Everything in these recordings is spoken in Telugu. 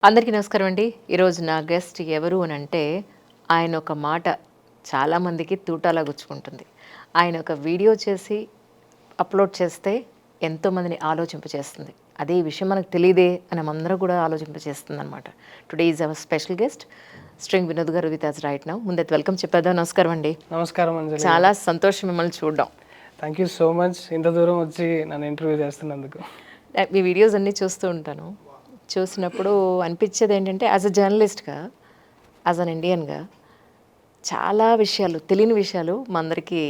అందరికీ నమస్కారం అండి. ఈరోజు నా గెస్ట్ ఎవరు అనంటే, ఆయన ఒక మాట చాలామందికి తూటాలా గుచ్చుకుంటుంది. ఆయన ఒక వీడియో చేసి అప్‌లోడ్ చేస్తే ఎంతోమందిని ఆలోచింపచేస్తుంది. అదే ఈ విషయం మనకు తెలీదే అని మనందరం కూడా ఆలోచింపచేస్తుందనమాట. Today is our special guest string Vinod garu with us right now. ముందైతే వెల్కమ్ చెప్పేద్దాం. నమస్కారం అండి. నమస్కారం అంజలి. చాలా సంతోషం మిమ్మల్ని చూడడం. థ్యాంక్ యూ సో మచ్ ఇంత దూరం వచ్చి నన్ను ఇంటర్వ్యూ చేస్తున్నందుకు. మీ వీడియోస్ అన్నీ చూస్తూ ఉంటాను. చూసినప్పుడు అనిపించేది ఏంటంటే యాజ్ అ జర్నలిస్ట్‌గా, యాజ్ అన్ ఇండియన్‌గా చాలా విషయాలు తెలియని విషయాలు మా అందరికీ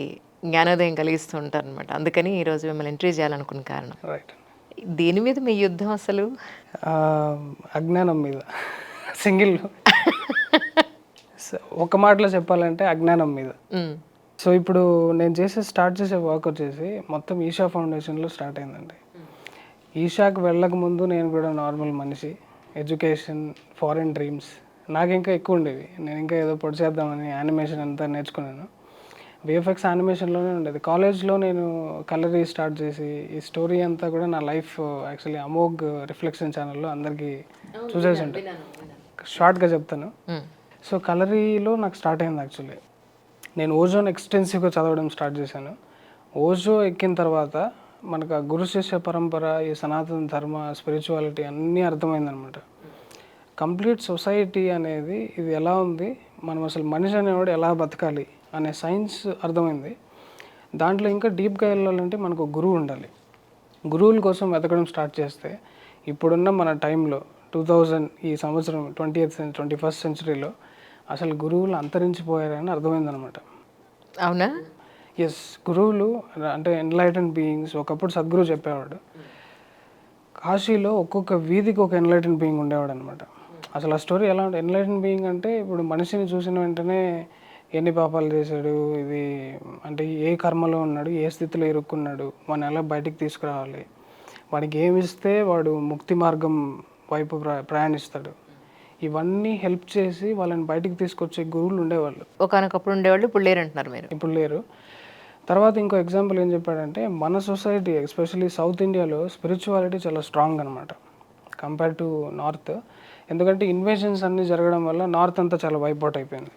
జ్ఞానోదయం కలిగిస్తూ ఉంటారనమాట. అందుకని ఈరోజు మిమ్మల్ని ఇంటర్వ్యూ చేయాలనుకున్న కారణం. రైట్. దేని మీద మీ యుద్ధం అసలు? అజ్ఞానం మీద సింగిల్ ఒక మాటలో చెప్పాలంటే అజ్ఞానం మీద. సో ఇప్పుడు నేను స్టార్ట్ చేసే వర్క్ వచ్చేసి మొత్తం ఈషా ఫౌండేషన్లో స్టార్ట్ అయిందండి. ఈషాకి వెళ్ళక ముందు నేను కూడా నార్మల్ మనిషి, ఎడ్యుకేషన్, ఫారెన్ డ్రీమ్స్ నాకు ఇంకా ఎక్కువ ఉండేవి. నేను ఇంకా ఏదో పొడి చేద్దామని యానిమేషన్ అంతా నేర్చుకున్నాను. విఎఫ్ఎక్స్ యానిమేషన్లోనే ఉండేది. కాలేజ్లో నేను కలరీ స్టార్ట్ చేసి ఈ స్టోరీ అంతా కూడా నా లైఫ్ యాక్చువల్లీ అమోఘ్ రిఫ్లెక్షన్ ఛానల్లో అందరికీ చూసేసి ఉంటాను. షార్ట్గా చెప్తాను. సో కలరీలో నాకు స్టార్ట్ అయింది యాక్చువల్లీ. నేను ఓజోన్ ఎక్స్టెన్సివ్గా చదవడం స్టార్ట్ చేశాను. ఓజో ఎక్కిన తర్వాత మనకు ఆ గురు శిష్య పరంపర, ఈ సనాతన ధర్మ, స్పిరిచువాలిటీ అన్నీ అర్థమైందనమాట. కంప్లీట్ సొసైటీ అనేది ఇది ఎలా ఉంది, మనం అసలు మనిషి అనేవాడు ఎలా బతకాలి అనే సైన్స్ అర్థమైంది. దాంట్లో ఇంకా డీప్గా వెళ్ళాలంటే మనకు గురువు ఉండాలి. గురువుల కోసం వెతకడం స్టార్ట్ చేస్తే ఇప్పుడున్న మన టైంలో 2000 ఈ సంవత్సరం 21st సెంచరీలో అసలు గురువులు అంతరించిపోయారని అర్థమైందనమాట. అవునా? ఎస్, గురువులు అంటే ఎన్లైటెన్ బీయింగ్స్. ఒకప్పుడు సద్గురు చెప్పేవాడు, కాశీలో ఒక్కొక్క వీధికి ఒక ఎన్లైటెన్ బీయింగ్ ఉండేవాడు అనమాట. అసలు ఆ స్టోరీ ఎలా ఉంటుంది? ఎన్లైటెన్ బీయింగ్ అంటే ఇప్పుడు మనిషిని చూసిన వెంటనే ఎన్ని పాపాలు చేశాడు, ఇది అంటే ఏ కర్మలో ఉన్నాడు, ఏ స్థితిలో ఇరుక్కున్నాడు, వాడిని ఎలా బయటికి తీసుకురావాలి, వాడికి ఏమి ఇస్తే వాడు ముక్తి మార్గం వైపు ప్రయాణిస్తాడు, ఇవన్నీ హెల్ప్ చేసి వాళ్ళని బయటికి తీసుకొచ్చే గురువులు ఉండేవాళ్ళు. ఒకనొకప్పుడు ఉండేవాళ్ళు, ఇప్పుడు లేరు అంటున్నారు మీరు. ఇప్పుడు లేరు. తర్వాత ఇంకో ఎగ్జాంపుల్ ఏం చెప్పాడంటే, మన సొసైటీ ఎస్పెషల్లీ సౌత్ ఇండియాలో స్పిరిచువాలిటీ చాలా స్ట్రాంగ్ అనమాట కంపేర్ టు నార్త్. ఎందుకంటే ఇన్వేషన్స్ అన్నీ జరగడం వల్ల నార్త్ అంతా చాలా వైప్ అవుట్ అయిపోయింది.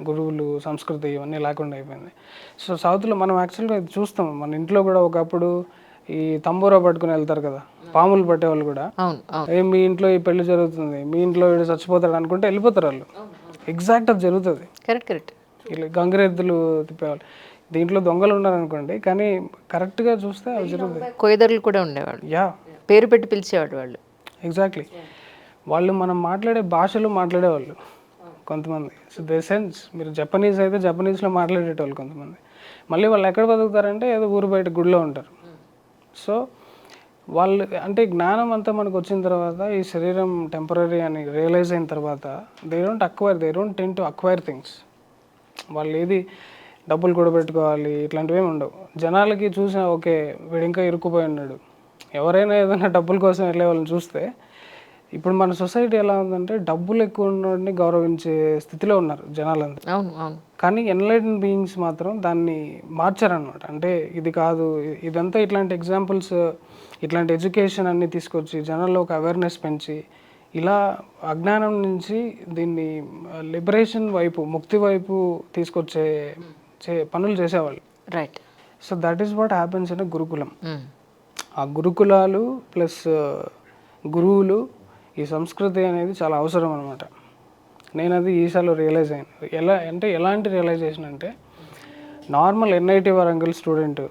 గురువులు, సంస్కృతి ఇవన్నీ లేకుండా అయిపోయింది. సో సౌత్లో మనం యాక్చువల్గా ఇది చూస్తాం. మన ఇంట్లో కూడా ఒకప్పుడు ఈ తంబూరా పట్టుకుని వెళ్తారు కదా, పాములు పట్టేవాళ్ళు కూడా. మీ ఇంట్లో ఈ పెళ్లి జరుగుతుంది, మీ ఇంట్లో వీడు చచ్చిపోతాడు అనుకుంటే వెళ్ళిపోతారు వాళ్ళు. ఎగ్జాక్ట్ అది జరుగుతుంది. కరెక్ట్. ఇలా గంగిరెద్దులు తిప్పేవాళ్ళు. దీంట్లో దొంగలు ఉన్నారనుకోండి, కానీ కరెక్ట్గా చూస్తే అవి జరుగుతుంది. కొయ్యదరులు కూడా ఉండేవాళ్ళు. యా, పేరు పెట్టి పిలిచేవాడు వాళ్ళు. ఎగ్జాక్ట్లీ. వాళ్ళు మనం మాట్లాడే భాషలు మాట్లాడేవాళ్ళు కొంతమంది. సో దే సెన్స్, మీరు జపనీస్ అయితే జపనీస్లో మాట్లాడేటోళ్ళు కొంతమంది. మళ్ళీ వాళ్ళు ఎక్కడ బతుకుతారంటే ఏదో ఊరు బయట గుడిలో ఉంటారు. సో వాళ్ళు అంటే జ్ఞానం అంతా మనకు వచ్చిన తర్వాత ఈ శరీరం టెంపరీ అని రియలైజ్ అయిన తర్వాత they don't tend to acquire things. వాళ్ళు ఏది డబ్బులు కూడా పెట్టుకోవాలి ఇట్లాంటివి ఏమి ఉండవు. జనాలకి చూసిన ఓకే వీడు ఇంకా ఇరుక్కుపోయి ఉన్నాడు, ఎవరైనా ఏదైనా డబ్బుల కోసం వెళ్ళే వాళ్ళని చూస్తే, ఇప్పుడు మన సొసైటీ ఎలా ఉందంటే డబ్బులు ఎక్కువ ఉన్నవాడిని గౌరవించే స్థితిలో ఉన్నారు జనాలంతా. అవును అవును. కానీ ఎన్లైటెన్ బీయింగ్స్ మాత్రం దాన్ని మార్చారనమాట. అంటే ఇది కాదు, ఇదంతా ఇట్లాంటి ఎగ్జాంపుల్స్, ఇట్లాంటి ఎడ్యుకేషన్ అన్నీ తీసుకొచ్చి జనాల్లో ఒక అవేర్నెస్ పెంచి ఇలా అజ్ఞానం నుంచి దీన్ని లిబరేషన్ వైపు, ముక్తి వైపు తీసుకొచ్చే పనులు చేసేవాళ్ళు. Right. So that is what happens in gurukulam. ఆ గురుకులాలు ప్లస్ గురువులు, ఈ సంస్కృతి అనేది చాలా అవసరం అనమాట. నేను అది ఈసాలో రియలైజ్ అయ్యాను. ఎలాంటి రియలైజేషన్ అంటే, normal NIT Warangal student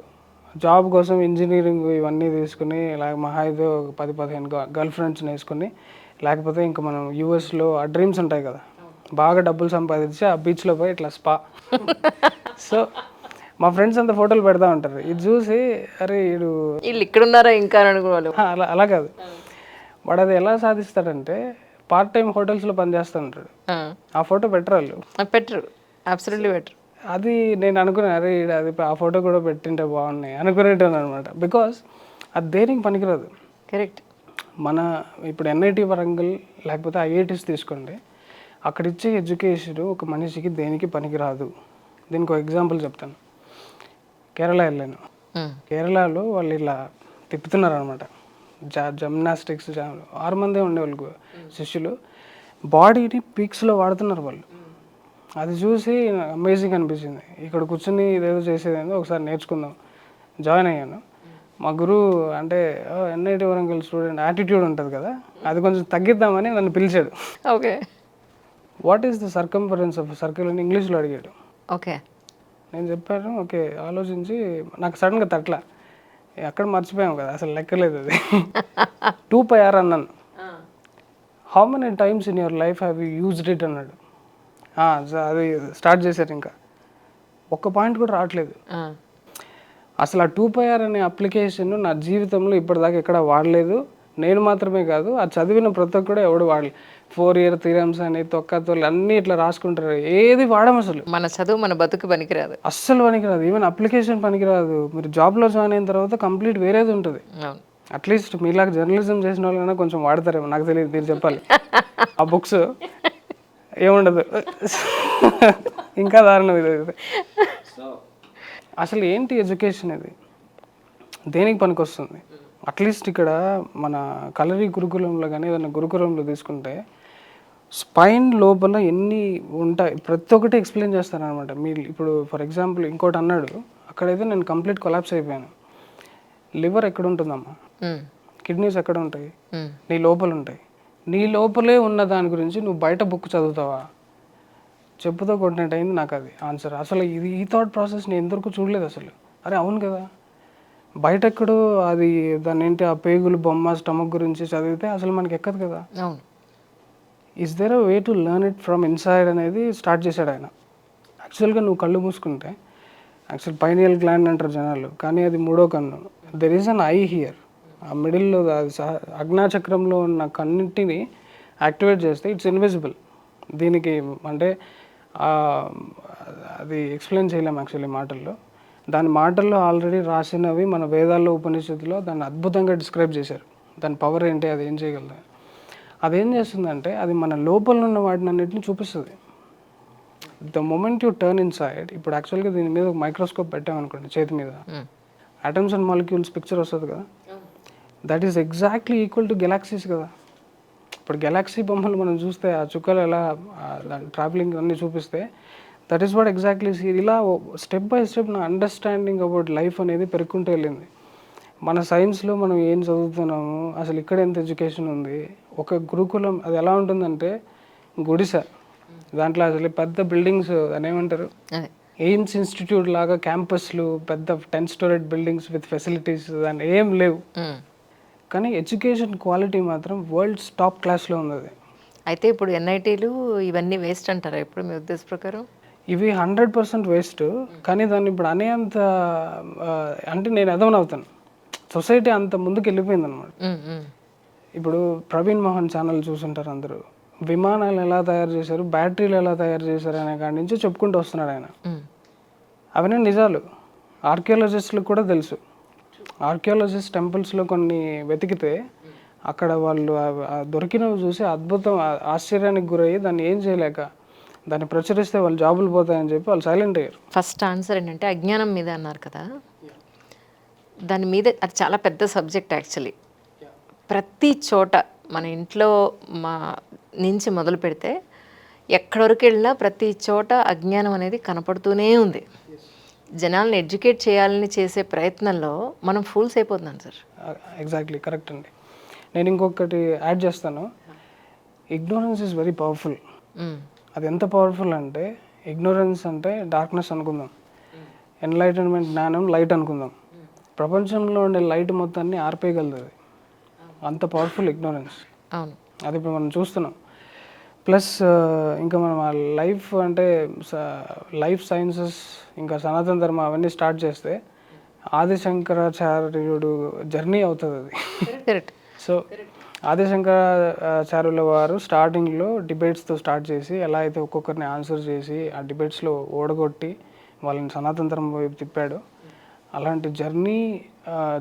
job కోసం ఇంజనీరింగ్ ఇవన్నీ తీసుకుని మహా అయితే 10-15 గర్ల్ ఫ్రెండ్స్ని వేసుకొని, లేకపోతే ఇంకా మనం యూఎస్లో ఆ డ్రీమ్స్ ఉంటాయి కదా, బాగా డబ్బులు సంపాదించి ఆ బీచ్లో పోయి ఇట్లా స్పా. సో మా ఫ్రెండ్స్ అంతా ఫోటోలు పెడతా ఉంటారు. ఇది చూసి అరే వీళ్ళు ఇక్కడ ఉన్నారా ఇంకా అనుకోవాలి. అలా కాదు, వాడు అది ఎలా సాధిస్తాడంటే పార్ట్ టైం హోటల్స్లో పనిచేస్తూ ఉంటాడు. ఆ ఫోటో పెట్టరు. అబ్సల్యూట్లీ పెట్టరు. అది నేను అనుకున్నాను, అరే అది ఆ ఫోటో కూడా పెట్టింటే బాగున్నాయి అనుకునేటాను అనమాట. బికాస్ అది దేనికి పనికిరాదు. కరెక్ట్. మన ఇప్పుడు ఎన్ఐటి వరంగల్ లేకపోతే ఐఐటీస్ తీసుకోండి, అక్కడ ఇచ్చే ఎడ్యుకేషన్ ఒక మనిషికి దేనికి పనికిరాదు. దీనికి ఒక ఎగ్జాంపుల్ చెప్తాను. కేరళ వెళ్ళాను. కేరళలో వాళ్ళు ఇలా తిప్పుతున్నారు అనమాట, జిమ్నాస్టిక్స్ 6 మందే ఉండేవాళ్ళు శిష్యులు. బాడీని పీక్స్లో వాడుతున్నారు వాళ్ళు. అది చూసి అమేజింగ్ అనిపించింది. ఇక్కడ కూర్చొని ఇదేదో చేసేదేందో ఒకసారి నేర్చుకుందాం, జాయిన్ అయ్యాను. మా గురువు అంటే ఎన్ఐటి వరంగల్ స్టూడెంట్ యాటిట్యూడ్ ఉంటుంది కదా, అది కొంచెం తగ్గిద్దామని నన్ను పిలిచాడు. Okay. What is the circumference of circle అని ఇంగ్లీష్లో అడిగాడు. ఓకే. నేను చెప్పాను ఓకే. ఆలోచించి నాకు సడన్గా తట్ల అక్కడ మర్చిపోయాము కదా, అసలు లెక్కలేదు అది. 2πr అన్నాను. How many times in your life have you used it అన్నాడు. అది స్టార్ట్ చేశారు. ఇంకా ఒక్క పాయింట్ కూడా రావట్లేదు. అసలు ఆ 2πr అనే అప్లికేషన్ నా జీవితంలో ఇప్పటిదాకా ఎక్కడ వాడలేదు. నేను మాత్రమే కాదు, ఆ చదివిన ప్రతి ఒక్కరు ఎవడు వాడలేదు. 4 ఇయర్ థీరమ్స్ అని తొక్కతోళ్ళు అన్నీ ఇట్లా రాసుకుంటారు. ఏది వాడము అసలు. మన చదువు మన బతుకు పనికిరాదు, అస్సలు పనికిరాదు. ఈవెన్ అప్లికేషన్ పనికిరాదు. మీరు జాబ్లో జాయిన్ అయిన తర్వాత కంప్లీట్ వేరేది ఉంటుంది. అట్లీస్ట్ మీలాగా జర్నలిజం చేసిన వాళ్ళైనా కొంచెం వాడతారేమో, నాకు తెలియదు, మీరు చెప్పాలి. ఆ బుక్స్ ఏముండదు. ఇంకా దారుణం ఇది. అసలు ఏంటి ఎడ్యుకేషన్, ఇది దేనికి పనికి వస్తుంది? అట్లీస్ట్ ఇక్కడ మన కలరీ గురుకులంలో కానీ ఏదైనా గురుకులంలో తీసుకుంటే స్పైన్ లోపల ఎన్ని ఉంటాయి ప్రతి ఒక్కటి ఎక్స్ప్లెయిన్ చేస్తారనమాట. మీరు ఇప్పుడు ఫర్ ఎగ్జాంపుల్ ఇంకోటి అన్నాడు, అక్కడైతే నేను కంప్లీట్ కొలాప్స్ అయిపోయాను. లివర్ ఎక్కడ ఉంటుందమ్మా, కిడ్నీస్ ఎక్కడ ఉంటాయి, నీ లోపల ఉంటాయి. నీ లోపలే ఉన్న దాని గురించి నువ్వు బయట బుక్ చదువుతావా? చెప్పుతో కొట్టినట్టు అయింది నాకు అది ఆన్సర్. అసలు ఇది ఈ థాట్ ప్రాసెస్ నేను ఎంతవరకు చూడలేదు అసలు. అరే అవును కదా, బయట ఎక్కడో అది దాని ఏంటి ఆ పేగులు బొమ్మ స్టమక్ గురించి చదివితే అసలు మనకి ఎక్కదు కదా. Is there a way to learn it from inside అనేది స్టార్ట్ చేశాడు ఆయన. యాక్చువల్గా నువ్వు కళ్ళు మూసుకుంటే యాక్చువల్ పైనియల్ గ్లాండ్ అంటారు జనాలు, కానీ అది మూడో కన్ను. There is an I here. ఆ మిడిల్లో అజ్ఞాచక్రంలో ఉన్న కన్నింటిని యాక్టివేట్ చేస్తే ఇట్స్ ఇన్విజిబుల్. దీనికి అంటే అది ఎక్స్ప్లెయిన్ చేయలేము యాక్చువల్లీ మాటల్లో. దాని మాటల్లో ఆల్రెడీ రాసినవి మన వేదాల్లో ఉపనిషత్తులో దాన్ని అద్భుతంగా డిస్క్రైబ్ చేశారు. దాని పవర్ ఏంటి, అది ఏం చేయగలదు. అదేం చేస్తుందంటే అది మన లోపల ఉన్న వాటిని అన్నింటిని చూపిస్తుంది. The moment you turn inside, ఇప్పుడు యాక్చువల్గా దీని మీద ఒక మైక్రోస్కోప్ పెట్టామనుకోండి చేతి మీద, ఆటమ్స్ అండ్ మాలిక్యూల్స్ పిక్చర్ వస్తుంది కదా, that is exactly equal to galaxies కదా. ఇప్పుడు గెలాక్సీ బొమ్మలు మనం చూస్తే ఆ చుక్కలు ఎలా దాని ట్రావెలింగ్ అన్నీ చూపిస్తే దట్ ఈస్ వాట్ ఎగ్జాక్ట్లీ ఇలా స్టెప్ బై స్టెప్ నా అండర్స్టాండింగ్ అబౌట్ లైఫ్ అనేది పెరుగుకుంటూ వెళ్ళింది. మన సైన్స్లో మనం ఏం చదువుతున్నాము, అసలు ఇక్కడ ఎంత ఎడ్యుకేషన్ ఉంది. ఒక గురుకులం అది ఎలా ఉంటుందంటే గుడిసె, దాంట్లో అసలు పెద్ద బిల్డింగ్స్ అని ఏమంటారు, ఎయిమ్స్ ఇన్స్టిట్యూట్ లాగా క్యాంపస్లు పెద్ద 10 story బిల్డింగ్స్ విత్ ఫెసిలిటీస్ దాన్ని ఏం లేవు. కానీ ఎడ్యుకేషన్ క్వాలిటీ మాత్రం వరల్డ్స్ టాప్ క్లాస్లో ఉంది అది. అయితే ఇప్పుడు ఎన్ఐటీలు ఇవన్నీ వేస్ట్ అంటారా ఇప్పుడు మీ ఉద్దేశ ప్రకారం? ఇవి 100% వేస్ట్. కానీ దాన్ని ఇప్పుడు అనేంత అంటే నేను ఎదవనవుతాను. సొసైటీ అంత ముందుకు వెళ్ళిపోయింది అనమాట. ఇప్పుడు ప్రవీణ్ మోహన్ ఛానల్ చూసుంటారు అందరూ. విమానాలు ఎలా తయారు చేశారు, బ్యాటరీలు ఎలా తయారు చేశారు అనే కాడి నుంచి చెప్పుకుంటూ వస్తున్నాడు ఆయన. అవన్నీ నిజాలు ఆర్కియాలజిస్టులకు కూడా తెలుసు. ఆర్కియాలజిస్ట్ టెంపుల్స్లో కొన్ని వెతికితే అక్కడ వాళ్ళు దొరికినవి చూసి అద్భుతం ఆశ్చర్యానికి గురయ్యి దాన్ని ఏం చేయలేక దాన్ని ప్రచురిస్తే వాళ్ళు జాబులు పోతాయని చెప్పి వాళ్ళు సైలెంట్ అయ్యారు. ఫస్ట్ ఆన్సర్ ఏంటంటే అజ్ఞానం మీద అన్నారు కదా, దాని మీద అది చాలా పెద్ద సబ్జెక్ట్ యాక్చువల్లీ. ప్రతి చోట మన ఇంట్లో మా నుంచి మొదలు పెడితే ఎక్కడి వరకు వెళ్ళినా ప్రతి చోట అజ్ఞానం అనేది కనపడుతూనే ఉంది. జనాలను ఎడ్యుకేట్ చేయాలని చేసే ప్రయత్నంలో మనం ఫూల్స్ అయిపోతున్నాం సార్. ఎగ్జాక్ట్లీ కరెక్ట్ అండి. నేను ఇంకొకటి యాడ్ చేస్తాను. Ignorance is very powerful. అది ఎంత పవర్ఫుల్ అంటే, ఇగ్నోరెన్స్ అంటే డార్క్నెస్ అనుకుందాం, ఎన్లైటన్మెంట్ జ్ఞానం లైట్ అనుకుందాం. ప్రపంచంలో ఉండే లైట్ మొత్తాన్ని ఆర్పేయగలదు అది. అంత పవర్ఫుల్ ఇగ్నోరెన్స్. అవును, అది ఇప్పుడు మనం చూస్తున్నాం. ప్లస్ ఇంకా మనం ఆ లైఫ్ అంటే లైఫ్ సైన్సెస్ ఇంకా సనాతన ధర్మ అవన్నీ స్టార్ట్ చేస్తే ఆదిశంకరాచార్యుడు జర్నీ అవుతుంది అది. కరెక్ట్. సో ఆదిశంకరాచార్యుల వారు స్టార్టింగ్లో డిబేట్స్తో స్టార్ట్ చేసి ఎలా అయితే ఒక్కొక్కరిని ఆన్సర్ చేసి ఆ డిబేట్స్లో ఓడగొట్టి వాళ్ళని సనాతన ధర్మం వైపు తిప్పాడు, అలాంటి జర్నీ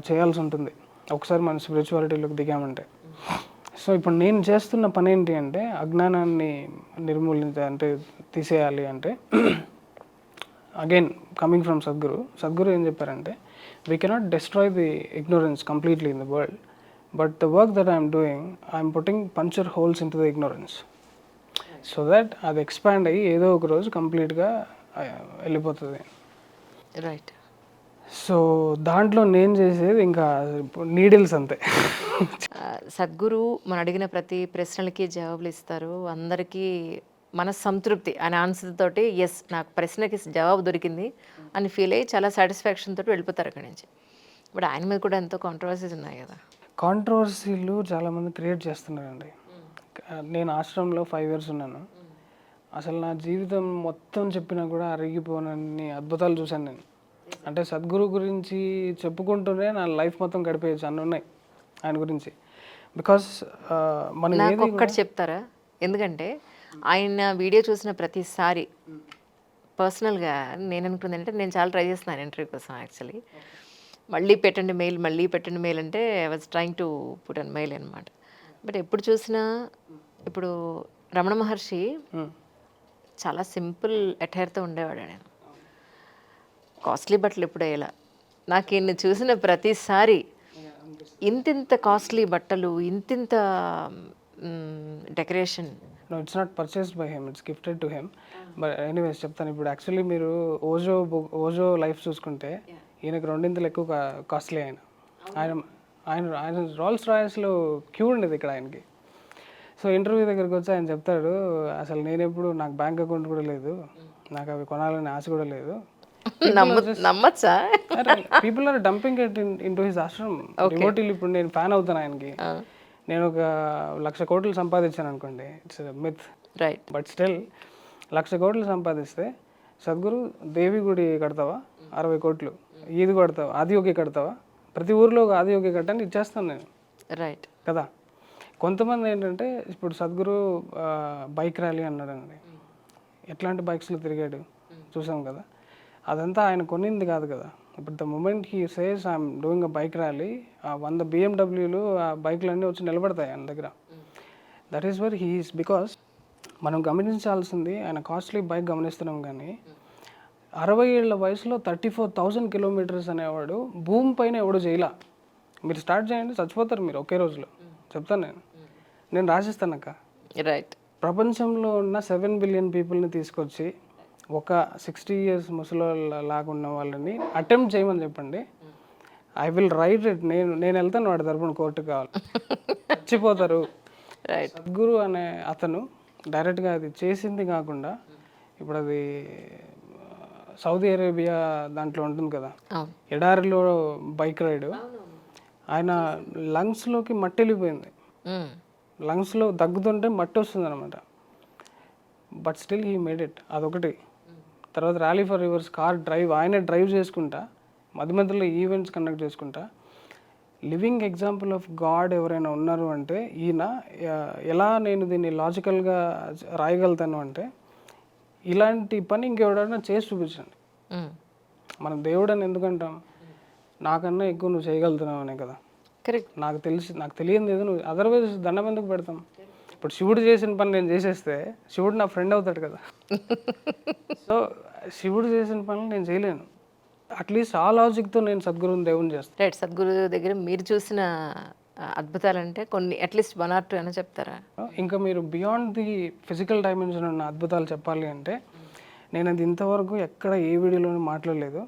చేయాల్సి ఉంటుంది ఒకసారి మన స్పిరిచువాలిటీలోకి దిగామంటే. సో ఇప్పుడు నేను చేస్తున్న పని ఏంటి అంటే అజ్ఞానాన్ని అంటే తీసేయాలి అంటే అగైన్ కమింగ్ ఫ్రమ్ సద్గురు ఏం చెప్పారంటే we cannot destroy the ignorance completely in the world, but the work that I'm doing I'm putting puncture holes in to the ignorance so that అది ఎక్స్పాండ్ అయ్యి ఏదో ఒక రోజు కంప్లీట్గా వెళ్ళిపోతుంది. రైట్. సో దాంట్లో నేను చేసేది ఇంకా నీడిల్స్ అంతే. సద్గురు మనం అడిగిన ప్రతి ప్రశ్నలకి జవాబులు ఇస్తారు. అందరికీ మన సంతృప్తి ఆయన ఆన్సర్ తోటి ఎస్ నాకు ప్రశ్నకి జవాబు దొరికింది అని ఫీల్ అయ్యి చాలా సాటిస్ఫాక్షన్ తోటి వెళ్ళిపోతారు అక్కడి నుంచి. ఇప్పుడు ఆయన మీద కూడా ఎంతో కాంట్రవర్సీస్ ఉన్నాయి కదా. కాంట్రవర్సీలు చాలామంది క్రియేట్ చేస్తున్నారండి. నేను ఆశ్రమంలో 5 years ఉన్నాను. అసలు నా జీవితం మొత్తం చెప్పినా కూడా అరిగిపోనన్ని అద్భుతాలు చూశాను నేను. అంటే సద్గురు గురించి చెప్పుకుంటూనే నా లైఫ్ మొత్తం గడిపేయచ్చు అన్నీ ఉన్నాయి ఆయన గురించి. బికాస్ మనం నాకు ఒక్కటి చెప్తారా? ఎందుకంటే ఆయన వీడియో చూసిన ప్రతిసారి పర్సనల్గా నేను అనుకుంది ఏంటంటే నేను చాలా ట్రై చేస్తున్నాను ఇంటర్వ్యూ కోసం యాక్చువల్లీ. మళ్ళీ పెట్టండి మెయిల్ అంటే I was trying to put an mail అనమాట. బట్ ఎప్పుడు చూసినా ఇప్పుడు రమణ మహర్షి చాలా సింపుల్ అటైర్తో ఉండేవాడు. నేను కాస్ట్లీ బట్టలు ఎప్పుడు వేయాల. నాకు ఈయన్ని చూసిన ప్రతిసారి ఇంతింత కాస్ట్లీ బట్టలు, ఇంతింత decoration. No, it's not purchased by him, it's gifted to him. But anyways చెప్తాను. ఇప్పుడు యాక్చువల్లీ మీరు ఓజో లైఫ్ చూసుకుంటే ఈయనకు 2x ఎక్కువ కాస్ట్లీ ఆయన ఆయన ఆయన రోల్స్ రాయల్స్లో క్యూ ఉండేది ఇక్కడ ఆయనకి. సో ఇంటర్వ్యూ దగ్గరికి వచ్చి ఆయన చెప్తాడు, అసలు నేను ఎప్పుడు నాకు బ్యాంక్ అకౌంట్ కూడా లేదు, నాకు అవి కొనాలని ఆశ కూడా లేదు. నమ్మచ్చా? People are dumping it in to his ashram. డివోటీలు ఇప్పుడు నేను ఫ్యాన్ అవుతాను ఆయనకి. నేను ఒక 1,00,000 కోట్లు సంపాదించాను అనుకోండి, it's myth. Right. But still 1,00,000 కోట్లు సంపాదిస్తే సద్గురు దేవి గుడి కడతావా 60 కోట్లు, ఈది కడతావా, ఆదియోగి కడతావా, ప్రతి ఊరిలో ఒక ఆదియోగి కట్టని ఇచ్చేస్తాను నేను. రైట్ కదా. కొంతమంది ఏంటంటే ఇప్పుడు సద్గురు బైక్ ర్యాలీ అన్నాడండి. ఎట్లాంటి బైక్స్లో తిరిగాడు చూసాం కదా. అదంతా ఆయన కొనింది కాదు కదా. ఇప్పుడు the moment he says I'm doing a bike rally, 100 BMWలు ఆ బైక్లన్నీ వచ్చి నిలబడతాయి ఆయన దగ్గర. That is where he is. Because మనం గమనించాల్సింది ఆయన కాస్ట్లీ బైక్ గమనిస్తున్నాం కానీ 60 ఏళ్ల వయసులో 34,000 kilometers అనేవాడు భూమి పైన ఎవడు చేయలా. మీరు స్టార్ట్ చేయండి, చచ్చిపోతారు మీరు ఒకే రోజులో. చెప్తాను నేను రాసిస్తాను అక్క. రైట్. ప్రపంచంలో ఉన్న 7 billion పీపుల్ని తీసుకొచ్చి ఒక 60 years ముసలోళ్ళ లాగా ఉన్న వాళ్ళని అటెంప్ట్ చేయమని చెప్పండి. I will write it. నేను వెళ్తాను వాడి తరపున కోర్టుకు కావాలి. చచ్చిపోతారు. సద్గురు అనే అతను డైరెక్ట్గా అది చేసింది కాకుండా ఇప్పుడు అది సౌదీ అరేబియా దాంట్లో ఉంటుంది కదా, ఎడారిలో బైక్ రైడ్, ఆయన లంగ్స్లోకి మట్టి వెళ్ళిపోయింది. లంగ్స్లో దగ్గుతుంటే మట్టి వస్తుంది అనమాట. But still he made it. అదొకటి. తర్వాత rally for rivers car drive ఆయనే డ్రైవ్ చేసుకుంటా మధ్య మధ్యలో ఈవెంట్స్ కండక్ట్ చేసుకుంటా. లివింగ్ ఎగ్జాంపుల్ ఆఫ్ గాడ్ ఎవరైనా ఉన్నారు అంటే ఈయన. ఎలా నేను దీన్ని లాజికల్గా రాయగలుగుతాను అంటే ఇలాంటి పని ఇంకెవడైనా చేసి చూపించండి. మనం దేవుడు అని ఎందుకంటాం? నాకన్నా ఎక్కువ నువ్వు చేయగలుగుతున్నావు అనే కదా. కరెక్ట్. నాకు తెలియదు ఏదో నువ్వు, అదర్వైజ్ దండం ఎందుకు పెడతాం? ఇప్పుడు శివుడు చేసిన పని నేను చేసేస్తే శివుడు నా ఫ్రెండ్ అవుతాడు కదా. సో శివుడు చేసిన పనులు నేను చేయలేను. అట్లీస్ట్ ఆ లాజిక్తో నేను సద్గురుని దేవుని చేస్తాను. రైట్. సద్గురు దగ్గర మీరు చూసిన అద్భుతాలంటే కొన్ని అట్లీస్ట్ 1 or 2 అని చెప్తారా? ఇంకా మీరు బియాండ్ ది ఫిజికల్ డైమెన్షన్ ఉన్న అద్భుతాలు చెప్పాలి అంటే నేను అది ఇంతవరకు ఎక్కడ ఏ వీడియోలోనూ మాట్లాడలేదు.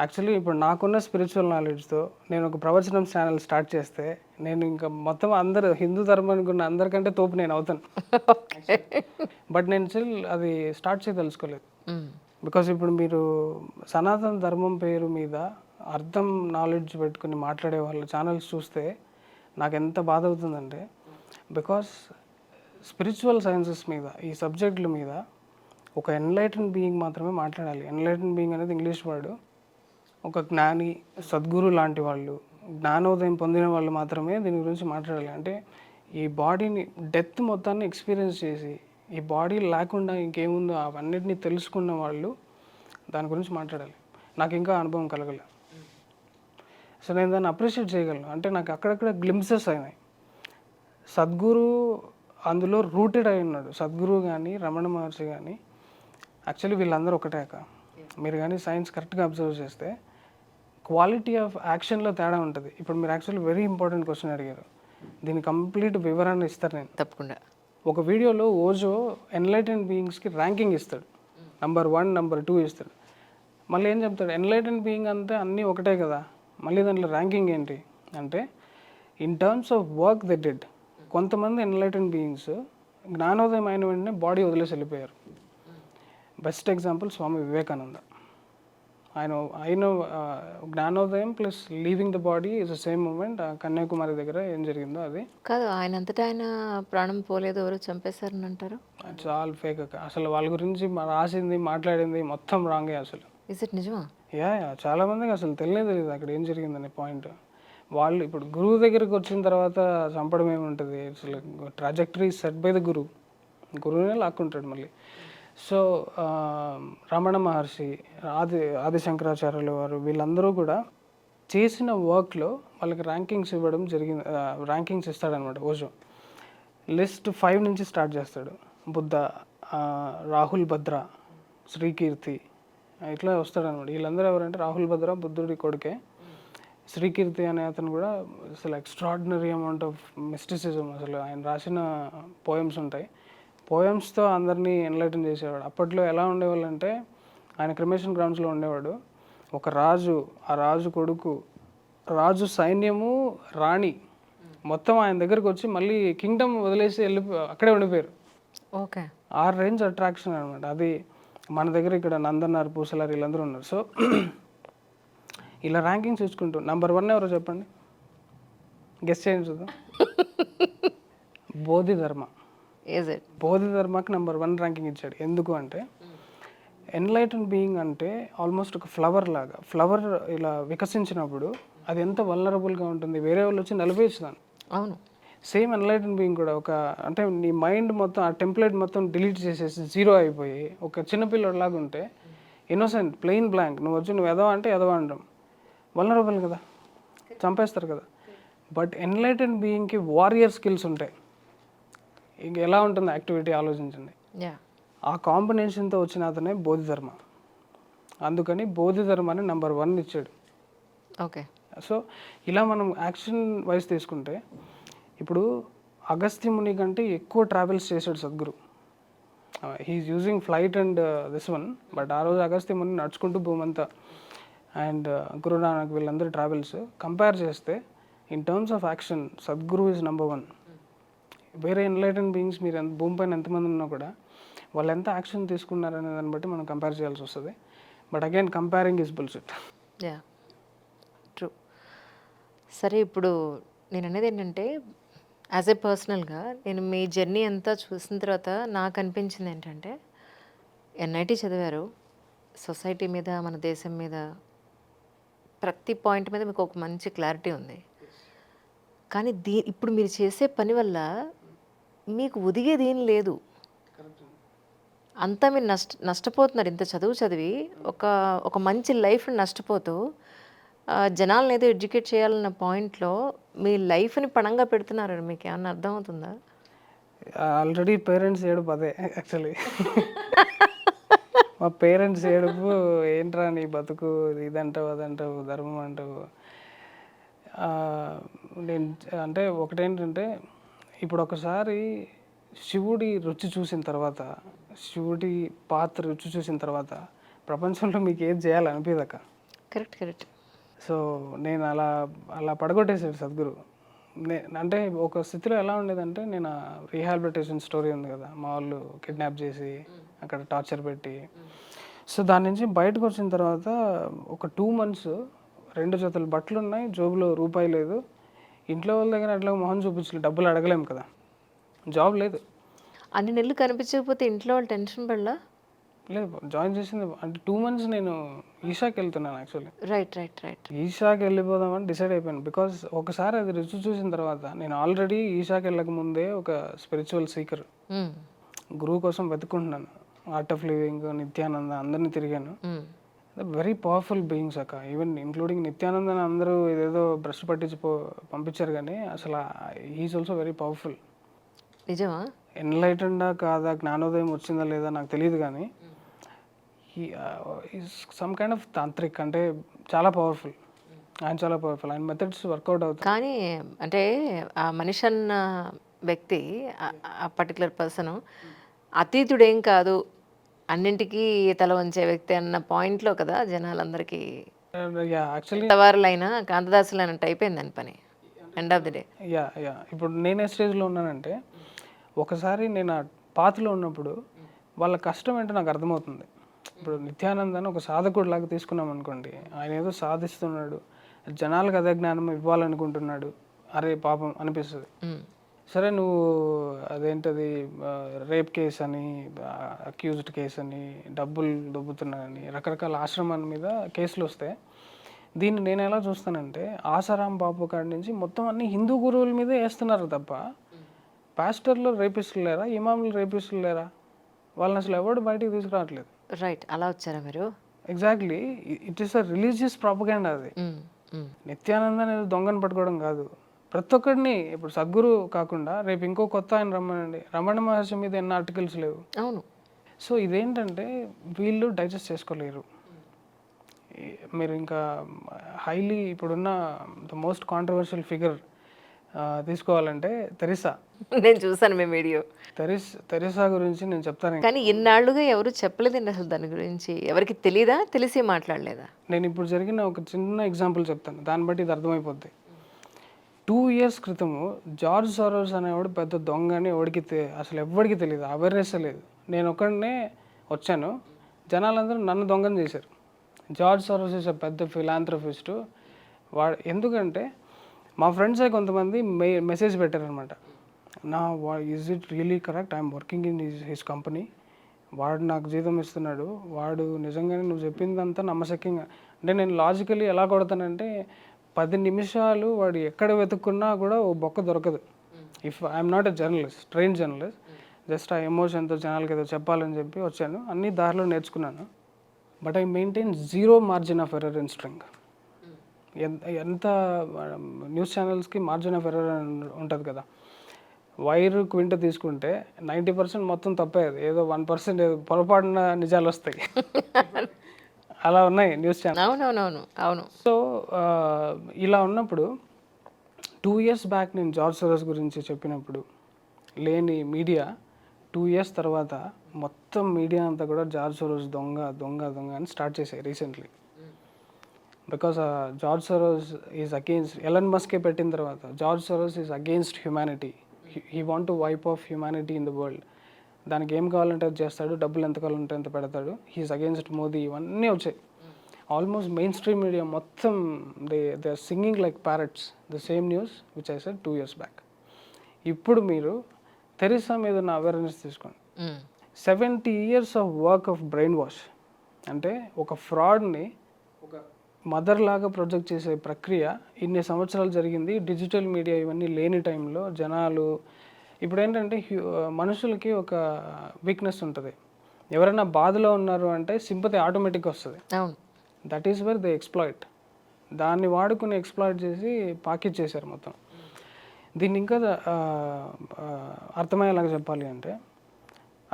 యాక్చువల్లీ ఇప్పుడు నాకున్న స్పిరిచువల్ నాలెడ్జ్తో నేను ఒక ప్రవచనం ఛానల్ స్టార్ట్ చేస్తే నేను ఇంకా మొత్తం అందరూ హిందూ ధర్మానికి ఉన్న అందరికంటే తోపు నేను అవుతాను. బట్ నేను స్టిల్ అది స్టార్ట్ చేయదలుచుకోలేదు. బికాస్ ఇప్పుడు మీరు సనాతన ధర్మం పేరు మీద అర్థం నాలెడ్జ్ పెట్టుకుని మాట్లాడే వాళ్ళ ఛానల్స్ చూస్తే నాకు ఎంత బాధ అవుతుందంటే, బికాస్ స్పిరిచువల్ సైన్సెస్ మీద ఈ సబ్జెక్టుల మీద ఒక ఎన్లైటన్ బీయింగ్ మాత్రమే మాట్లాడాలి. ఎన్లైటన్ బీయింగ్ అనేది ఇంగ్లీష్ వర్డ్. ఒక జ్ఞాని, సద్గురు లాంటి వాళ్ళు, జ్ఞానోదయం పొందిన వాళ్ళు మాత్రమే దీని గురించి మాట్లాడాలి. అంటే ఈ బాడీని డెత్ మొత్తాన్ని ఎక్స్పీరియన్స్ చేసి ఈ బాడీ లేకుండా ఇంకేముందో అవన్నిటిని తెలుసుకున్న వాళ్ళు దాని గురించి మాట్లాడాలి. నాకు ఇంకా అనుభవం కలగలే. సో నేను దాన్ని అప్రిషియేట్ చేయగలను. అంటే నాకు అక్కడక్కడ గ్లింప్సెస్ అయినాయి. సద్గురు అందులో రూటెడ్ అయి ఉన్నాడు. సద్గురు కానీ రమణ మహర్షి కానీ యాక్చువల్లీ వీళ్ళందరూ ఒకటే అక్క. మీరు కానీ సైన్స్ కరెక్ట్గా అబ్జర్వ్ చేస్తే క్వాలిటీ ఆఫ్ యాక్షన్లో తేడా ఉంటుంది. ఇప్పుడు మీరు యాక్చువల్లీ వెరీ ఇంపార్టెంట్ క్వశ్చన్ అడిగారు. దీని కంప్లీట్ వివరణ ఇస్తారు నేను. తప్పకుండా. ఒక వీడియోలో ఓజో ఎన్లైటెన్ బీయింగ్స్కి ర్యాంకింగ్ ఇస్తాడు. నంబర్ 1, నంబర్ 2 ఇస్తాడు. మళ్ళీ ఏం చెప్తాడు, ఎన్లైటెన్ బీయింగ్ అంటే అన్నీ ఒకటే కదా, మళ్ళీ దాంట్లో ర్యాంకింగ్ ఏంటి అంటే in terms of work they did. కొంతమంది ఎన్లైటెన్ బీయింగ్స్ జ్ఞానోదయం అయిన వెంటనే బాడీ వదిలేసి వెళ్ళిపోయారు. Best example Swami Vivekananda. ఆయన జ్ఞానోదయం plus leaving the body is the same moment. Kanyakumari దగ్గర ఏం జరిగిందో అది కాదు, ఆయన అంతటా ఆయన ప్రాణం పోలేదు, ఎవరు చంపేశారని అంటారు. చాలా ఫేక్ అక్క. అసలు వాళ్ళ గురించి రాసింది మాట్లాడింది మొత్తం రాంగే అసలు. ఇస్ ఇట్ నిజమా? యా చాలా మందికి అసలు తెలియదు అక్కడ ఏం జరిగిందనే పాయింట్. వాళ్ళు ఇప్పుడు గురువు దగ్గరికి వచ్చిన తర్వాత చంపడం ఏముంటుంది, అసలు ట్రాజెక్టరీ సెట్ బై ద గురువునే లాక్కుంటాడు మళ్ళీ. సో రమణ మహర్షి, ఆది శంకరాచార్యుల వారు, వీళ్ళందరూ కూడా చేసిన వర్క్లో వాళ్ళకి ర్యాంకింగ్స్ ఇవ్వడం జరిగింది. ర్యాంకింగ్స్ ఇస్తాడనమాట ఓజో. లిస్ట్ 5 నుంచి స్టార్ట్ చేస్తాడు. బుద్ధ, రాహుల్ భద్ర, శ్రీకీర్తి, ఇట్లా వస్తాడనమాట. వీళ్ళందరూ ఎవరంటే రాహుల్ భద్ర బుద్ధుడి కొడుకే. శ్రీకీర్తి అనే అతను కూడా అసలు ఎక్స్ట్రాడినరీ అమౌంట్ ఆఫ్ మిస్టిసిజం. అసలు ఆయన రాసిన పోయమ్స్ ఉంటాయి, పోయమ్స్తో అందరినీ ఎన్లైటన్ చేసేవాడు. అప్పట్లో ఎలా ఉండేవాళ్ళు అంటే ఆయన క్రిమేషన్ గ్రౌండ్స్లో ఉండేవాడు. ఒక రాజు, ఆ రాజు కొడుకు, రాజు సైన్యము, రాణి మొత్తం ఆయన దగ్గరకు వచ్చి మళ్ళీ కింగ్డమ్ వదిలేసి అక్కడే ఉండిపోయారు. ఓకే. ఆ రేంజ్ అట్రాక్షన్ అనమాట. అది మన దగ్గర ఇక్కడ నందన్నారు, పూసలారు, వీళ్ళందరూ ఉన్నారు. సో ఇలా ర్యాంకింగ్స్ ఇచ్చుకుంటూ నంబర్ 1 ఎవరో చెప్పండి, గెస్ట్ చేయండి చూద్దాం. బోధిధర్మ. Is it? బోధిధర్మకి నంబర్ 1 ర్యాంకింగ్ ఇచ్చాడు. ఎందుకు అంటే ఎన్లైటన్ బీయింగ్ అంటే ఆల్మోస్ట్ ఒక ఫ్లవర్ లాగా. ఫ్లవర్ ఇలా వికసించినప్పుడు అది ఎంత వల్నరబుల్గా ఉంటుంది, వేరే వాళ్ళు వచ్చి నలిపేస్తాను. అవును. సేమ్ ఎన్లైటన్ బీయింగ్ కూడా ఒక అంటే నీ మైండ్ మొత్తం ఆ టెంప్లెట్ మొత్తం డిలీట్ చేసేసి జీరో అయిపోయి ఒక చిన్నపిల్లడు లాగా ఉంటే, ఇన్నోసెంట్, ప్లెయిన్ బ్లాంక్, నువ్వు వచ్చి నువ్వు ఎదవ అంటే ఎదవ అనడం వల్నరబుల్ కదా, చంపేస్తారు కదా. బట్ ఎన్లైటన్ బీయింగ్కి వారియర్ స్కిల్స్ ఉంటాయి. ఇంక ఎలా ఉంటుంది యాక్టివిటీ ఆలోచించండి. ఆ కాంబినేషన్తో వచ్చిన అతనే బోధిధర్మ. అందుకని బోధిధర్మని నంబర్ 1 ఇచ్చాడు. ఓకే. సో ఇలా మనం యాక్షన్ వైజ్ తీసుకుంటే ఇప్పుడు అగస్త్య ముని కంటే ఎక్కువ ట్రావెల్స్ చేశాడు Sadhguru. He is using flight and this one. But ఆ రోజు అగస్త్య ముని నడుచుకుంటూ భూమంతా అండ్ గురునానక్ వీళ్ళందరూ ట్రావెల్స్ కంపేర్ చేస్తే in terms of action Sadhguru is number 1. వేరే ఎన్లైటన్ బీయింగ్స్ మీరు భూమి పైన ఎంతమంది ఉన్నా కూడా వాళ్ళు ఎంత యాక్షన్ తీసుకున్నారనే దాన్ని బట్టి మనం కంపేర్ చేయాల్సి వస్తుంది. But again comparing is bullshit. Yeah, true. సరే, ఇప్పుడు నేను అనేది ఏంటంటే యాజ్ ఏ పర్సనల్గా నేను మీ జర్నీ అంతా చూసిన తర్వాత నాకు అనిపించింది ఏంటంటే ఎన్ఐటి చదివారు, సొసైటీ మీద, మన దేశం మీద, ప్రతి పాయింట్ మీద మీకు ఒక మంచి క్లారిటీ ఉంది. కానీ ఇప్పుడు మీరు చేసే పని వల్ల మీకు ఒదిగేది ఏం లేదు. అంతా మీరు నష్టపోతున్నారు. ఇంత చదువు చదివి ఒక మంచి లైఫ్ని నష్టపోతూ జనాలను ఏదో ఎడ్యుకేట్ చేయాలన్న పాయింట్లో మీ లైఫ్ని పణంగా పెడుతున్నారు. మీకు ఏమన్నా అర్థమవుతుందా? ఆల్రెడీ పేరెంట్స్ ఏడుపు అదే యాక్చువల్లీ. మా పేరెంట్స్ ఏడుపు ఏంట్రా నీ బతుకు, ఇదంటావు అదంటావు ధర్మం అంటావు. నేను అంటే ఒకటేంటంటే ఇప్పుడు ఒకసారి శివుడి రుచి చూసిన తర్వాత, శివుడి పాత్ర రుచి చూసిన తర్వాత ప్రపంచంలో మీకు ఏది చేయాలనిపించక. కరెక్ట్. సో నేను అలా పడగొట్టేసాడు సద్గురు. అంటే ఒక స్థితిలో ఎలా ఉండేదంటే, నేను రీహాబిలిటేషన్ స్టోరీ ఉంది కదా, మా వాళ్ళు కిడ్నాప్ చేసి అక్కడ టార్చర్ పెట్టి, సో దాని నుంచి బయటకు వచ్చిన తర్వాత ఒక 2 months 2 జతలు బట్టలు ఉన్నాయి, జోబులో రూపాయి లేదు, ఇంట్లో వాళ్ళ దగ్గర అట్లా మొహం చూపించలేదు, డబ్బులు అడగలేము కదా, జాబ్ లేదు. అన్ని నెలలు కనిపించకపోతే ఇంట్లో వాళ్ళు టెన్షన్ పడలా? లేదు, జాయిన్ చేసింది అంటే 2 months నేను ఈషాకి వెళ్తున్నాను యాక్చువల్లీ. రైట్. ఈషాకి వెళ్ళిపోదామని డిసైడ్ అయిపోయాను. బికాజ్ ఒకసారి అది రుచి చూసిన తర్వాత, నేను ఆల్రెడీ ఈషాకి వెళ్ళక ముందే ఒక స్పిరిచువల్ సీకర్, గురువు కోసం వెతుకుంటున్నాను. ఆర్ట్ ఆఫ్ లివింగ్, నిత్యానంద అందరినీ తిరిగాను. వెరీ పవర్ఫుల్ బీయింగ్స్ అక్క, ఈవెన్ ఇంక్లూడింగ్ నిత్యానందని అందరూ ఇదేదో బ్రష్ పట్టించి పంపించారు, కానీ అసలు హీఈస్ ఆల్సో వెరీ పవర్ఫుల్. నిజమా? ఎన్లైటెండా కాదా, జ్ఞానోదయం వచ్చిందా లేదా నాకు తెలియదు, కానీ సమ్ కైండ్ ఆఫ్ తాంత్రిక్, అంటే చాలా పవర్ఫుల్. ఆయన చాలా పవర్ఫుల్, ఆయన మెథడ్స్ వర్కౌట్ అవుతాయి. కానీ అంటే ఆ మనిషి అన్న వ్యక్తి ఆ పర్టికులర్ పర్సన్ అతీతుడేం కాదు, అన్నింటికీ తల వంచే వ్యక్తి అన్న పాయింట్లో కదా జనాలందరికీ యాక్చువల్లీ వారులైనా కాంతదాసులు అన్నట్టు అయిపోయింది దాని పని ఎండ్ ఆఫ్ ది డే. ఇప్పుడు నేను ఏ స్టేజ్లో ఉన్నానంటే, ఒకసారి నేను ఆ పాత్రలో ఉన్నప్పుడు వాళ్ళ కష్టం ఏంటో నాకు అర్థమవుతుంది. ఇప్పుడు నిత్యానందాన్ని ఒక సాధకుడు లాగా తీసుకున్నాం అనుకోండి, ఆయన ఏదో సాధిస్తున్నాడు, జనాలకు అదే జ్ఞానం ఇవ్వాలనుకుంటున్నాడు, అరే పాపం అనిపిస్తుంది. సరే నువ్వు అదేంటది రేప్ కేసు అని, అక్యూజ్డ్ కేసు అని, డబ్బులు దొబ్బుతున్నానని రకరకాల ఆశ్రమాల మీద కేసులు వస్తే, దీన్ని నేను ఎలా చూస్తానంటే ఆసారాం బాబు కాడి నుంచి మొత్తం అన్ని హిందూ గురువుల మీదే వేస్తున్నారు తప్ప పాస్టర్లు రేపిస్టులు లేరా, ఇమాములు రేపిస్టులు లేరా, వాళ్ళని అసలు ఎవరు బయటికి తీసుకురావట్లేదు. రైట్, అలా వచ్చారా మీరు? Exactly, it is a religious propaganda అది. నిత్యానంద అనేది దొంగను పట్టుకోవడం కాదు, ప్రతి ఒక్కడిని. ఇప్పుడు సద్గురు కాకుండా రేపు ఇంకో కొత్త ఆయన రమ్మనండి, రమణ మహర్షి మీద ఎన్ని ఆర్టికల్స్ లేవు. అవును. సో ఇదేంటంటే వీళ్ళు డైజెస్ట్ చేసుకోలేరు. మీరు ఇంకా హైలీ ఇప్పుడున్న ద మోస్ట్ కాంట్రవర్షియల్ ఫిగర్ తీసుకోవాలంటే తెరిసా. నేను చూసాను మీ వీడియో. తెరిసా గురించి నేను చెప్తాను. కానీ ఇన్నాళ్ళుగా ఎవరు చెప్పలేదండి అసలు దాని గురించి. ఎవరికి తెలీదా, తెలిసి మాట్లాడలేదా? నేను ఇప్పుడు జరిగిన ఒక చిన్న ఎగ్జాంపుల్ చెప్తాను, దాన్ని బట్టి ఇది అర్థమైపోద్ది. 2 years క్రితము జార్జ్ సారోస్ అనేవాడు పెద్ద దొంగ అని అసలు ఎవరికి తెలియదు, అవేర్నెస్ లేదు. నేను ఒక్కడనే వచ్చాను, జనాలందరూ నన్ను దొంగని చేశారు. జార్జ్ సారోస్ ఇస్ పెద్ద ఫిలాంథ్రఫిస్టు ఎందుకంటే మా ఫ్రెండ్సే కొంతమంది మెసేజ్ పెట్టారనమాట, is it really correct, I'm working in his company, వాడు నాకు జీతం ఇస్తున్నాడు, వాడు నిజంగానే నువ్వు చెప్పిందంతా నమ్మశక్యంగా. అంటే నేను లాజికలీ ఎలా కొడతానంటే 10 నిమిషాలు వాడు ఎక్కడ వెతుక్కున్నా కూడా ఓ బొక్క దొరకదు. If I'm not a journalist, train journalist, just ఆ ఎమోషన్తో జనాలకి ఏదో చెప్పాలని చెప్పి వచ్చాను, అన్ని దారిలో నేర్చుకున్నాను. But I maintain 0 margin of error in string. ఎంత న్యూస్ ఛానల్స్కి మార్జిన్ ఆఫ్ ఎర్రర్ ఉంటుంది కదా, వైర్ క్వింట తీసుకుంటే 90% మొత్తం తప్పేది, ఏదో 1% ఏదో పొరపాటున నిజాలు వస్తాయి. అలా ఉన్నాయి న్యూస్ ఛానల్. అవునవునవును, అవును. సో ఇలా ఉన్నప్పుడు 2 years బ్యాక్ నేను జార్జ్ సోరోస్ గురించి చెప్పినప్పుడు లేని మీడియా 2 years తర్వాత మొత్తం మీడియా అంతా కూడా జార్జ్ సోరోస్ దొంగ దొంగ దొంగ అని స్టార్ట్ చేశాయి recently. Because George Soros is against, Elon మస్కే పెట్టిన తర్వాత George Soros is against humanity, he want to wipe off humanity in the world. దానికి ఏం కావాలంటే అది చేస్తాడు, డబ్బులు ఎంత కావాలంటే ఎంత పెడతాడు, హీఈస్ అగెయిన్స్ట్ మోదీ, ఇవన్నీ వచ్చాయి. ఆల్మోస్ట్ మెయిన్ స్ట్రీమ్ మీడియా మొత్తం they are singing like parrots the same news which I said 2 years back. ఇప్పుడు మీరు తెరిసా మీద ఉన్న అవేర్నెస్ తీసుకోండి. 70 years of work of brainwash, అంటే ఒక ఫ్రాడ్ని ఒక మదర్ లాగా ప్రొజెక్ట్ చేసే ప్రక్రియ ఇన్ని సంవత్సరాలు జరిగింది. డిజిటల్ మీడియా ఇవన్నీ లేని టైంలో జనాలు ఇప్పుడు ఏంటంటే మనుషులకి ఒక వీక్నెస్ ఉంటుంది, ఎవరైనా బాధలో ఉన్నారు అంటే సింపతి ఆటోమేటిక్గా వస్తుంది. That is where they exploit. దాన్ని వాడుకుని ఎక్స్ప్లాయిట్ చేసి పాకెట్ చేశారు మొత్తం. దీన్ని ఇంకా అర్థమయ్యేలాగా చెప్పాలి అంటే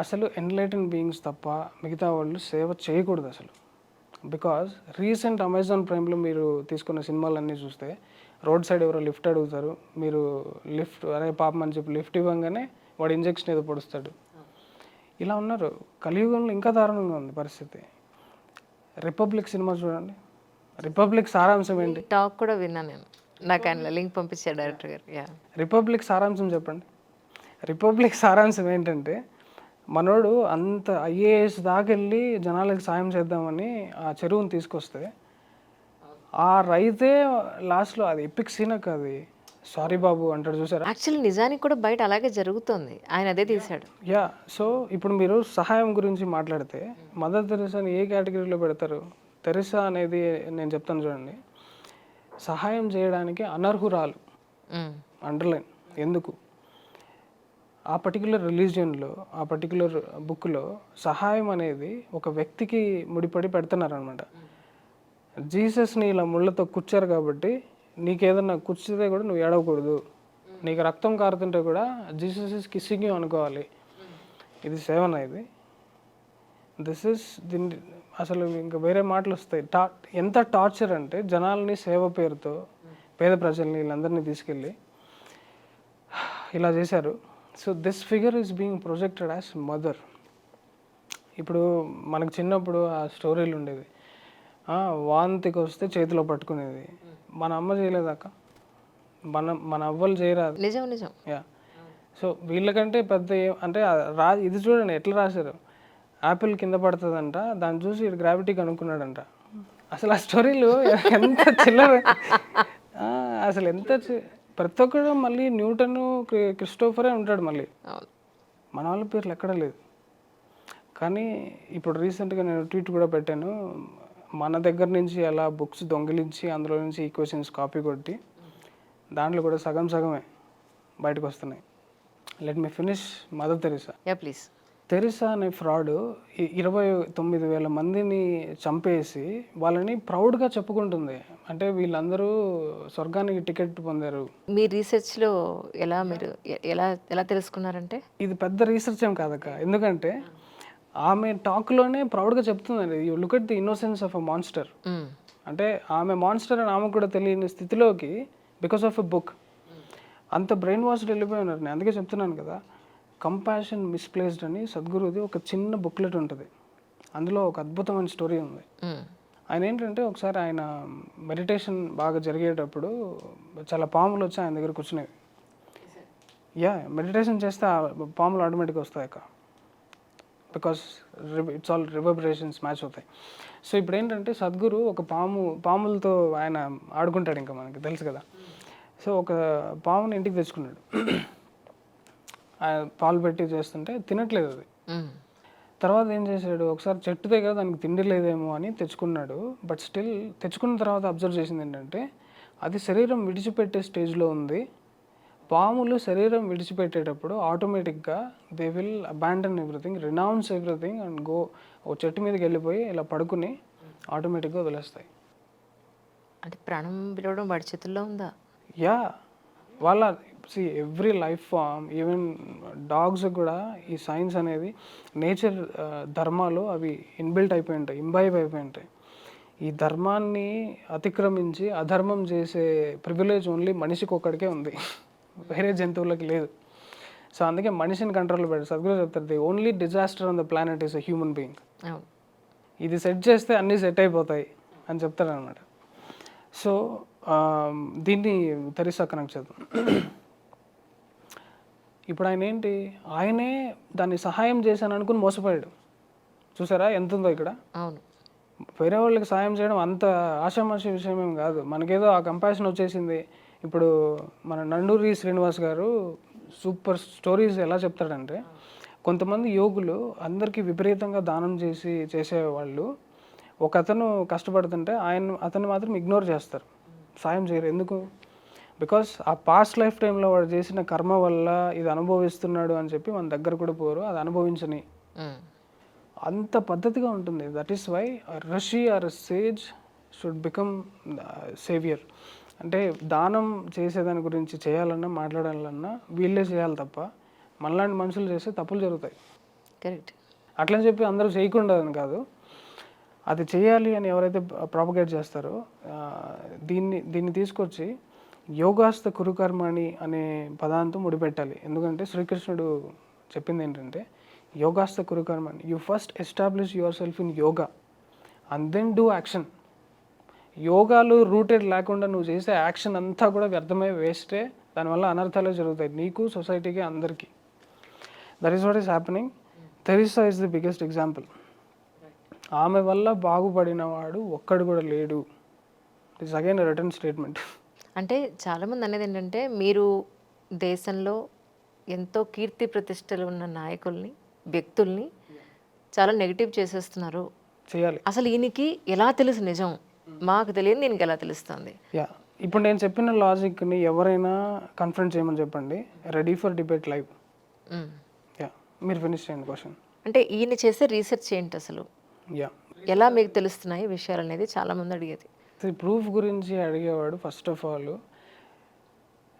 అసలు ఎన్లైటెన్ బీయింగ్స్ తప్ప మిగతా వాళ్ళు సేవ చేయకూడదు అసలు. బికాజ్ రీసెంట్ అమెజాన్ ప్రైమ్లో మీరు తీసుకున్న సినిమాలన్నీ చూస్తే రోడ్ సైడ్ ఎవరో లిఫ్ట్ అడుగుతారు, మీరు లిఫ్ట్ అరే పాపం అని చెప్పి లిఫ్ట్ ఇవ్వగానే వాడు ఇంజెక్షన్ ఏదో పొడుస్తాడు. ఇలా ఉన్నారు. కలియుగంలో ఇంకా దారుణంగా ఉంది పరిస్థితి. రిపబ్లిక్ సినిమా చూడండి, రిపబ్లిక్ సారాంశం ఏంటి? టాక్ కూడా విన్నాను నేను, నాకు ఆయన లింక్ పంపించారు డైరెక్టర్ గారు. రిపబ్లిక్ సారాంశం చెప్పండి. రిపబ్లిక్ సారాంశం ఏంటంటే మనోడు అంత ఐఏఎస్ దాకా వెళ్ళి జనాలకు సాయం చేద్దామని ఆ చెరువుని తీసుకొస్తే ఆ రైతే లాస్ట్లో అది ఎపిక్ సీన్ కాదు, సారీ బాబు అంటాడు చూసారా. యాక్చువల్లీ నిజానికి కూడా బయట అలాగే జరుగుతుంది, ఆయన అదే తీశాడు. సో ఇప్పుడు మీరు సహాయం గురించి మాట్లాడితే మదర్ తెరిసాని ఏ కేటగిరీలో పెడతారు? తెరిసా అనేది నేను చెప్తాను చూడండి, సహాయం చేయడానికి అనర్హురాలు, అండర్లైన్. ఎందుకు? ఆ పర్టికులర్ రిలీజియన్లో ఆ పర్టికులర్ బుక్లో సహాయం అనేది ఒక వ్యక్తికి ముడిపడి పెడుతున్నారు అనమాట. జీసస్ని ఇలా ముళ్ళతో కుచ్చారు కాబట్టి నీకేదన్నా కుచ్చితే కూడా నువ్వు ఏడవకూడదు, నీకు రక్తం కారుతుంటే కూడా జీసస్ ఇస్ కిస్సింగ్ యూ అనుకోవాలి. ఇది సేవన ఇది. దిస్ ఇస్ దీన్ని అసలు ఇంకా వేరే మాటలు వస్తాయి. ఎంత టార్చర్ అంటే జనాల్ని సేవ పేరుతో పేద ప్రజల్ని వీళ్ళందరినీ తీసుకెళ్ళి ఇలా చేశారు. So this figure is being projected as mother. ఇప్పుడు మనకు చిన్నప్పుడు ఆ స్టోరీలు ఉండేది, వాంతికి వస్తే చేతిలో పట్టుకునేది. మన అమ్మ చేయలేదాక, మన అవ్వలు చేయరాదు. నిజం నిజం. యా. సో వీళ్ళకంటే పెద్ద అంటే ఇది చూడండి ఎట్లా రాశారు. యాపిల్ కింద పడుతుందంట, దాన్ని చూసి గ్రావిటీ కనుక్కున్నాడంట. అసలు ఆ స్టోరీలు ఎంత చిల్లర, అసలు ఎంత ప్రతి ఒక్కరు మళ్ళీ న్యూటన్, క్రిస్టోఫరే ఉంటాడు మళ్ళీ. మన వాళ్ళ పేర్లు ఎక్కడ లేదు. కానీ ఇప్పుడు రీసెంట్గా నేను ట్వీట్ కూడా పెట్టాను, మన దగ్గర నుంచి అలా బుక్స్ దొంగిలించి అందులో నుంచి ఈక్వేషన్స్ కాపీ కొట్టి దాంట్లో కూడా సగం సగమే బయటకు వస్తున్నాయి. Let me finish mother Teresa. Yeah please. Teresa అనే ఫ్రాడ్ 29,000 మందిని చంపేసి వాళ్ళని ప్రౌడ్గా చెప్పుకుంటుంది. అంటే వీళ్ళందరూ స్వర్గానికి టికెట్ పొందారు. మీ రీసెర్చ్లో మీరు ఎలా తెలుసుకున్నారంటే? ఇది పెద్ద రీసెర్చ్ ఏం కాదక్క, ఎందుకంటే ఆమె టాక్లోనే ప్రౌడ్గా చెప్తుందండి, you look at the innocence of a monster. అంటే ఆమె మాన్స్టర్ అని ఆమెకు కూడా తెలియని స్థితిలోకి బికాస్ ఆఫ్ ఎ బుక్ అంత బ్రెయిన్ వాష్డ్ వెళ్ళిపోయి ఉన్నారు. నేను అందుకే చెప్తున్నాను కదా, కంపాషన్ మిస్ప్లేస్డ్ అని సద్గురుది ఒక చిన్న బుక్లెట్ ఉంటుంది. అందులో ఒక అద్భుతమైన స్టోరీ ఉంది. ఆయన ఏంటంటే ఒకసారి ఆయన మెడిటేషన్ బాగా జరిగేటప్పుడు చాలా పాములు వచ్చి ఆయన దగ్గర కూర్చునేవి. మెడిటేషన్ చేస్తే ఆ పాములు ఆటోమేటిక్గా వస్తాయి అక్క, బికాస్ ఇట్స్ ఆల్ రివర్బరేషన్స్ మ్యాచ్ అవుతాయి. సో ఇప్పుడు ఏంటంటే సద్గురు ఒక పాములతో ఆయన ఆడుకుంటాడు, ఇంకా మనకి తెలుసు కదా. సో ఒక పాముని ఇంటికి తెచ్చుకున్నాడు. పాలు పెట్టి చేస్తుంటే తినట్లేదు అది. తర్వాత ఏం చేశాడు, ఒకసారి చెట్టు దగ్గర దానికి తిండి లేదేమో అని తెచ్చుకున్నాడు. బట్ స్టిల్ తెచ్చుకున్న తర్వాత అబ్జర్వ్ చేసింది ఏంటంటే అది శరీరం విడిచిపెట్టే స్టేజ్లో ఉంది. పాములు శరీరం విడిచిపెట్టేటప్పుడు ఆటోమేటిక్గా they will abandon everything, renounce everything and go. ఓ చెట్టు మీదకి వెళ్ళిపోయి ఇలా పడుకుని ఆటోమేటిక్గా వదిలేస్తాయి. అంటే ప్రాణం పిలవడం వాడి చేతుల్లో ఉందా? యా, వాళ్ళ every life form, even dogs కూడా ఈ సైన్స్ అనేది నేచర్ ధర్మాలు అవి ఇన్బిల్ట్ అయిపోయి ఉంటాయి, ఇంబైబ్ అయిపోయి ఉంటాయి. ఈ ధర్మాన్ని అతిక్రమించి అధర్మం చేసే ప్రివిలేజ్ ఓన్లీ మనిషికి ఒక్కడికే ఉంది, వేరే జంతువులకి లేదు. సో అందుకే మనిషిని కంట్రోల్లో పెడతారు. సద్గురు చెప్తారు, the only disaster on the planet is a human being. ఇది సెట్ చేస్తే అన్నీ సెట్ అయిపోతాయి అని చెప్తారు అనమాట. సో దీన్ని తెరిసా కనెక్ట్ చేద్దాం. ఇప్పుడు ఆయన ఏంటి, ఆయనే దాన్ని సహాయం చేశాను అనుకుని మోసపోయాడు. చూసారా ఎంత ఉందో ఇక్కడ. అవును, వేరే వాళ్ళకి సహాయం చేయడం అంత ఆషామాషి విషయం ఏం కాదు. మనకేదో ఆ కంపాషన్ వచ్చేసింది. ఇప్పుడు మన నండూరి శ్రీనివాస్ గారు సూపర్ స్టోరీస్ ఎలా చెప్తాడంటే, కొంతమంది యోగులు అందరికీ విపరీతంగా దానం చేసేవాళ్ళు ఒక అతను కష్టపడుతుంటే అతన్ని మాత్రం ఇగ్నోర్ చేస్తారు, సాయం చేయరు. ఎందుకు? బికాస్ ఆ పాస్ట్ లైఫ్ టైంలో వాడు చేసిన కర్మ వల్ల ఇది అనుభవిస్తున్నాడు అని చెప్పి మన దగ్గర కూడా పోరు, అది అనుభవించని. అంత పద్ధతిగా ఉంటుంది. That is why rishi or sage should become saviour. అంటే దానం చేసేదాని గురించి చేయాలన్నా మాట్లాడాలన్నా వీళ్ళే చేయాలి తప్ప మనలాంటి మనుషులు చేస్తే తప్పులు జరుగుతాయి. కరెక్ట్. అట్లని చెప్పి అందరూ చేయకుండా అని కాదు, అది చేయాలి అని ఎవరైతే ప్రాపగేట్ చేస్తారో దీన్ని తీసుకొచ్చి యోగాస్త కురుకర్మణి అనే పదాంతో ముడిపెట్టాలి. ఎందుకంటే శ్రీకృష్ణుడు చెప్పింది ఏంటంటే యోగాస్త కురుకర్మణి, you first establish yourself in yoga and then do action. యోగాలు రూటెడ్ లేకుండా నువ్వు చేసే యాక్షన్ అంతా కూడా వ్యర్థమై వేస్టే, దానివల్ల అనర్థాలే జరుగుతాయి నీకు, సొసైటీకి, అందరికీ. That is what is happening. Teresa is the biggest example. ఆమె వల్ల బాగుపడిన వాడు ఒక్కడు కూడా లేడు. It is again return statement. అంటే చాలామంది అనేది ఏంటంటే మీరు దేశంలో ఎంతో కీర్తి ప్రతిష్టలు ఉన్న నాయకుల్ని, వ్యక్తుల్ని చాలా నెగిటివ్ చేసేస్తున్నారు. చేయాలి. అసలు ఈయనకి ఎలా తెలుసు నిజం? మాకు తెలియదు, దీనికి ఎలా తెలుస్తుంది? యా, ఇప్పుడు నేను చెప్పిన లాజిక్ని ఎవరైనా కన్ఫ్రంట్ చేయమని చెప్పండి, ready for debate live. Yeah, మీరు ఫినిష్ చేయండి క్వశ్చన్. అంటే ఈయన చేసే రీసెర్చ్ ఏంటి అసలు? యా, ఎలా మీకు తెలుస్తున్నాయి విషయాలు అనేది చాలామంది అడిగేది. ప్రూఫ్ గురించి అడిగేవాడు ఫస్ట్ ఆఫ్ ఆల్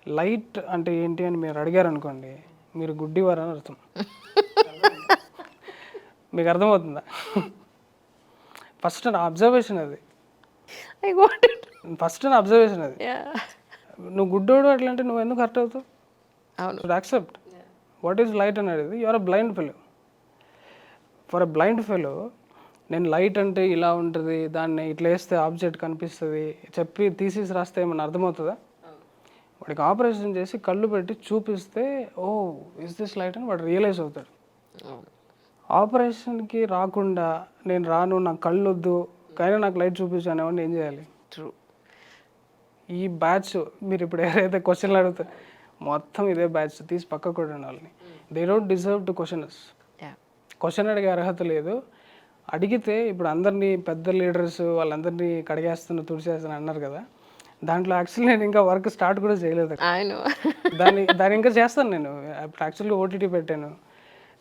లైట్ అంటే ఏంటి అని మీరు అడిగారు అనుకోండి, మీరు గుడ్డివారని అర్థం. మీకు అర్థమవుతుందా? ఫస్ట్ నా అబ్జర్వేషన్ అది, ఐ వాంట్ ఫస్ట్ నా అబ్జర్వేషన్ అది. యా నువ్వు గుడ్డోడు అట్లా అంటే నువ్వు ఎందుకు హర్ట్ అవుతావు? అవును. Should accept what is light అనేది. You are a blind fellow. For a blind fellow నేను లైట్ అంటే ఇలా ఉంటుంది, దాన్ని ఇట్లా వేస్తే ఆబ్జెక్ట్ కనిపిస్తుంది చెప్పి తీసేసి రాస్తే ఏమన్నా అర్థమవుతుందా? వాడికి ఆపరేషన్ చేసి కళ్ళు పెట్టి చూపిస్తే ఓ ఇస్ దిస్ లైట్ అని వాడు రియలైజ్ అవుతాడు. అవును. ఆపరేషన్కి రాకుండా నేను రాను, నాకు కళ్ళు వద్దు కానీ నాకు లైట్ చూపించాను అనేవాడిని ఏం చేయాలి? ట్రూ. ఈ బ్యాచ్ మీరు ఇప్పుడు ఏదైతే క్వశ్చన్లు అడుగుతారు మొత్తం ఇదే బ్యాచ్ తీసి పక్కకు కొట్టండి వాళ్ళని. They don't deserve to question us. Yeah question అడిగే అర్హత లేదు. అడిగితే ఇప్పుడు అందరినీ పెద్ద లీడర్స్ వాళ్ళందరినీ కడిగేస్తున్నా తుడిచేస్తున్నా అన్నారు కదా, దాంట్లో యాక్చువల్లీ నేను ఇంకా వర్క్ స్టార్ట్ కూడా చేయలేదు. ఆయన దాన్ని ఇంకా చేస్తాను నేను. ఇప్పుడు యాక్చువల్గా ఓటీటీ పెట్టాను,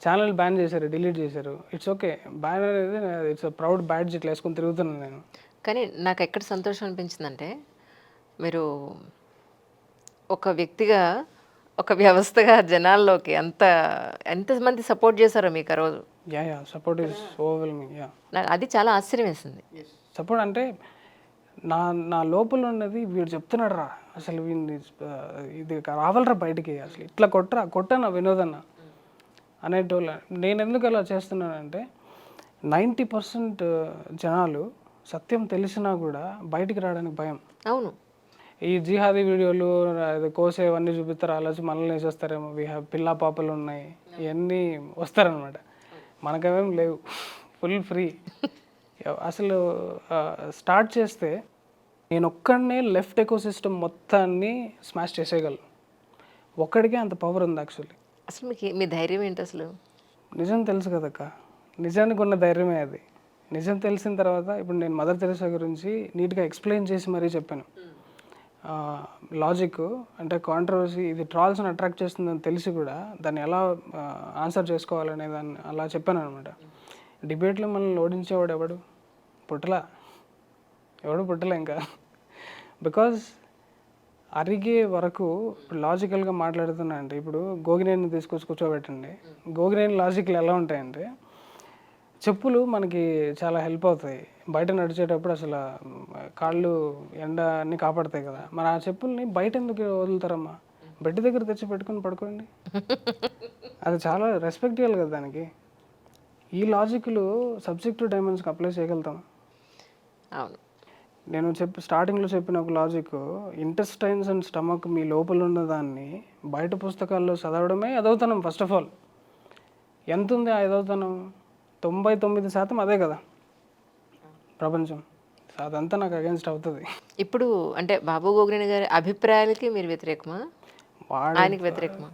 ఛానల్ బ్యాన్ చేశారు, డిలీట్ చేశారు. ఇట్స్ ఓకే, బ్యాన్ అనేది ఇట్స్ ప్రౌడ్ బ్యాడ్జ్ ఇట్లా వేసుకొని తిరుగుతున్నాను నేను. కానీ నాకు ఎక్కడ సంతోషం అనిపించిందంటే మీరు ఒక వ్యక్తిగా ఒక వ్యవస్థగా జనాల్లోకి ఎంతమంది సపోర్ట్ చేశారో మీకు ఆ రోజు. Yeah support is overwhelming. Yeah నాకు అది చాలా ఆశ్చర్యం వేసింది. సపోర్ట్ అంటే నా లోపల ఉన్నది వీడు చెప్తున్నాడు రా, అసలు వీడిని ఇది రావాలరా బయటికి, అసలు ఇట్లా కొట్టనా వినోదన్న అనేటోళ్ళ. నేను ఎందుకు అలా చేస్తున్నానంటే 90% జనాలు సత్యం తెలిసినా కూడా బయటికి రావడానికి భయం. అవును. ఈ జిహాదీ వీడియోలు కోసే అవన్నీ చూపిస్తారు, అలా వచ్చి మనల్ని వేసేస్తారేమో, పిల్ల పాపలు ఉన్నాయి ఇవన్నీ వస్తారనమాట. మనకేమేం లేవు, ఫుల్ ఫ్రీ. అసలు స్టార్ట్ చేస్తే నేను ఒక్కడనే లెఫ్ట్ ఎకోసిస్టమ్ మొత్తాన్ని స్మాష్ చేసేయగలను. ఒక్కడికే అంత పవర్ ఉంది యాక్చువల్లీ. అసలు మీకు మీ ధైర్యం ఏంటి అసలు? నిజం తెలుసు కదక్క, నిజానికి ఉన్న ధైర్యమే అది. నిజం తెలిసిన తర్వాత ఇప్పుడు నేను మదర్ తెరెసా గురించి నీట్గా ఎక్స్ప్లెయిన్ చేసి మరీ చెప్పాను. లాజిక్ అంటే కాంట్రవర్సీ ఇది ట్రాల్స్ని అట్రాక్ట్ చేస్తుందని తెలిసి కూడా దాన్ని ఎలా ఆన్సర్ చేసుకోవాలనే దాన్ని అలా చెప్పాను అనమాట. డిబేట్లో మనల్ని ఓడించేవాడు ఎవడు పుట్టలా, ఇంకా. బికాజ్ అరిగే వరకు ఇప్పుడు లాజికల్గా మాట్లాడుతున్నా అంటే ఇప్పుడు గోగినేని తీసుకొచ్చి కూర్చోబెట్టండి. గోగినేని లాజిక్లు ఎలా ఉంటాయంటే చెప్పులు మనకి చాలా హెల్ప్ అవుతాయి. బయట నడిచేటప్పుడు అసలు కాళ్ళు ఎండ అన్నీ కాపాడతాయి కదా, మరి ఆ చెప్పుల్ని బయట ఎందుకు వదులుతారమ్మా? బెడ్ దగ్గర తెచ్చి పెట్టుకొని పడుకోండి, అది చాలా రెస్పెక్ట్ ఇవ్వాలి కదా దానికి. ఈ లాజిక్లు సబ్జెక్టివ్ డైమెన్షన్కి అప్లై చేయగలుగుతాం. అవును. నేను స్టార్టింగ్లో చెప్పిన ఒక లాజిక్, ఇంటెస్టైన్స్ అండ్ స్టమక్ మీ లోపల ఉన్న దాన్ని బయట పుస్తకాల్లో చదవడమే ఎదవుతనం. ఫస్ట్ ఆఫ్ ఆల్ ఎంత ఉంది ఆ ఎదవుతనం? 99% అదే కదా ప్రపంచం. అదంతా నాకు అగేన్స్ట్ అవుతుంది. ఇప్పుడు అంటే బాబు గోగినేని గారి అభిప్రాయాలకి మీరు వ్యతిరేకమా, ఆయనకి వ్యతిరేకమా?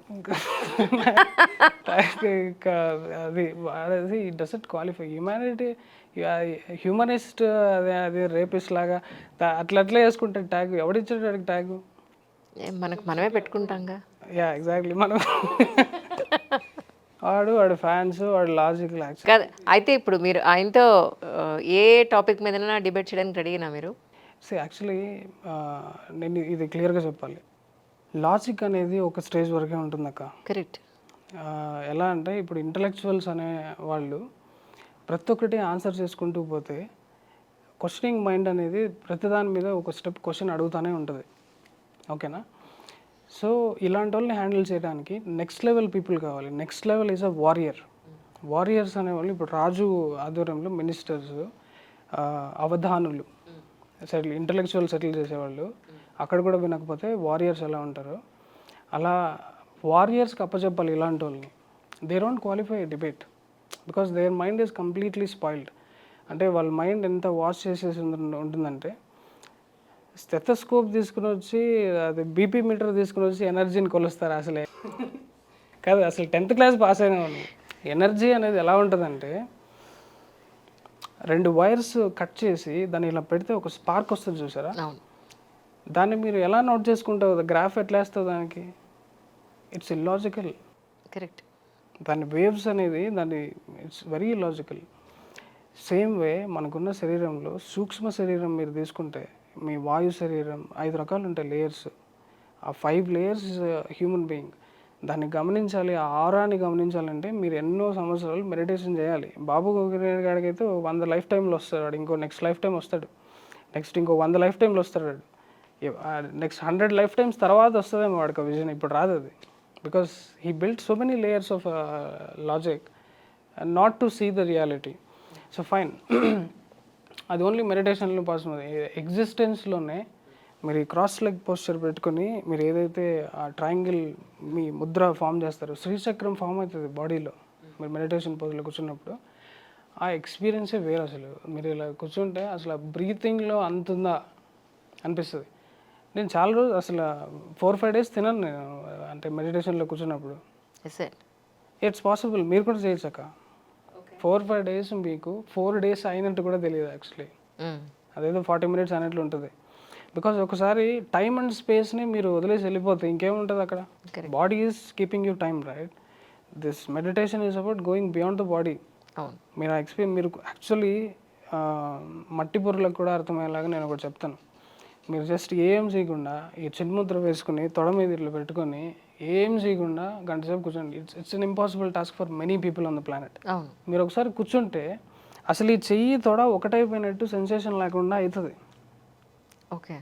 అది వాడేది డజంట్ క్వాలిఫై. హ్యూమనిస్ట్ అది రేపిస్ట్ లాగా అట్లా వేసుకుంటే ట్యాగ్ ఎవడిచ్చాడు వాడికి ట్యాగ్? మనకు మనమే పెట్టుకుంటాంగా. Yeah exactly. మనం వాడు ఫ్యాన్స్ వాడు లాజిక్ కాదు. అయితే ఇప్పుడు మీరు ఆయనతో ఏ టాపిక్ మీదైనా డిబేట్ చేయడానికి రెడీనా మీరు? యాక్చువల్లీ నేను ఇది క్లియర్గా చెప్పాలి, లాజిక్ అనేది ఒక స్టేజ్ వరకే ఉంటుంది అక్క. కరెక్ట్. ఎలా అంటే ఇప్పుడు ఇంటలెక్చువల్స్ అనే వాళ్ళు ప్రతి ఒక్కటి ఆన్సర్ చేసుకుంటూ పోతే క్వశ్చనింగ్ మైండ్ అనేది ప్రతిదాని మీద ఒక స్టెప్ క్వశ్చన్ అడుగుతూనే ఉంటుంది. ఓకేనా? సో ఇలాంటి వాళ్ళని హ్యాండిల్ చేయడానికి నెక్స్ట్ లెవెల్ పీపుల్ కావాలి. Next level is a warrior. Warriors అనేవాళ్ళు ఇప్పుడు రాజు ఆధ్వర్యంలో మినిస్టర్స్, అవధానులు, ఇంటలెక్చువల్ సెటిల్ చేసేవాళ్ళు, అక్కడ కూడా వినకపోతే వారియర్స్ ఎలా ఉంటారో అలా వారియర్స్కి అప్పచెప్పాలి ఇలాంటి వాళ్ళని. They don't qualify debate because their mind is completely spoiled. అంటే వాళ్ళ మైండ్ ఎంత వాష్ చేసేసి ఉంటుందంటే స్టెథోస్కోప్ తీసుకుని వచ్చి అది బీపీ మీటర్ తీసుకుని వచ్చి ఎనర్జీని కొలుస్తారు. అసలే కాదు, అసలు 10th క్లాస్ పాస్ అయిన వాళ్ళు. ఎనర్జీ అనేది ఎలా ఉంటుందంటే 2 వైర్స్ కట్ చేసి దాన్ని ఇలా పెడితే ఒక స్పార్క్ వస్తుంది చూసారా, దాన్ని మీరు ఎలా నోట్ చేసుకుంటావు? గ్రాఫ్ ఎట్లా వేస్తావు దానికి? It's illogical. కరెక్ట్. దాని వేవ్స్ అనేది it's very illogical. Same way మనకున్న శరీరంలో సూక్ష్మ శరీరం మీరు తీసుకుంటే మీ వాయు శరీరం 5 రకాలు ఉంటాయి లేయర్స్. ఆ 5 లేయర్స్ ఇస్ హ్యూమన్ బీయింగ్. దాన్ని గమనించాలి, ఆ ఆరాని గమనించాలంటే మీరు ఎన్నో సంవత్సరాలు మెడిటేషన్ చేయాలి. బాబు గాడికైతే 100 లైఫ్ టైంలో వస్తాడు వాడు, ఇంకో నెక్స్ట్ లైఫ్ టైం వస్తాడు, నెక్స్ట్ ఇంకో 100 లైఫ్ టైంలో వస్తాడు వాడు, నెక్స్ట్ 100 లైఫ్ టైమ్స్ తర్వాత వస్తుందేమో వాడికి విజన్, ఇప్పుడు రాదు అది. Because he built so many layers of logic and not to see the reality. So fine, అది ఓన్లీ మెడిటేషన్లో పాసిబుల్. ఎగ్జిస్టెన్స్లోనే మీరు ఈ క్రాస్ లెగ్ పోస్చర్ పెట్టుకొని మీరు ఏదైతే ఆ ట్రయాంగిల్ మీ ముద్ర ఫామ్ చేస్తారో, శ్రీచక్రం ఫామ్ అవుతుంది బాడీలో మీరు మెడిటేషన్ పోజ్లో కూర్చున్నప్పుడు. ఆ ఎక్స్పీరియన్సే వేరు అసలు. మీరు ఇలా కూర్చుంటే అసలు బ్రీతింగ్లో అంతుందా అనిపిస్తుంది. నేను చాలా రోజు అసలు 4-5 డేస్ తినను నేను, అంటే మెడిటేషన్లో కూర్చున్నప్పుడు. ఇట్స్ పాసిబుల్, మీరు కూడా చేయొచ్చు అక్క. 4-5 డేస్ మీకు 4 డేస్ అయినట్టు కూడా తెలియదు యాక్చువల్లీ. అదేదో 40 మినిట్స్ అన్నట్లు ఉంటుంది. బికాజ్ ఒకసారి టైమ్ అండ్ స్పేస్ని మీరు వదిలేసి వెళ్ళిపోతే ఇంకేముంటుంది అక్కడ. Body is keeping you time, right? This meditation is about going beyond the body. మీరు మీరు యాక్చువల్లీ మట్టి పొరలకు కూడా అర్థమయ్యేలాగా నేను ఒకటి చెప్తాను. మీరు జస్ట్ ఏం చేయకుండా ఈ చిన్ముద్ర వేసుకుని తొడ మీద ఇట్లా పెట్టుకొని ఏం చేయకుండా గంట సేపు కూర్చోండి. It's an impossible task for many people on the planet. మీరు ఒకసారి కూర్చుంటే అసలు ఈ చెయ్యి తొడ ఒకటైపోయినట్టు సెన్సేషన్ లేకుండా అవుతుంది. Okay,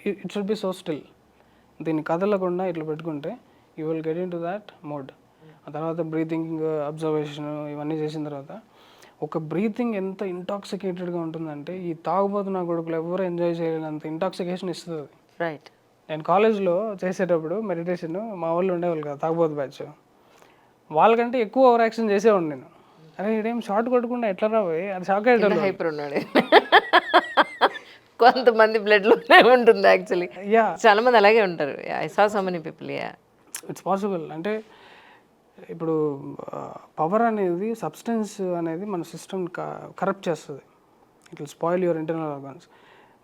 it should be so still. దీన్ని కదలకుండా ఇట్లా పెట్టుకుంటే you will get in to that mode. ఆ తర్వాత బ్రీతింగ్ అబ్జర్వేషన్ ఇవన్నీ చేసిన తర్వాత ఒక బ్రీతింగ్ ఎంత ఇంటాక్సికేటెడ్గా ఉంటుందంటే ఈ తాగుబోతున్న కొడుకులు ఎవరు ఎంజాయ్ చేయలేనంత ఇంటాక్సికేషన్ ఇస్తుంది. రైట్. నేను కాలేజ్లో చేసేటప్పుడు మెడిటేషన్ మా వాళ్ళు ఉండేవాళ్ళు కదా, తాగుబోతు బ్యాచ్, వాళ్ళకంటే ఎక్కువ ఓవర్ యాక్షన్ చేసేవాడిని నేను. అరే ఇదేం షార్ట్ కొట్టకుండా ఎట్లా రాబోయే, అది షాక్ అయ్యేటప్పుడు. హైపర్ ఉన్నాడు. కొంతమంది బ్లడ్లోనే ఉంటుంది యాక్చువల్లీ. యా, చాలా మంది అలాగే ఉంటారు. I saw so many people. Yeah, it's possible. అంటే ఇప్పుడు పవర్ అనేది, సబ్స్టెన్స్ అనేది మన సిస్టమ్ కరప్ట్ చేస్తుంది. It will spoil your internal organs.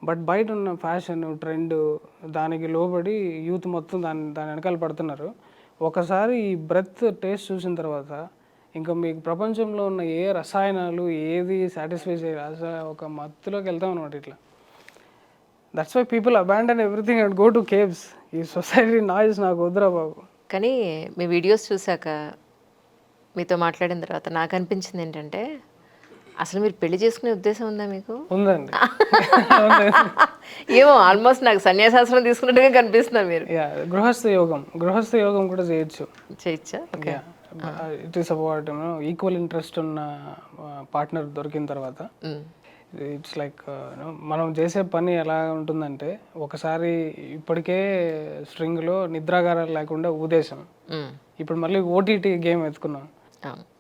But బయట ఉన్న ఫ్యాషన్ ట్రెండ్ దానికి లోబడి యూత్ మొత్తం దాని వెనకాల పడుతున్నారు. ఒకసారి ఈ బ్రెత్ టేస్ట్ చూసిన తర్వాత ఇంకా మీకు ప్రపంచంలో ఉన్న ఏ రసాయనాలు ఏది సాటిస్ఫై చేయాలి, అసలు ఒక మత్తులోకి వెళ్తాం అనమాట ఇట్లా. That's why people abandon everything and go to caves. ఈ సొసైటీ నాయిస్ నాకు వద్దురా బాబు. కానీ మీ వీడియోస్ చూసాక, మీతో మాట్లాడిన తర్వాత నాకు అనిపించింది ఏంటంటే, అసలు మీరు పెళ్లి చేసుకునే ఉద్దేశం ఉందా మీకు? ఉందండి. ఏమో ఆల్మోస్ట్ నాకు సన్యాసాశ్రమం తీసుకున్నట్టుగా కనిపిస్తున్నారు మీరు. గృహస్థ యోగం కూడా చేయొచ్చు. చేయొచ్చా? It is about equal interest ఉన్న పార్ట్నర్ దొరికిన తర్వాత ఇట్స్ లైక్ మనం చేసే పని ఎలా ఉంటుందంటే, ఒకసారి ఇప్పటికే స్ట్రింగ్లో నిద్రాగారాలు లేకుండా ఊదేశం, ఇప్పుడు మళ్ళీ ఓటీటీ గేమ్ ఎత్తుకున్నాం.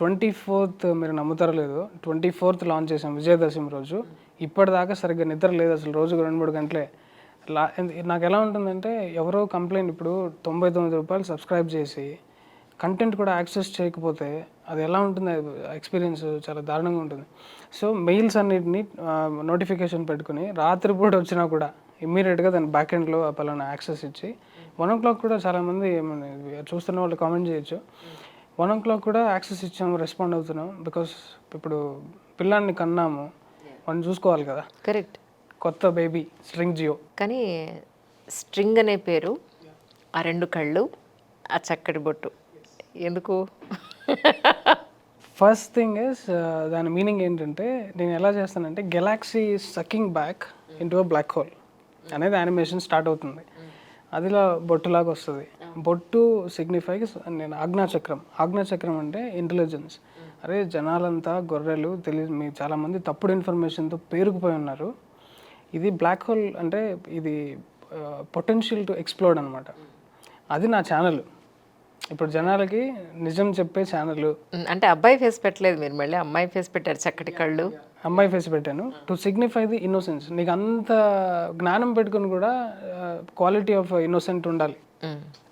24th మీరు నమ్ముతారో లేదు, 24th లాంచ్ చేసాం విజయదశమి రోజు. ఇప్పటిదాకా సరిగ్గా నిద్ర లేదు అసలు, రోజుకు 2-3 గంటలే. నాకు ఎలా ఉంటుందంటే, ఎవరో కంప్లైంట్, ఇప్పుడు 99 రూపాయలు సబ్స్క్రైబ్ చేసి కంటెంట్ కూడా యాక్సెస్ చేయకపోతే అది ఎలా ఉంటుంది, ఎక్స్పీరియన్స్ చాలా దారుణంగా ఉంటుంది. సో మెయిల్స్ అన్నిటిని నోటిఫికేషన్ పెట్టుకుని రాత్రిపూట వచ్చినా కూడా ఇమ్మీడియట్గా దాని బ్యాక్ ఎండ్లో పలానా యాక్సెస్ ఇచ్చి 1 o'clock కూడా చాలామంది చూస్తున్న వాళ్ళు కామెంట్ చేయొచ్చు, 1 o'clock కూడా యాక్సెస్ ఇచ్చాము, రెస్పాండ్ అవుతున్నాం. బికాస్ ఇప్పుడు పిల్లాన్ని కన్నాము, మనం చూసుకోవాలి కదా. కరెక్ట్. కొత్త బేబీ స్ట్రింగ్ జియో. కానీ స్ట్రింగ్ అనే పేరు, ఆ 2 కళ్ళు, ఆ చక్కటి బొట్టు ఎందుకు? ఫస్ట్ థింగ్ ఇస్ దాని మీనింగ్ ఏంటంటే, నేను ఎలా చేస్తానంటే, galaxy sucking back into a black hole అనేది యానిమేషన్ స్టార్ట్ అవుతుంది. అదిలా బొట్టులాగా వస్తుంది. బొట్టు సిగ్నిఫైస్ నేను ఆజ్ఞాచక్రం అంటే ఇంటెలిజెన్స్. అరే జనాలంతా గొర్రెలు మీ చాలామంది తప్పుడు ఇన్ఫర్మేషన్తో పేరుకుపోయి ఉన్నారు. ఇది బ్లాక్ హోల్ అంటే ఇది పొటెన్షియల్ టు ఎక్స్ప్లోడ్ అనమాట. అది నా ఛానల్. ఇప్పుడు జనాలకి నిజం చెప్పే ఛానల్. అంటే అబ్బాయి ఫేస్ పెట్టలేదు మీరు, మళ్ళీ అమ్మాయి ఫేస్ పెట్టారు, చక్కటి కళ్ళు. అమ్మాయి ఫేస్ పెట్టాను టు సిగ్నిఫై ది ఇన్నోసెన్స్. నీకు అంత జ్ఞానం పెట్టుకుని కూడా క్వాలిటీ ఆఫ్ ఇన్నోసెంట్ ఉండాలి,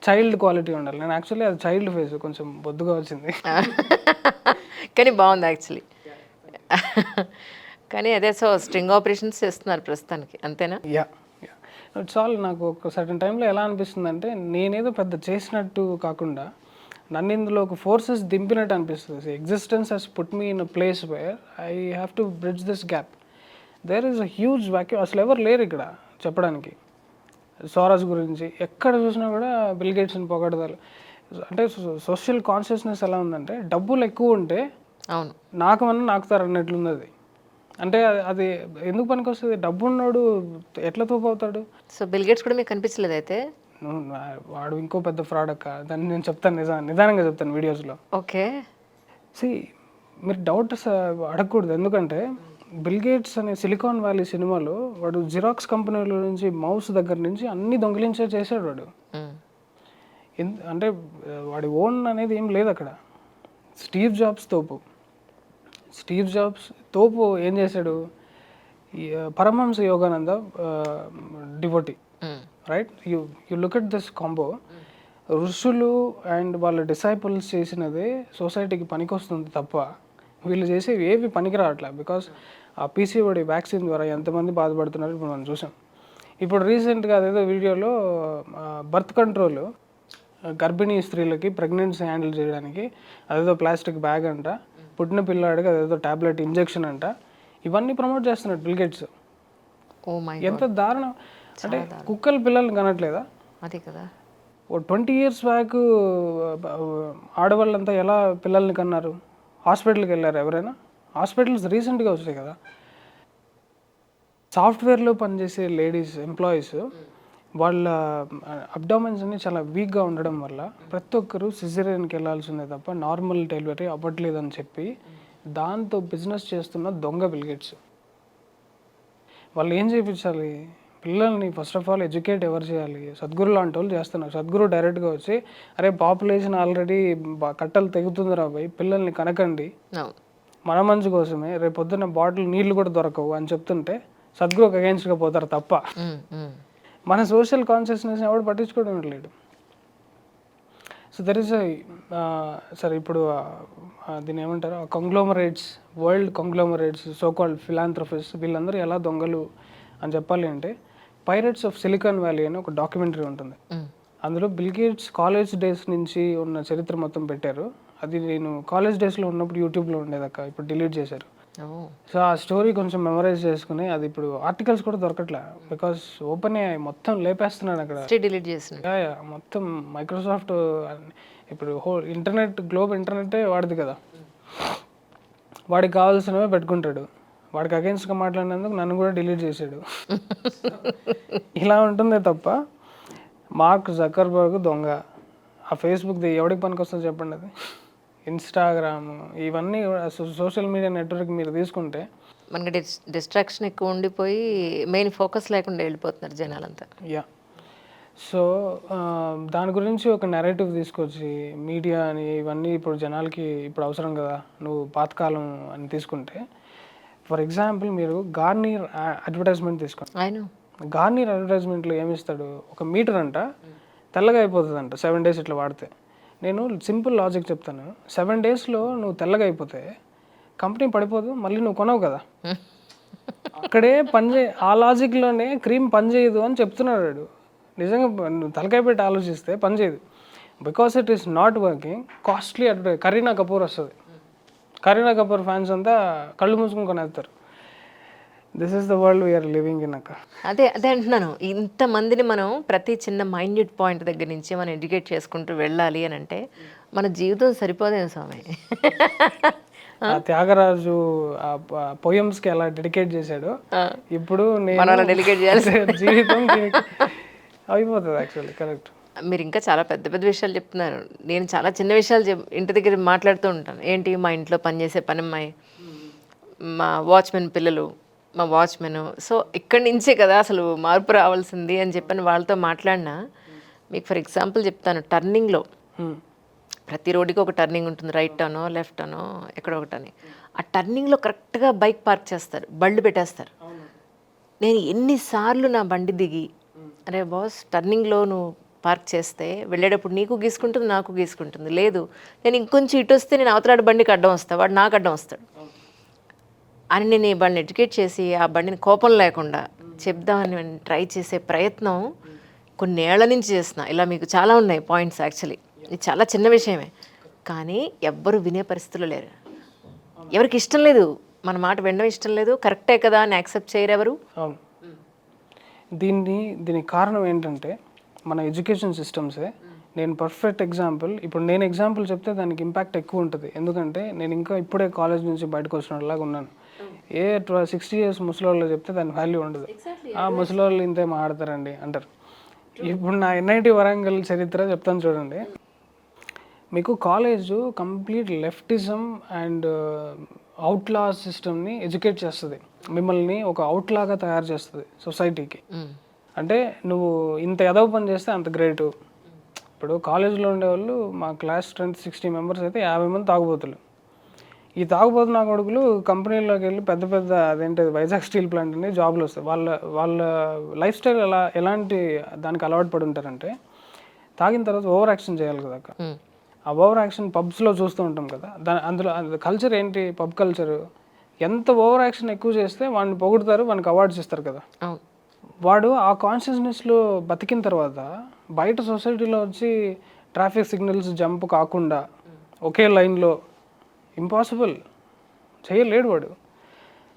చైల్డ్ క్వాలిటీ ఉండాలి. నేను యాక్చువల్లీ అది చైల్డ్ ఫేస్, కొంచెం బొద్దుగా వచ్చింది కానీ బాగుంది యాక్చువల్లీ. కానీ అదే, సో స్ట్రింగ్ ఆపరేషన్స్ చేస్తున్నారు ప్రస్తుతానికి, అంతేనా? Yeah, it's all. నాకు ఒక సర్టన్ టైంలో ఎలా అనిపిస్తుంది అంటే, నేనేదో పెద్ద చేసినట్టు కాకుండా నన్ను ఇందులో ఒక ఫోర్సెస్ దింపినట్టు అనిపిస్తుంది. Existence has put me in a place where I have to bridge this gap. There is a huge vacuum. అసలు ఎవరు లేరు ఇక్కడ చెప్పడానికి. సోరస్ గురించి ఎక్కడ చూసినా కూడా బిల్ గేట్స్ని పొగడతారు. అంటే సోషల్ కాన్షియస్నెస్ ఎలా ఉందంటే డబ్బులు ఎక్కువ ఉంటే అవును, నాకమన్నా నాకుతారు అన్నట్లుంది అది. అంటే అది ఎందుకు పనికి వస్తుంది? డబ్బు ఉన్నోడు ఎట్లా తోపవుతాడు? సో బిల్ గేట్స్ కూడా మీకు కనిపించలేదు అయితే? వాడు ఇంకో పెద్ద ఫ్రాడ్ అక్క. దాన్ని నేను చెప్తాను, నిదానంగా చెప్తాను వీడియోస్లో. ఓకే. మీరు డౌట్స్ అడగకూడదు. ఎందుకంటే బిల్ గేట్స్ అనే సిలికాన్ వ్యాలీ సినిమాలో వాడు జిరాక్స్ కంపెనీల నుంచి మౌస్ దగ్గర నుంచి అన్ని దొంగిలించే చేశాడు వాడు. అంటే వాడి ఓన్ అనేది ఏం లేదు అక్కడ. స్టీవ్ జాబ్స్ తోపు ఏం చేశాడు? ఈ Paramahansa Yogananda devotee, right? You look at this combo. ఋషులు అండ్ వాళ్ళ డిసైపుల్స్ చేసినదే సొసైటీకి పనికొస్తుంది తప్ప వీళ్ళు చేసేవి ఏవి పనికి రావట్లే. బికాస్ ఆ పీసీఓడి వ్యాక్సిన్ ద్వారా ఎంతమంది బాధపడుతున్నారు ఇప్పుడు మనం చూసాం. ఇప్పుడు రీసెంట్గా అదేదో వీడియోలో బర్త్ కంట్రోల్ గర్భిణీ స్త్రీలకి ప్రెగ్నెన్సీ హ్యాండిల్ చేయడానికి అదేదో ప్లాస్టిక్ బ్యాగ్ అంట, పుట్టిన పిల్లాడికి అదేదో టాబ్లెట్ ఇంజెక్షన్ అంట, ఇవన్నీ ప్రమోట్ చేస్తున్నాడు బిల్ గేట్స్. ఓ మై ఎంత దారుణం! అంటే కుక్కలు పిల్లల్ని కనట్లేదా? అదే కదా. ఓ 20 years బ్యాక్ ఆడవాళ్ళంతా ఎలా పిల్లల్ని కన్నారు? హాస్పిటల్కి వెళ్ళారు ఎవరైనా? హాస్పిటల్స్ రీసెంట్గా వచ్చాయి కదా. సాఫ్ట్వేర్లో పనిచేసే లేడీస్ ఎంప్లాయీస్ వాళ్ళ అబ్డామెన్స్ అన్ని చాలా వీక్గా ఉండడం వల్ల ప్రతి ఒక్కరు సిజేరియన్కి వెళ్ళాల్సిందే తప్ప నార్మల్ డెలివరీ అవ్వట్లేదని చెప్పి దాంతో బిజినెస్ చేస్తున్న దొంగ బిల్ గేట్స్. వాళ్ళు ఏం చేయించాలి? పిల్లల్ని ఫస్ట్ ఆఫ్ ఆల్ ఎడ్యుకేట్ ఎవరు చేయాలి? సద్గురు లాంటి వాళ్ళు చేస్తున్నారు. సద్గురు డైరెక్ట్గా వచ్చి అరే పాపులేషన్ ఆల్రెడీ కట్టలు తెగుతుంది రాబోయ్, పిల్లల్ని కనకండి, మన మంచి కోసమే, రేపు పొద్దున్న బాటిల్ నీళ్లు కూడా దొరకవు అని చెప్తుంటే సద్గురుకు అగేన్స్ట్గా పోతారు తప్ప మన సోషల్ కాన్షియస్నెస్ ఎవడు పట్టించుకోవడం లేడు. సో దర్ ఇస్ సరే ఇప్పుడు దీని ఏమంటారు, కంగ్లోమరేట్స్, వరల్డ్ కంగ్లోమరేట్స్, సో కాల్డ్ ఫిలాంథ్రఫిస్, వీళ్ళందరూ ఎలా దొంగలు అని చెప్పాలి అంటే పైరేట్స్ ఆఫ్ సిలికాన్ వ్యాలీ అని ఒక డాక్యుమెంటరీ ఉంటుంది. అందులో బిల్ గేట్స్ కాలేజ్ డేస్ నుంచి ఉన్న చరిత్ర మొత్తం పెట్టారు. అది నేను కాలేజ్ డేస్లో ఉన్నప్పుడు యూట్యూబ్లో ఉండేదక్క, ఇప్పుడు డిలీట్ చేశారు. సో ఆ స్టోరీ కొంచెం మెమరైజ్ చేసుకుని అది ఇప్పుడు ఆర్టికల్స్ కూడా దొరకట్లే. బికాస్ ఓపెన్ ఏఐ మొత్తం లేపేస్తున్నాడు అక్కడ. డిలీట్ చేస్తున్నాడు. మొత్తం మైక్రోసాఫ్ట్ ఇప్పుడు హోల్ ఇంటర్నెట్, గ్లోబల్ ఇంటర్నెటే వాడిది కదా, వాడికి కావాల్సినవే పెట్టుకుంటాడు. వాడికి అగేన్స్ట్గా మాట్లాడినందుకు నన్ను కూడా డిలీట్ చేశాడు. ఇలా ఉంటుందే తప్ప మార్క్ జకర్బర్గ్ దొంగ. ఆ ఫేస్బుక్ది ఎవడికి పనికి వస్తుందో చెప్పండి. అది ఇన్స్టాగ్రామ్, ఇవన్నీ సోషల్ మీడియా నెట్వర్క్ మీరు తీసుకుంటే మనకి డిస్ట్రాక్షన్ ఎక్కువ ఉండిపోయి మెయిన్ ఫోకస్ లేకుండా వెళ్ళిపోతున్నారు జనాలంతా. యా. సో దాని గురించి ఒక నెరేటివ్ తీసుకొచ్చి మీడియా అని ఇవన్నీ ఇప్పుడు జనాలకి ఇప్పుడు అవసరం కదా, నువ్వు పాతకాలం అని తీసుకుంటే. ఫర్ ఎగ్జాంపుల్ మీరు గార్నియర్ అడ్వర్టైజ్మెంట్ తీసుకోండి. గార్నియర్ అడ్వర్టైజ్మెంట్లో ఏమిస్తాడు? ఒక మీటర్ అంట తెల్లగా అయిపోతుంది అంట 7 days ఇట్లా వాడితే. నేను సింపుల్ లాజిక్ చెప్తాను. 7 daysలో నువ్వు తెల్లగా అయిపోతే కంపెనీ పడిపోదు, మళ్ళీ నువ్వు కొనవు కదా. అక్కడే ఆ లాజిక్లోనే క్రీమ్ పనిచేయదు అని చెప్తున్నాడు. నిజంగా నువ్వు తలకాయ పెట్టి ఆలోచిస్తే పనిచేయదు. Because it is not working. Costly advertise. Kareena Kapoor వస్తుంది, కరీనా కపూర్ ఫ్యాన్స్ అంతా కళ్ళు మూసుకుని కొనేస్తారు. This is the world we're living in అక్క. అదే అంటున్నాను. ఇంతమందిని మనం ప్రతి చిన్న మైన్యూట్ పాయింట్ దగ్గర నుంచి మనం ఎడ్యుకేట్ చేసుకుంటూ వెళ్ళాలి అని అంటే మన జీవితం సరిపోదేం స్వామి. త్యాగరాజు పోయమ్స్కి ఎలా డెడికేట్ చేశాడు, ఇప్పుడు నేను డెడికేట్ చేయాలి. జీవితం అయిపోతుంది యాక్చువల్లీ. కరెక్ట్. మీరు ఇంకా చాలా పెద్ద పెద్ద విషయాలు చెప్తున్నారు. నేను చాలా చిన్న విషయాలు ఇంటి దగ్గర మాట్లాడుతూ ఉంటాను. ఏంటి, మా ఇంట్లో పనిచేసే పనమ్మాయి, మా వాచ్మెన్ పిల్లలు, మా వాచ్మెన్. సో ఇక్కడి నుంచే కదా అసలు మార్పు రావాల్సింది అని చెప్పని వాళ్ళతో మాట్లాడినా. మీకు ఫర్ ఎగ్జాంపుల్ చెప్తాను. టర్నింగ్లో ప్రతి రోడ్డుకి ఒక టర్నింగ్ ఉంటుంది, రైట్ టర్నో లెఫ్ట్ టర్నో ఎక్కడో ఒకటని. ఆ టర్నింగ్లో కరెక్ట్గా బైక్ పార్క్ చేస్తారు, బళ్ళు పెట్టేస్తారు. నేను ఎన్నిసార్లు నా బండి దిగి, అరే బాస్ టర్నింగ్లో నువ్వు పార్క్ చేస్తే వెళ్ళేటప్పుడు నీకు గీసుకుంటుంది, నాకు గీసుకుంటుంది, లేదు నేను ఇంకొంచెం ఇటు వస్తే నేను అవతలాడు బండికి అడ్డం వస్తాను, వాడు నాకు అడ్డం వస్తాడు అని నేను ఈ బండిని ఎడ్యుకేట్ చేసి ఆ బండిని కోపం లేకుండా చెప్దామని ట్రై చేసే ప్రయత్నం కొన్నేళ్ల నుంచి చేస్తున్నా. ఇలా మీకు చాలా ఉన్నాయి పాయింట్స్. యాక్చువల్లీ ఇది చాలా చిన్న విషయమే, కానీ ఎవ్వరు వినే పరిస్థితుల్లో లేరు. ఎవరికి ఇష్టం లేదు, మన మాట వినడం ఇష్టం లేదు. కరెక్టే కదా అని యాక్సెప్ట్ చేయరు ఎవరు. అవును, దీనికి కారణం ఏంటంటే మన ఎడ్యుకేషన్ సిస్టమ్సే. నేను పర్ఫెక్ట్ ఎగ్జాంపుల్. ఇప్పుడు నేను ఎగ్జాంపుల్ చెప్తే దానికి ఇంపాక్ట్ ఎక్కువ ఉంటుంది. ఎందుకంటే నేను ఇంకా ఇప్పుడే కాలేజ్ నుంచి బయటకు వచ్చినలాగా ఉన్నాను. 60 years ముసలోళ్ళు చెప్తే దాని వాల్యూ ఉండదు. ముసలోళ్ళు ఇంతే మాట్లాడతారండి అంటారు. ఇప్పుడు నా ఎన్ఐటి వరంగల్ చరిత్ర చెప్తాను చూడండి. మీకు కాలేజు కంప్లీట్ లెఫ్టిజం అండ్ అవుట్లా సిస్టమ్ని ఎడ్యుకేట్ చేస్తుంది. మిమ్మల్ని ఒక అవుట్లాగా తయారు చేస్తుంది సొసైటీకి. అంటే నువ్వు ఇంత ఎదవ పని చేస్తే అంత గ్రేటు. ఇప్పుడు కాలేజీలో ఉండేవాళ్ళు మా క్లాస్ స్ట్రెంత్ 60 members అయితే 50 మంది తాగుబోతులు. ఈ తాగుబోతు నా కొడుకులు కంపెనీలోకి వెళ్ళి పెద్ద పెద్ద అదేంటి వైజాగ్ స్టీల్ ప్లాంట్ అని జాబ్లు వస్తాయి. వాళ్ళ లైఫ్ స్టైల్ ఎలాంటి దానికి అలవాటు పడి ఉంటారంటే తాగిన తర్వాత ఓవర్ యాక్షన్ చేయాలి కదా అక్క. ఆ ఓవర్ యాక్షన్ పబ్స్లో చూస్తూ ఉంటాం కదా. అందులో కల్చర్ ఏంటి? Pub culture. ఎంత ఓవర్ యాక్షన్ ఎక్కువ చేస్తే వాడిని పొగుడుతారు, వానికి అవార్డ్స్ ఇస్తారు కదా. వాడు ఆ కాన్షియస్నెస్లో బతికిన తర్వాత బయట సొసైటీలో వచ్చి ట్రాఫిక్ సిగ్నల్స్ జంప్ కాకుండా ఒకే లైన్లో ఇంపాసిబుల్ చేయలేడు వాడు.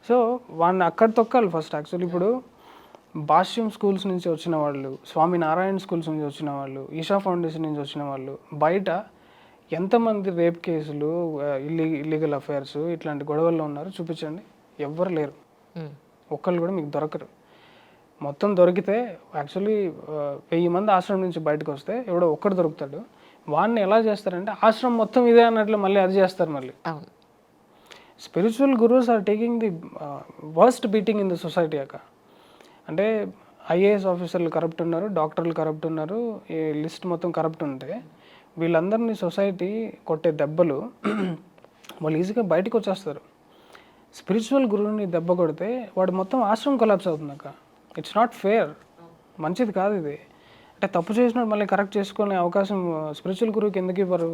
సో వాడిని అక్కడ తొక్కాలి ఫస్ట్. యాక్చువల్లీ ఇప్పుడు భాష్యం స్కూల్స్ నుంచి వచ్చిన వాళ్ళు, స్వామినారాయణ స్కూల్స్ నుంచి వచ్చిన వాళ్ళు, ఈషా ఫౌండేషన్ నుంచి వచ్చిన వాళ్ళు బయట ఎంతమంది రేప్ కేసులు, ఇల్లీగల్ అఫైర్స్ ఇట్లాంటి గొడవల్లో ఉన్నారు చూపించండి. ఎవ్వరు లేరు. ఒక్కళ్ళు కూడా మీకు దొరకరు. మొత్తం దొరికితే యాక్చువల్లీ 1000 మంది ఆశ్రమం నుంచి బయటకు వస్తే ఎవడో ఒక్కడు దొరుకుతాడు. వాడిని ఎలా చేస్తారంటే ఆశ్రమం మొత్తం ఇదే అన్నట్లు మళ్ళీ అది చేస్తారు. మళ్ళీ spiritual gurus are taking the worst beating in the society అక్క. అంటే ఐఏఎస్ ఆఫీసర్లు కరప్ట్ ఉన్నారు, డాక్టర్లు కరప్ట్ ఉన్నారు, ఈ లిస్ట్ మొత్తం కరప్ట్ ఉంటే వీళ్ళందరినీ సొసైటీ కొట్టే దెబ్బలు వాళ్ళు ఈజీగా బయటకు వచ్చేస్తారు. స్పిరిచువల్ గురువుని దెబ్బ కొడితే వాడు మొత్తం ఆశ్రమం కొలాప్స్ అవుతుంది అక్క. It's not fair. మంచిది కాదు ఇది. అంటే తప్పు చేసినప్పుడు మళ్ళీ కరెక్ట్ చేసుకునే అవకాశం స్పిరిచువల్ గురువుకి ఎందుకు ఇవ్వరు?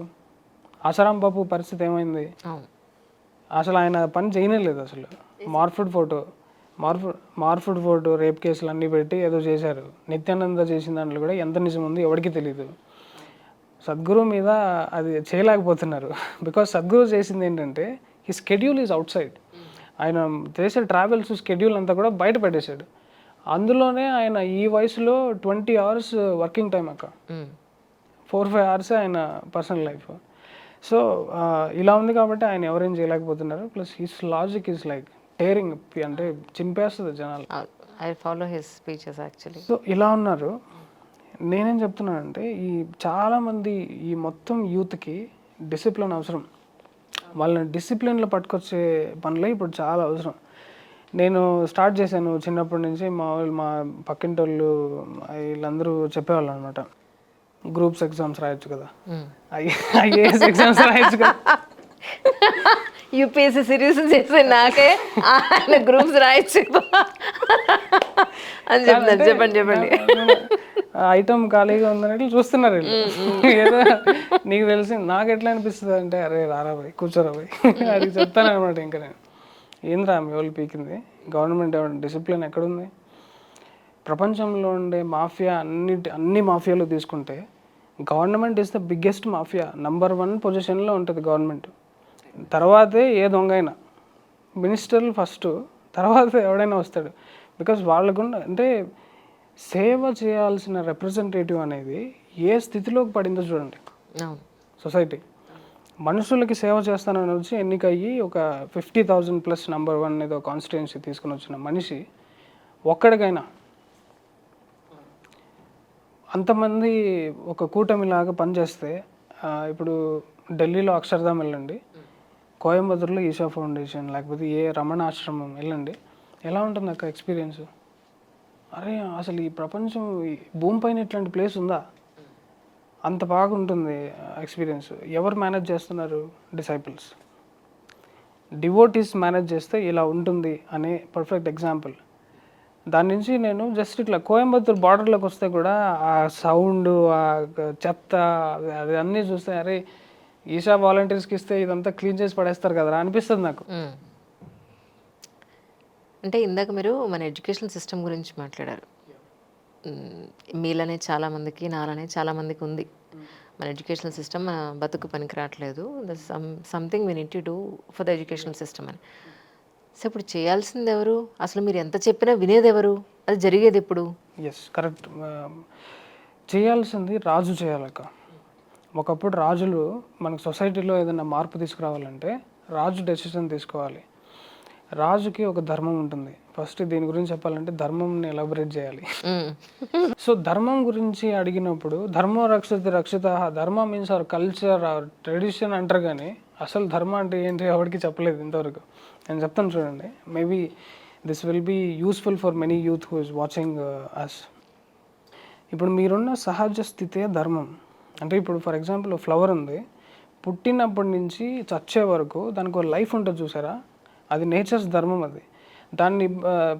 ఆసారాం బాబు పరిస్థితి ఏమైంది? అసలు ఆయన పని చేయలేదు. అసలు మార్ఫుడ్ ఫోటో రేప్ కేసులు అన్నీ పెట్టి ఏదో చేశారు. నిత్యానంద చేసిన దాంట్లో కూడా ఎంత నిజం ఉంది ఎవరికి తెలియదు. సద్గురు మీద అది చేయలేకపోతున్నారు. బికాస్ సద్గురు చేసింది ఏంటంటే ఈ స్కెడ్యూల్ ఈజ్ అవుట్ సైడ్. ఆయన చేసే ట్రావెల్స్ స్కెడ్యూల్ అంతా కూడా బయట పెట్టేశాడు. అందులోనే ఆయన ఈ వయసులో 20 hours వర్కింగ్ టైం అక్క. 4-5 hours ఆయన పర్సనల్ లైఫ్. సో ఇలా ఉంది కాబట్టి ఆయన ఎవరేం చేయలేకపోతున్నారు. Plus his logic is like tearing, అంటే చింపేస్తుంది జనాలు. I follow his speeches actually. So ఇలా ఉన్నారు. నేనేం చెప్తున్నానంటే చాలామంది ఈ మొత్తం యూత్కి డిసిప్లిన్ అవసరం. వాళ్ళని డిసిప్లిన్లో పట్టుకొచ్చే పనులే ఇప్పుడు చాలా అవసరం. నేను స్టార్ట్ చేశాను చిన్నప్పటి నుంచి. మా పక్కింటి వాళ్ళు వీళ్ళందరూ చెప్పేవాళ్ళు అనమాట, గ్రూప్స్ ఎగ్జామ్స్ రాయొచ్చు కదా, ఐఏఎస్ ఎగ్జామ్స్ రాయొచ్చు కదా. యూపీఎస్సీ సిరీస్ చేసే నాకే ఆయన గ్రూప్స్ రాయొచ్చు అని చెప్తాను. చెప్పండి. ఐటమ్ ఖాళీగా ఉందన్నట్లు చూస్తున్నారు ఏదో. నీకు తెలిసింది నాకు ఎట్లా అనిపిస్తుంది అంటే, అరే రారా పోయి కూర్చోరా పోయి అది చెప్తాను అనమాట. ఇంకా నేను ఏంద్రా మీ వాళ్ళు పీకింది, గవర్నమెంట్ డిసిప్లిన్ ఎక్కడుంది? ప్రపంచంలో ఉండే మాఫియా అన్ని మాఫియాలు తీసుకుంటే government is the biggest mafia. Number 1 పొజిషన్లో ఉంటుంది గవర్నమెంట్. తర్వాతే ఏ దొంగ అయినా. మినిస్టర్లు ఫస్ట్, తర్వాత ఎవడైనా వస్తాడు. బికాస్ వాళ్ళకు అంటే సేవ చేయాల్సిన రిప్రజెంటేటివ్ అనేది ఏ స్థితిలోకి పడిందో చూడండి. సొసైటీ మనుషులకి సేవ చేస్తానని వచ్చి ఎన్నికయ్యి ఒక 50,000+ నంబర్ 1 ఏదో కాన్స్టిట్యుయెన్సీ తీసుకుని వచ్చిన మనిషి ఒక్కడికైనా అంతమంది ఒక కూటమిలాగా పనిచేస్తే, ఇప్పుడు ఢిల్లీలో అక్షర్ధామ్ వెళ్ళండి, కోయంబత్తూరులో ఈషా ఫౌండేషన్, లేకపోతే ఏ రమణ ఆశ్రమం వెళ్ళండి, ఎలా ఉంటుంది అక్క ఎక్స్పీరియన్స్? అరే అసలు ఈ ప్రపంచం భూమి పైన ఇట్లాంటి ప్లేస్ ఉందా? అంత బాగుంటుంది ఎక్స్పీరియన్స్. ఎవరు మేనేజ్ చేస్తున్నారు? డిసైపుల్స్. డివోటీస్ మేనేజ్ చేస్తే ఇలా ఉంటుంది అనే పర్ఫెక్ట్ ఎగ్జాంపుల్. దాని నుంచి నేను జస్ట్ ఇట్లా కోయంబత్తూరు బార్డర్లోకి వస్తే కూడా ఆ సౌండ్, ఆ చెత్త, అది అన్నీ చూస్తే అరే ఈషా వాలంటీర్స్కి ఇస్తే ఇదంతా క్లీన్ చేసి పడేస్తారు కదా అనిపిస్తుంది నాకు. అంటే ఇందాక మీరు మన ఎడ్యుకేషన్ సిస్టమ్ గురించి మాట్లాడారు. మీలనే చాలామందికి, నాలనే చాలామందికి ఉంది మన ఎడ్యుకేషనల్ సిస్టమ్ మన బతుకు పనికి రావట్లేదు, something we need to do for the educational system అని. సో ఇప్పుడు చేయాల్సింది ఎవరు? అసలు మీరు ఎంత చెప్పినా వినేది ఎవరు? అది జరిగేది ఎప్పుడు? Yes, correct. చేయాల్సింది రాజు చేయాలక్క. ఒకప్పుడు రాజులు మనకు సొసైటీలో ఏదైనా మార్పు తీసుకురావాలంటే రాజు డెసిషన్ తీసుకోవాలి. రాజుకి ఒక ధర్మం ఉంటుంది. ఫస్ట్ దీని గురించి చెప్పాలంటే ధర్మంని ఎలాబరేట్ చేయాలి. సో ధర్మం గురించి అడిగినప్పుడు ధర్మం రక్షతి రక్షిత, ధర్మ means our culture, hour tradition అంటారు, కానీ అసలు ధర్మ అంటే ఏంటి ఎవరికి చెప్పలేదు ఇంతవరకు. నేను చెప్తాను చూడండి, maybe this will be useful for many youth who is watching us. ఇప్పుడు మీరున్న సహజ స్థితే ధర్మం. అంటే ఇప్పుడు ఫర్ ఎగ్జాంపుల్ ఫ్లవర్ ఉంది, పుట్టినప్పటి నుంచి చచ్చే వరకు దానికి ఒక లైఫ్ ఉంటుంది చూసారా, అది నేచర్స్ ధర్మం. అది దాన్ని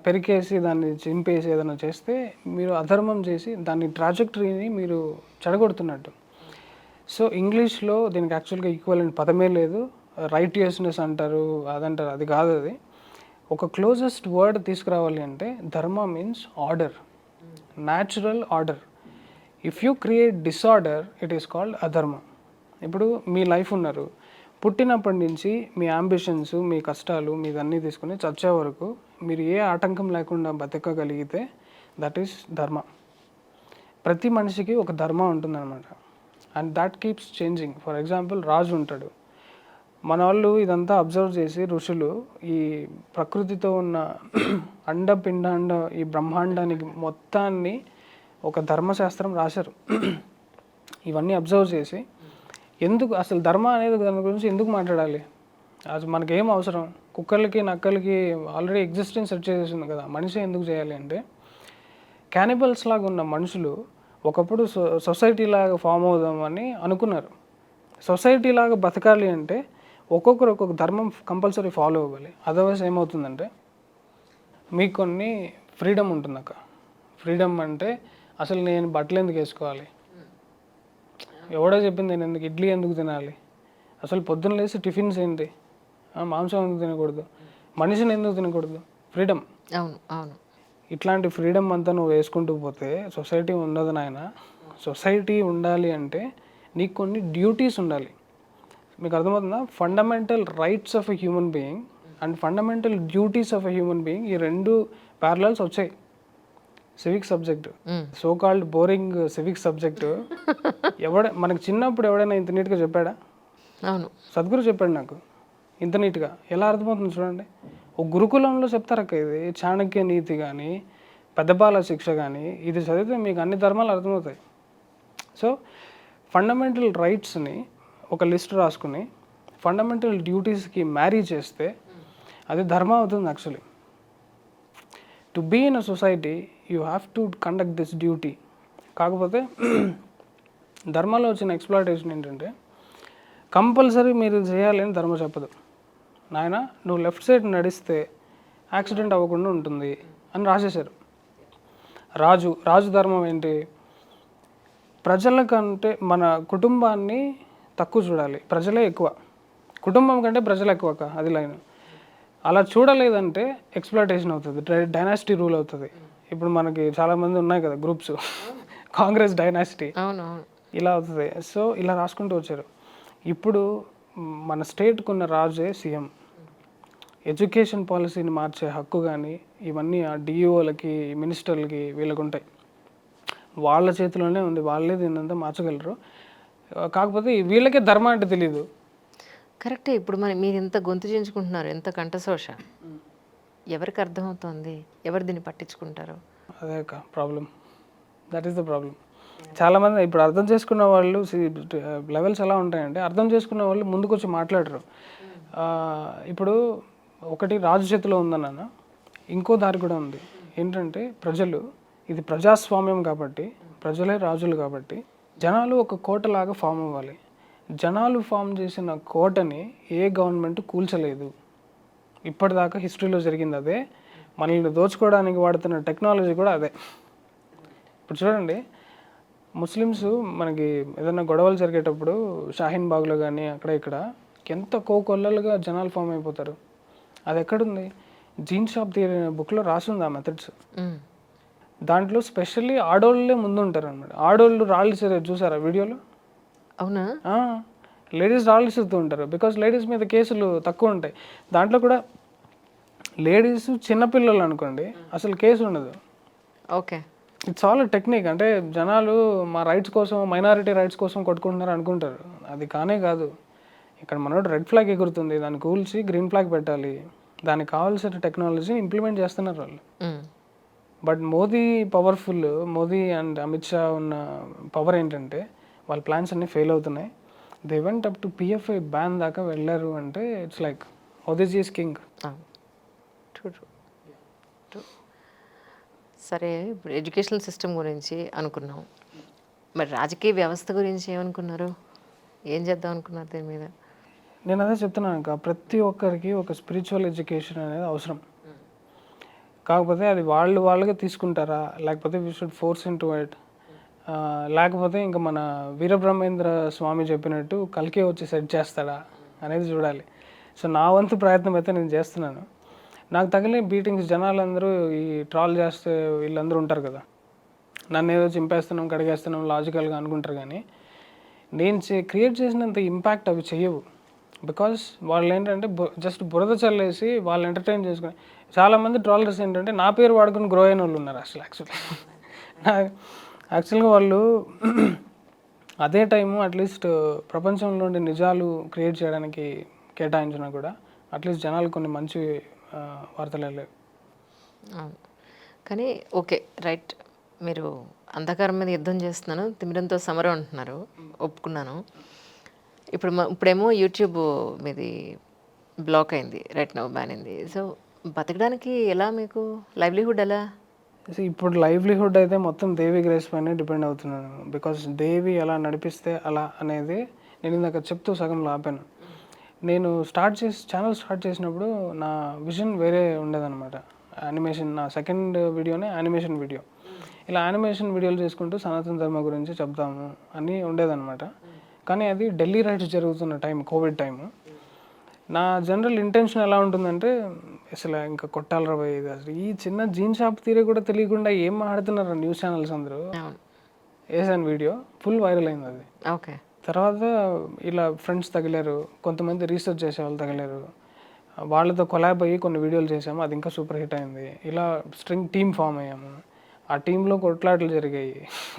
పెరికేసి దాన్ని చింపేసి ఏదైనా చేస్తే మీరు అధర్మం చేసి దాని ట్రాజెక్టరీని మీరు చెడగొడుతున్నట్టు. సో ఇంగ్లీష్లో దీనికి యాక్చువల్గా ఈక్వలెంట్ పదమే లేదు. రైటియస్నెస్ అంటారు, అదంటారు, అది కాదు. అది ఒక క్లోజెస్ట్ వర్డ్ తీసుకురావాలి అంటే ధర్మ means order, natural order. If you create disorder it is called అధర్మ. ఇప్పుడు మీ లైఫ్ ఉన్నారు, పుట్టినప్పటి నుంచి మీ అంబిషన్స్, మీ కష్టాలు, మీదన్నీ తీసుకుని చచ్చే వరకు మీరు ఏ ఆటంకం లేకుండా బతకగలిగితే దట్ ఈస్ ధర్మ. ప్రతి మనిషికి ఒక ధర్మ ఉంటుందన్నమాట. And that keeps changing. For example రాజు ఉంటాడు. మన వాళ్ళు ఇదంతా అబ్జర్వ్ చేసి ఋషులు ఈ ప్రకృతితో ఉన్న అండ ఈ బ్రహ్మాండానికి మొత్తాన్ని ఒక ధర్మశాస్త్రం రాశారు. ఇవన్నీ అబ్జర్వ్ చేసి ఎందుకు అసలు ధర్మ అనేది దాని గురించి ఎందుకు మాట్లాడాలి, అది మనకేం అవసరం, కుక్కలకి నక్కలకి ఆల్రెడీ ఎగ్జిస్టెన్స్ సెట్ చేసేసింది కదా, మనిషి ఎందుకు చేయాలి అంటే, క్యానిబల్స్ లాగా ఉన్న మనుషులు ఒకప్పుడు సొసైటీ లాగా ఫామ్ అవుదామని అనుకున్నారు. సొసైటీ లాగా బతకాలి అంటే ఒక్కొక్కరు ఒక్కొక్క ధర్మం కంపల్సరీ ఫాలో అవ్వాలి. అదర్వైజ్ ఏమవుతుందంటే మీకు కొన్ని ఫ్రీడమ్ ఉంటుంది అక్క. ఫ్రీడమ్ అంటే అసలు నేను బట్టలు ఎందుకు వేసుకోవాలి, ఎవడో చెప్పింది నేను ఎందుకు ఇడ్లీ ఎందుకు తినాలి, అసలు పొద్దున్న లేసి టిఫిన్స్ ఏంటి, మాంసం ఎందుకు తినకూడదు, మనిషిని ఎందుకు తినకూడదు, ఫ్రీడమ్. అవును అవును. ఇట్లాంటి ఫ్రీడమ్ అంతా నువ్వు వేసుకుంటూ పోతే సొసైటీ ఉండదు నాయన. సొసైటీ ఉండాలి అంటే నీకు కొన్ని డ్యూటీస్ ఉండాలి. మీకు అర్థమవుతుందా? Fundamental rights of a human being and fundamental duties of a human being, ఈ రెండు ప్యారలల్స్ వచ్చాయి. Civic subject, so called boring civic subject మనకు చిన్నప్పుడు ఎవడైనా ఇంత నీట్గా చెప్పాడా? అవును, సద్గురు చెప్పాడు నాకు ఇంత నీట్గా. ఎలా అర్థమవుతుంది చూడండి. ఒక గురుకులంలో చెప్తారక్క ఇది, చాణక్య నీతి కానీ పెద్దపాల శిక్ష కానీ, ఇది చదివితే మీకు అన్ని ధర్మాలు అర్థమవుతాయి. సో ఫండమెంటల్ రైట్స్ని ఒక లిస్ట్ రాసుకుని ఫండమెంటల్ డ్యూటీస్కి మ్యారీ చేస్తే అది ధర్మ అవుతుంది actually. To be in a society you have to conduct this duty. కాకపోతే ధర్మలో వచ్చిన ఎక్స్ప్లాయిటేషన్ ఏంటంటే కంపల్సరీ మీరు చేయాలని ధర్మ చెప్పదు. నాయన నువ్వు లెఫ్ట్ సైడ్ నడిస్తే యాక్సిడెంట్ అవ్వకుండా ఉంటుంది అని రాసేశారు. రాజు ధర్మం ఏంటి? ప్రజల కంటే మన కుటుంబాన్ని తక్కువ చూడాలి, ప్రజలే ఎక్కువ. కుటుంబం కంటే ప్రజలు ఎక్కువ, అది లైన్. అలా చూడలేదంటే ఎక్స్ప్లాయిటేషన్ అవుతుంది, డైనాసిటీ రూల్ అవుతుంది. ఇప్పుడు మనకి చాలామంది ఉన్నాయి కదా గ్రూప్స్, కాంగ్రెస్ డైనాసిటీ, ఇలా అవుతుంది. సో ఇలా రాసుకుంటూ వచ్చారు. ఇప్పుడు మన స్టేట్కి ఉన్న రాజే సీఎం. ఎడ్యుకేషన్ పాలసీని మార్చే హక్కు కానీ ఇవన్నీ ఆ డిఈఓలకి, మినిస్టర్లకి, వీళ్ళకి ఉంటాయి. వాళ్ళ చేతిలోనే ఉంది, వాళ్ళే దీన్నంతా మార్చగలరు. కాకపోతే వీళ్ళకే ధర్మ అంటే తెలీదు. కరెక్టే. ఇప్పుడు మీరు ఎంత గొంతు చించుకుంటున్నారు, ఎంత కంఠశోష, ఎవరికి అర్థమవుతుంది, ఎవరు దీన్ని పట్టించుకుంటారు? అదే problem, that is the problem. చాలామంది ఇప్పుడు అర్థం చేసుకున్న వాళ్ళు లెవెల్స్ ఎలా ఉంటాయంటే, అర్థం చేసుకున్న వాళ్ళు ముందుకు వచ్చి మాట్లాడరు. ఇప్పుడు ఒకటి రాజు చేతిలో ఉందన్న, ఇంకో దారి కూడా ఉంది. ఏంటంటే ప్రజలు, ఇది ప్రజాస్వామ్యం కాబట్టి, ప్రజలే రాజులు కాబట్టి జనాలు ఒక కోటలాగా ఫామ్ అవ్వాలి. జనాలు ఫామ్ చేసిన కోటని ఏ గవర్నమెంట్ కూల్చలేదు. ఇప్పటిదాకా హిస్టరీలో జరిగింది అదే. మనల్ని దోచుకోవడానికి వాడుతున్న టెక్నాలజీ కూడా అదే. ఇప్పుడు చూడండి, ముస్లిమ్స్ మనకి ఏదైనా గొడవలు జరిగేటప్పుడు షాహీన్ బాగ్లో కానీ అక్కడ ఇక్కడ ఎంత కోకొల్లలుగా జనాలు ఫామ్ అయిపోతారు. అది ఎక్కడుంది? జీన్ షాప్ థియరీ అనే బుక్లో రాసింది ఆ మెథడ్స్. దాంట్లో స్పెషల్లీ ఆడోళ్ళే ముందు ఉంటారు అనమాట. ఆడోళ్ళు రాళ్ళు చూసారా వీడియోలో? అవునా? లేడీస్ రాళ్ళు ఇస్తూ ఉంటారు, బికాస్ లేడీస్ మీద కేసులు తక్కువ ఉంటాయి. దాంట్లో కూడా లేడీస్ చిన్నపిల్లలు అనుకోండి అసలు కేసు ఉండదు. ఓకే. It's all technique. అంటే జనాలు మా రైట్స్ కోసం, మైనారిటీ రైట్స్ కోసం కొట్టుకుంటున్నారు అనుకుంటారు. అది కానే కాదు. ఇక్కడ మనోడు రెడ్ ఫ్లాగ్ ఎగురుతుంది, దాన్ని కూల్చి గ్రీన్ ఫ్లాగ్ పెట్టాలి. దానికి కావాల్సిన టెక్నాలజీ ఇంప్లిమెంట్ చేస్తున్నారు వాళ్ళు. But Modi powerful, Modi and Amit Shah ఉన్న పవర్ ఏంటంటే వాళ్ళ ప్లాన్స్ అన్నీ ఫెయిల్ అవుతున్నాయి. They went up to PFI ban దాకా వెళ్ళారు అంటే it's like Modiji is king. సరే, ఇప్పుడు ఎడ్యుకేషనల్ సిస్టమ్ గురించి అనుకున్నాం. మరి రాజకీయ వ్యవస్థ గురించి ఏమనుకున్నారు? ఏం చేద్దాం అనుకున్నారు దీని మీద? నేను అదే చెప్తున్నాను ఇంకా, ప్రతి ఒక్కరికి ఒక స్పిరిచువల్ ఎడ్యుకేషన్ అనేది అవసరం. కాకపోతే అది వాళ్ళుగా తీసుకుంటారా, లేకపోతే we should force in to it, లేకపోతే ఇంకా మన వీరబ్రహ్మేంద్ర స్వామి చెప్పినట్టు కలికే వచ్చి సెట్ చేస్తాడా అనేది చూడాలి. సో నా వంతు ప్రయత్నం అయితే నేను చేస్తున్నాను. నాకు తగిలే బీటింగ్స్ జనాలందరూ ఈ ట్రాల్ చేస్తే వీళ్ళందరూ ఉంటారు కదా, నన్ను ఏదో చింపేస్తున్నాం, కడిగేస్తున్నాం లాజికల్గా అనుకుంటారు. కానీ నేను క్రియేట్ చేసినంత ఇంపాక్ట్ అవి చెయ్యవు. బికాస్ వాళ్ళు ఏంటంటే జస్ట్ బురద చల్లేసి వాళ్ళు ఎంటర్టైన్ చేసుకుని, చాలామంది ట్రాలర్స్ ఏంటంటే నా పేరు వాడుకుని గ్రో అయిన వాళ్ళు ఉన్నారు అసలు. యాక్చువల్గా వాళ్ళు అదే టైము అట్లీస్ట్ ప్రపంచంలో ఉండే నిజాలు క్రియేట్ చేయడానికి కేటాయించినా కూడా అట్లీస్ట్ జనాలు కొన్ని మంచి వార్తలు వెళ్ళేవి. కానీ ఓకే, రైట్. మీరు అంధకారం మీద యుద్ధం చేస్తున్నాను, తిమిరంతో సమరం అంటున్నారు, ఒప్పుకున్నాను. ఇప్పుడేమో యూట్యూబ్ మీది బ్లాక్ అయింది, రైట్ నౌ బ్యాన్ అయింది. సో బతకడానికి ఎలా, మీకు లైవ్లీహుడ్ ఎలా? ఇప్పుడు లైవ్లీహుడ్ అయితే మొత్తం దేవి గ్రేస్ పైన డిపెండ్ అవుతున్నాను. బికాస్ దేవి ఎలా నడిపిస్తే అలా అనేది నేను ఇందాక చెప్తూ సగంలో ఆపాను. నేను ఛానల్ స్టార్ట్ చేసినప్పుడు నా విజన్ వేరే ఉండేదన్నమాట. యానిమేషన్, నా సెకండ్ వీడియోనే యానిమేషన్ వీడియో. ఇలా యానిమేషన్ వీడియోలు చేసుకుంటూ సనాతన ధర్మ గురించి చెప్తాము అని ఉండేదన్నమాట. కానీ అది ఢిల్లీ రైట్స్ జరుగుతున్న టైం, కోవిడ్ టైము. నా జనరల్ ఇంటెన్షన్ ఎలా ఉంటుందంటే అసలు ఇంకా కొట్టాలరా పోయి, ఇది అసలు ఈ చిన్న జీన్ షాప్ తీరే కూడా తెలియకుండా ఏం మాట్లాడుతున్నారు న్యూస్ ఛానల్స్ అందరూ. వేసాను వీడియో, ఫుల్ వైరల్ అయింది అది. ఓకే. తర్వాత ఇలా ఫ్రెండ్స్ తగిలారు, కొంతమంది రీసెర్చ్ చేసే వాళ్ళు తగిలారు, వాళ్ళతో కొలాబ్ అయ్యి కొన్ని వీడియోలు చేసాము, అది ఇంకా సూపర్ హిట్ అయింది. ఇలా స్ట్రింగ్ టీమ్ ఫామ్ అయ్యాము. ఆ టీంలో కొట్లాటలు జరిగాయి,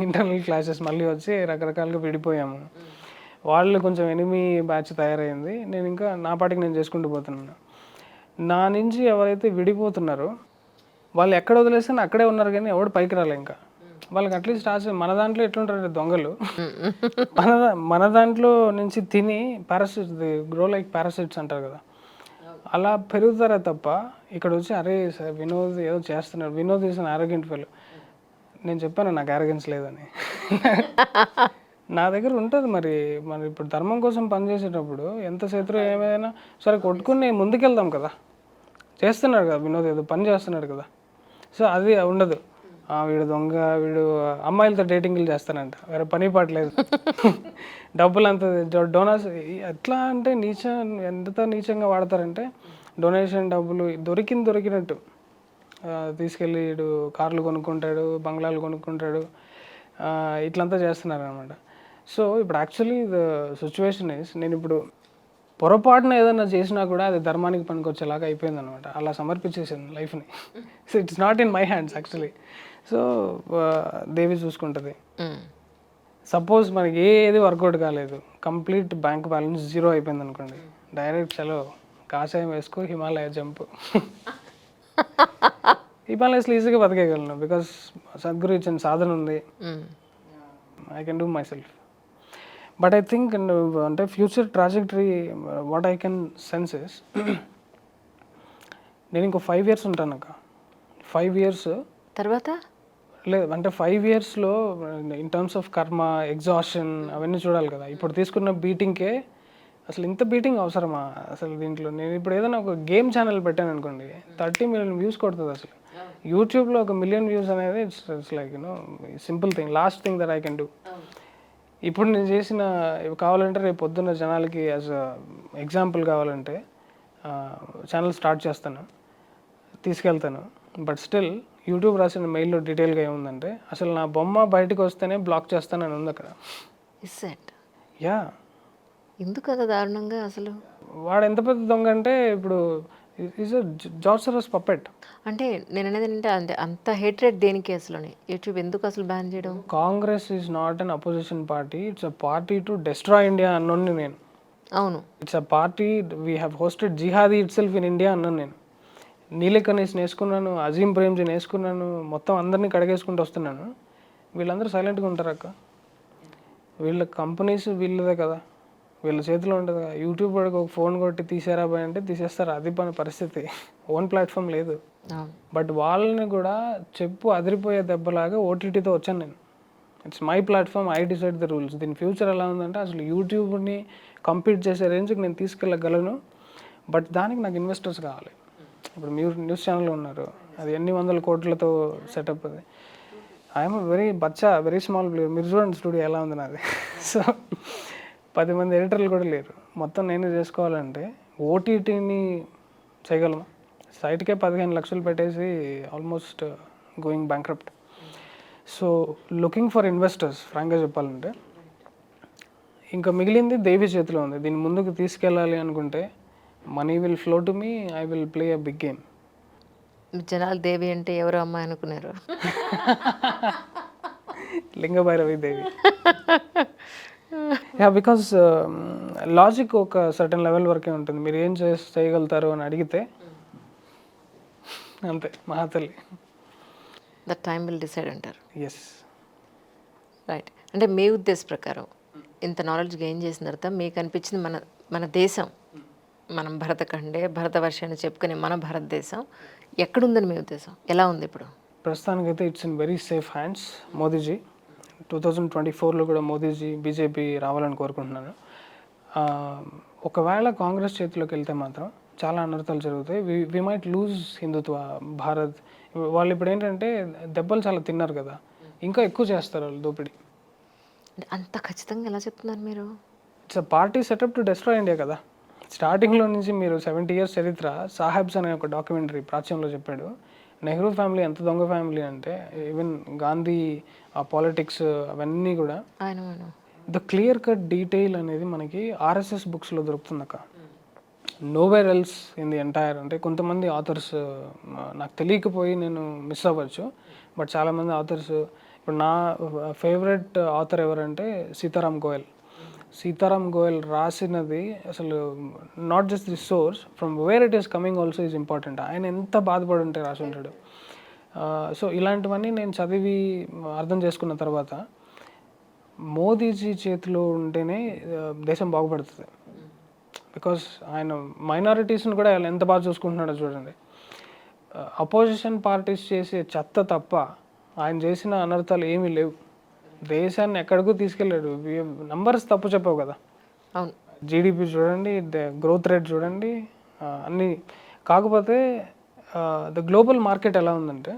ఇంటర్నల్ క్లాసెస్ మళ్ళీ వచ్చి రకరకాలుగా విడిపోయాము. వాళ్ళు కొంచెం ఎనిమీ బ్యాచ్ తయారైంది. నేను ఇంకా నా పాటికి నేను చేసుకుంటూ పోతున్నాను. నా నుంచి ఎవరైతే విడిపోతున్నారో వాళ్ళు ఎక్కడ వదిలేస్తే అక్కడే ఉన్నారు, కానీ ఎవడు పైకి రాలే. ఇంకా వాళ్ళకి అట్లీస్ట్ మన దాంట్లో ఎట్లుంటారు దొంగలు, మన దాంట్లో నుంచి తిని పారాసిట్స్, గ్రో లైక్ పారాసిట్స్ అంటారు కదా, అలా పెరుగుతారే తప్ప ఇక్కడ వచ్చి అరే వినోద్ ఏదో చేస్తున్నాడు, వినోద్ ఈజ్ అన్ ఆరోగ్యంట్ ఫెలో. నేను చెప్పాను నాకు ఆరోగ్యన్స్ లేదని. నా దగ్గర ఉంటుంది. మరి ఇప్పుడు ధర్మం కోసం పనిచేసేటప్పుడు ఎంత శత్రు ఏమైనా సరే కొట్టుకుని ముందుకెళ్దాం కదా. చేస్తున్నాడు కదా వినోద్, ఏదో పని చేస్తున్నాడు కదా. సో అది ఉండదు, వీడు దొంగ, వీడు అమ్మాయిలతో డేటింగ్లు చేస్తానంట, వేరే పని పాటలేదు, డబ్బులు అంత డోనర్స్ ఎట్లా అంటే ఎంత నీచంగా వాడతారంటే డొనేషన్ డబ్బులు దొరికినట్టు తీసుకెళ్ళి వీడు కార్లు కొనుక్కుంటాడు, బంగ్లాలు కొనుక్కుంటాడు, ఇట్లంతా చేస్తున్నారు అనమాట. సో ఇప్పుడు యాక్చువల్లీ ద సిచ్యువేషన్ ఈస్, నేను ఇప్పుడు పొరపాటున ఏదైనా చేసినా కూడా అది ధర్మానికి పనికొచ్చేలాగా అయిపోయింది అనమాట. అలా సమర్పించేసాను లైఫ్ని. So it's not in my hands actually. So దేవి చూసుకుంటుంది. సపోజ్ మనకి ఏది వర్కౌట్ కాలేదు, కంప్లీట్ బ్యాంక్ బ్యాలెన్స్ జీరో అయిపోయింది అనుకోండి, డైరెక్ట్ చలో కాషాయం వేసుకో, హిమాలయ జంప్. హిమాలయస్లో ఈజీగా బతికేయగలను, బికాస్ సద్గురు ఇచ్చిన సాధన ఉంది. I can do myself. But I think అంటే future trajectory what I can sense is, నేను ఇంకో 5 years ఉంటాను అక్క. 5 years తర్వాత లేదు అంటే 5 yearsలో ఇన్ టర్మ్స్ ఆఫ్ కర్మ, ఎగ్జాషన్ అవన్నీ చూడాలి కదా. ఇప్పుడు తీసుకున్న బీటింగ్కే అసలు ఇంత బీటింగ్ అవసరమా అసలు దీంట్లో? నేను ఇప్పుడు ఏదైనా ఒక గేమ్ ఛానల్ పెట్టాను అనుకోండి, 30 million views కొడుతుంది అసలు. యూట్యూబ్లో 1 million views అనేది it's like you know simple thing, last thing that I can do. ఇప్పుడు నేను చేసిన కావాలంటే రేపు పొద్దున్న జనాలకి యాజ్ ఎగ్జాంపుల్ కావాలంటే ఛానల్ స్టార్ట్ చేస్తాను, తీసుకెళ్తాను. బట్ స్టిల్ యూట్యూబ్ రాసిన మెయిల్లో డీటెయిల్గా ఏముందంటే అసలు నా బొమ్మ బయటకు వస్తేనే బ్లాక్ చేస్తానని ఉంది అక్కడ. యా, ఎందుకు కదా దారుణంగా అసలు? వాడు ఎంత పెద్ద దొంగ అంటే ఇప్పుడు is a George Soros puppet. అంటే నేను అనేది ఏంటంటే అంటే అంత హేట్రెడ్ దేనికి అసలుని యూట్యూబ్ ఎందుకు అసలు బ్యాన్ చేయడం? Congress is not an opposition party, it's a party to destroy India అన్నోడిని నేను. అవును. It's a party, we have hosted jihadi itself in India అన్నాను నేను. నీలకనీస్ వేసుకున్నాను, అజీం ప్రేమ్జీని వేసుకున్నాను, మొత్తం అందరినీ కడిగేసుకుంటూ వస్తున్నాను. వీళ్ళందరూ సైలెంట్గా ఉంటారు అక్క. వీళ్ళ కంపెనీస్ వీళ్ళదే కదా, వీళ్ళ చేతిలో ఉంటుంది కదా. యూట్యూబ్ వాడికి ఒక ఫోన్ కొట్టి తీసారా బాయ్ అంటే తీసేస్తారు, అది పని పరిస్థితి. ఓన్ ప్లాట్ఫామ్ లేదు. అవును. బట్ వాళ్ళని కూడా చెప్పు అదిరిపోయే దెబ్బలాగా ఓటీటీతో వచ్చాను నేను. It's my platform, I decide the rules. దీని ఫ్యూచర్ ఎలా ఉందంటే అసలు యూట్యూబ్ని కంపీట్ చేసే రేంజ్కి నేను తీసుకెళ్ళగలను. బట్ దానికి నాకు ఇన్వెస్టర్స్ కావాలి. ఇప్పుడు మీరు న్యూస్ ఛానల్ ఉన్నారు, అది ఎన్ని వందల కోట్లతో సెటప్. అది ఐఎమ్ వెరీ స్మాల్ ప్లేయర్. మీరు చూడండి స్టూడియో ఎలా ఉంది నాది. సో 10 మంది ఎడిటర్లు కూడా లేరు, మొత్తం నేనే చేసుకోవాలంటే ఓటీటీని చేయగలమా? సైట్కే 15 లక్షలు పెట్టేసి almost going bankrupt. So looking for investors ఫ్రాంక్గా చెప్పాలంటే. ఇంకా మిగిలింది దేవి చేతిలో ఉంది. దీన్ని ముందుకు తీసుకెళ్ళాలి అనుకుంటే money will flow to me, I will play a big game. జనాలు దేవి అంటే ఎవరు అమ్మాయి అనుకున్నారు? Lingabhairavi Devi. Yeah, because logic ఒక సర్టన్ లెవెల్ వరకే ఉంటుంది. మీరు ఏం చేయగలుగుతారు అని అడిగితే అంతే, మహాతల్లి. ద టైమ్ విల్ డిసైడ్ అంటారు. ఎస్. రైట్. అంటే మీ ఉద్దేశ ప్రకారం ఇంత నాలెడ్జ్ గెయిన్ చేసిన తర్వాత మీకు అనిపించింది మన మన దేశం, మనం భరతఖండే భరతవర్షాన్ని చెప్పుకునే మన భారతదేశం ఎక్కడుందని మీ ఉద్దేశం? ఎలా ఉంది ఇప్పుడు? ప్రస్తుతానికైతే it's in very safe hands. Modiji 2024లో కూడా మోదీజీ బీజేపీ రావాలని కోరుకుంటున్నాను. ఒకవేళ కాంగ్రెస్ చేతిలోకి వెళ్తే మాత్రం చాలా అనర్థాలు జరుగుతాయి. వి మైట్ లూజ్ హిందుత్వ, భారత్. వాళ్ళు ఇప్పుడు ఏంటంటే దెబ్బలు చాలా తిన్నారు కదా, ఇంకా ఎక్కువ చేస్తారు వాళ్ళు దోపిడీ. అంటే అంత ఖచ్చితంగా ఎలా చెప్తున్నారు మీరు? It's a party setup to destroy India కదా. స్టార్టింగ్లో నుంచి మీరు 70 years చరిత్ర, సాహెబ్స్ అనే ఒక డాక్యుమెంటరీ ప్రాచ్యంలో చెప్పాడు. నెహ్రూ ఫ్యామిలీ ఎంత దొంగ ఫ్యామిలీ అంటే ఈవెన్ గాంధీ ఆ పాలిటిక్స్ అవన్నీ కూడా ద క్లియర్ కట్ డీటెయిల్ అనేది మనకి ఆర్ఎస్ఎస్ బుక్స్లో దొరుకుతుందక్క. Nowhere else in the entire. అంటే కొంతమంది ఆథర్స్ నాకు తెలియకపోయి నేను మిస్ అవ్వచ్చు, బట్ చాలామంది ఆథర్స్. ఇప్పుడు నా ఫేవరెట్ ఆథర్ ఎవరంటే సీతారాం గోయల్. సీతారాం గోయల్ రాసినది అసలు not just the source, from where it is coming also is important. ఆయన ఎంత బాధపడి ఉంటే రాసి ఉంటాడు. సో ఇలాంటివన్నీ నేను చదివి అర్థం చేసుకున్న తర్వాత మోదీజీ చేతిలో ఉంటేనే దేశం బాగుపడుతుంది. బికాస్ ఆయన మైనారిటీస్ని కూడా ఆయన ఎంత బాగా చూసుకుంటున్నాడో చూడండి. అపోజిషన్ పార్టీస్ చేసే చెత్త తప్ప ఆయన చేసిన అనర్థాలు ఏమీ లేవు. దేశాన్ని ఎక్కడికూ తీసుకెళ్ళాడు. నంబర్స్ తప్పు చెప్పావు కదా. అవును. జీడిపి చూడండి, గ్రోత్ రేట్ చూడండి, అన్నీ. కాకపోతే ద గ్లోబల్ మార్కెట్ ఎలా ఉందంటే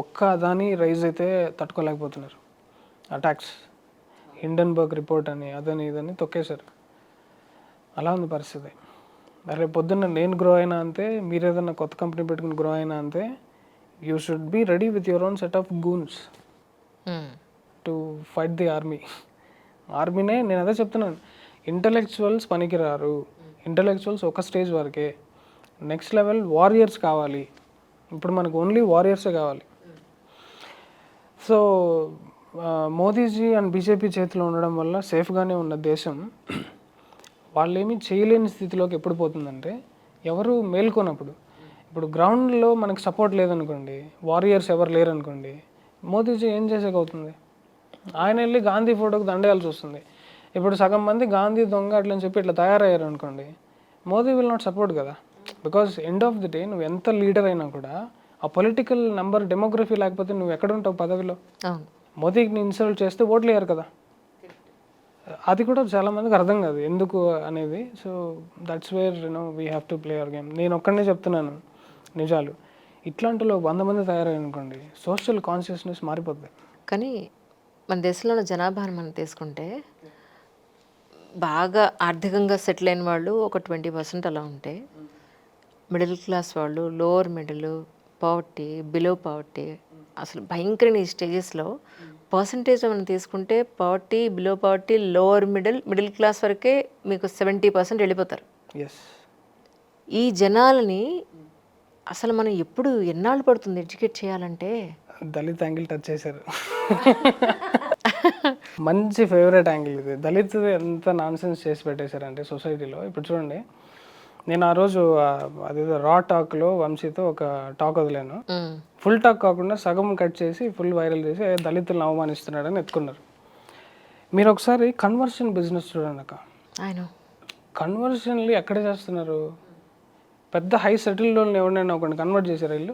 ఒక్క అదాని రైజ్ అయితే తట్టుకోలేకపోతున్నారు. అటాక్స్, హిండెన్బర్గ్ రిపోర్ట్ అని అదని ఇదని తొక్కేశారు. అలా ఉంది పరిస్థితి. రేపు పొద్దున్న నేను గ్రో అయినా అంతే, మీరు ఏదైనా కొత్త కంపెనీ పెట్టుకుని గ్రో అయినా అంతే. You should be ready with your own set of goons to fight the army. ఆర్మీనే నేను అదే చెప్తున్నాను, ఇంటలెక్చువల్స్ పనికిరారు. ఇంటలెక్చువల్స్ ఒక స్టేజ్ వరకే. నెక్స్ట్ లెవెల్ వారియర్స్ కావాలి. ఇప్పుడు మనకు ఓన్లీ వారియర్సే కావాలి. సో మోదీజీ అండ్ బీజేపీ చేతిలో ఉండడం వల్ల సేఫ్గానే ఉన్న దేశం వాళ్ళు ఏమీ చేయలేని స్థితిలోకి ఎప్పుడు పోతుందంటే ఎవరు మేల్కొనప్పుడు. ఇప్పుడు గ్రౌండ్లో మనకు సపోర్ట్ లేదనుకోండి, వారియర్స్ ఎవరు లేరనుకోండి, మోదీజీ ఏం చేసేకవుతుంది? ఆయన వెళ్ళి గాంధీ ఫోటోకి దండేయాల్సి వస్తుంది. ఇప్పుడు సగం మంది గాంధీ దొంగ అట్లని చెప్పి ఇట్లా తయారయ్యారు అనుకోండి, మోదీ విల్ నాట్ సపోర్ట్ కదా. Because end of the day నువ్వు ఎంత లీడర్ అయినా కూడా ఆ పొలిటికల్ నెంబర్ డెమోగ్రఫీ లేకపోతే నువ్వు ఎక్కడ ఉంటావు పదవిలో? మోదీకి ఇన్సల్ట్ చేస్తే ఓట్లు వేయరు కదా. అది కూడా చాలామందికి అర్థం కాదు ఎందుకు అనేది. So that's where we have to play our game. నేను ఒక్కడనే చెప్తున్నాను నిజాలు. ఇట్లాంటిలో 100 మంది తయారనుకోండి, సోషల్ కాన్షియస్నెస్ మారిపోతుంది. కానీ మన దేశంలో ఉన్న జనాభాను మనం తీసుకుంటే బాగా ఆర్థికంగా సెటిల్ అయిన వాళ్ళు ఒక 20% అలా ఉంటే, మిడిల్ క్లాస్ వాళ్ళు, lower middle, poverty, below poverty, అసలు భయంకరమైన ఈ స్టేజెస్లో పర్సంటేజ్ మనం తీసుకుంటే poverty, below poverty, lower middle class వరకే మీకు 70% వెళ్ళిపోతారు. ఎస్. ఈ జనాలని అసలు మనం ఎప్పుడు ఎన్నాళ్ళు పడుతుంది ఎడ్యుకేట్ చేయాలంటే? దళిత్ యాంగిల్ టచ్ చేశారు. మంచి ఫేవరెట్ యాంగిల్ ఇది. దళిత్ ఎంత నాన్సెన్స్ చేసి పెట్టేశారంటే సొసైటీలో. ఇప్పుడు చూడండి, నేను ఆ రోజు అదేదో రా టాక్లో వంశీతో ఒక టాక్ వదిలాను. ఫుల్ టాక్ కాకుండా సగం కట్ చేసి ఫుల్ వైరల్ చేసి దళితులను అవమానిస్తున్నాడని ఎత్తుకున్నారు. మీరు ఒకసారి కన్వర్షన్ బిజినెస్ చూడండి అక్క. ఆయన కన్వర్షన్లు ఎక్కడ చేస్తున్నారు? పెద్ద హై సెటిల్డ్ వాళ్ళని ఎవరినైనా ఒకరిని కన్వర్ట్ చేశారు వీళ్ళు?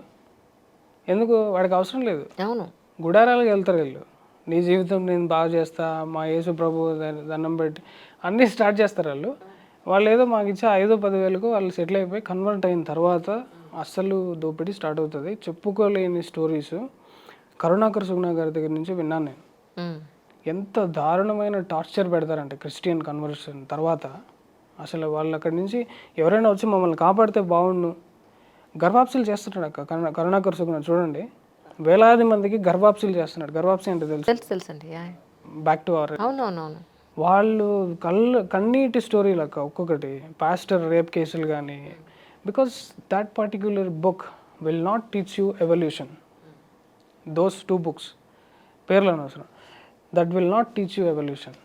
ఎందుకు? వాడికి అవసరం లేదు. అవును, గుడారాలకు వెళ్తారు వీళ్ళు. నీ జీవితం నేను బాగా చేస్తా, మా యేసు ప్రభు దండం పెట్టి అన్నీ స్టార్ట్ చేస్తారు వాళ్ళు. వాళ్ళు ఏదో మాకు ఇచ్చే 5,000-10,000కు వాళ్ళు సెటిల్ అయిపోయి కన్వర్ట్ అయిన తర్వాత అస్సలు దోపిడీ స్టార్ట్ అవుతుంది. చెప్పుకోలేని స్టోరీస్ కరుణాకర్ సుగుణ గారి దగ్గర నుంచి విన్నాను నేను. ఎంత దారుణమైన టార్చర్ పెడతారంటే క్రిస్టియన్ కన్వర్షన్ తర్వాత అసలు వాళ్ళు అక్కడి నుంచి ఎవరైనా వచ్చి మమ్మల్ని కాపాడితే బాగుండు. గర్భాప్సీలు చేస్తున్నాడు అక్క కరుణాకర్ సుగుణ. చూడండి, వేలాది మందికి గర్భాప్సీలు చేస్తున్నాడు. గర్భాప్సీ అంటే తెలుసండి. Back to our. అవునవునవును. వాళ్ళు కన్నీటి స్టోరీలు అక్క ఒక్కొక్కటి. పాస్టర్ రేప్ కేసులు కానీ. Because that particular book will not teach you evolution. Those 2 books పేర్లు అనవసరం. That will not teach you evolution.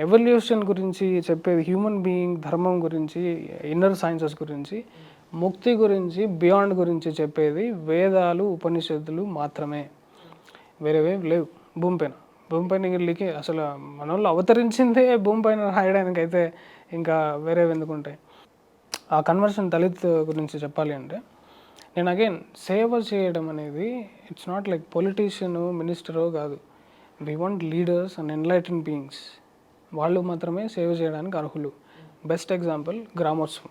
Evolution గురించి చెప్పేది హ్యూమన్ బీయింగ్, ధర్మం గురించి, ఇన్నర్ సైన్సెస్ గురించి, ముక్తి గురించి, బియాండ్ గురించి చెప్పేది వేదాలు, ఉపనిషత్తులు మాత్రమే. వేరేవే లేవు భూమిపైన. భూమిపైన వెళ్ళికి అసలు మన వాళ్ళు అవతరించిందే భూమిపైన రాయడానికి అయితే ఇంకా వేరేవి ఎందుకుంటాయి. ఆ కన్వర్షన్ దళిత్ గురించి చెప్పాలి అంటే, నేను అగైన్ సేవ చేయడం అనేది ఇట్స్ నాట్ లైక్ పొలిటీషియను, మినిస్టరో కాదు. We want leaders and enlighten beings. వాళ్ళు మాత్రమే సేవ చేయడానికి అర్హులు. Best example గ్రామోత్సవం.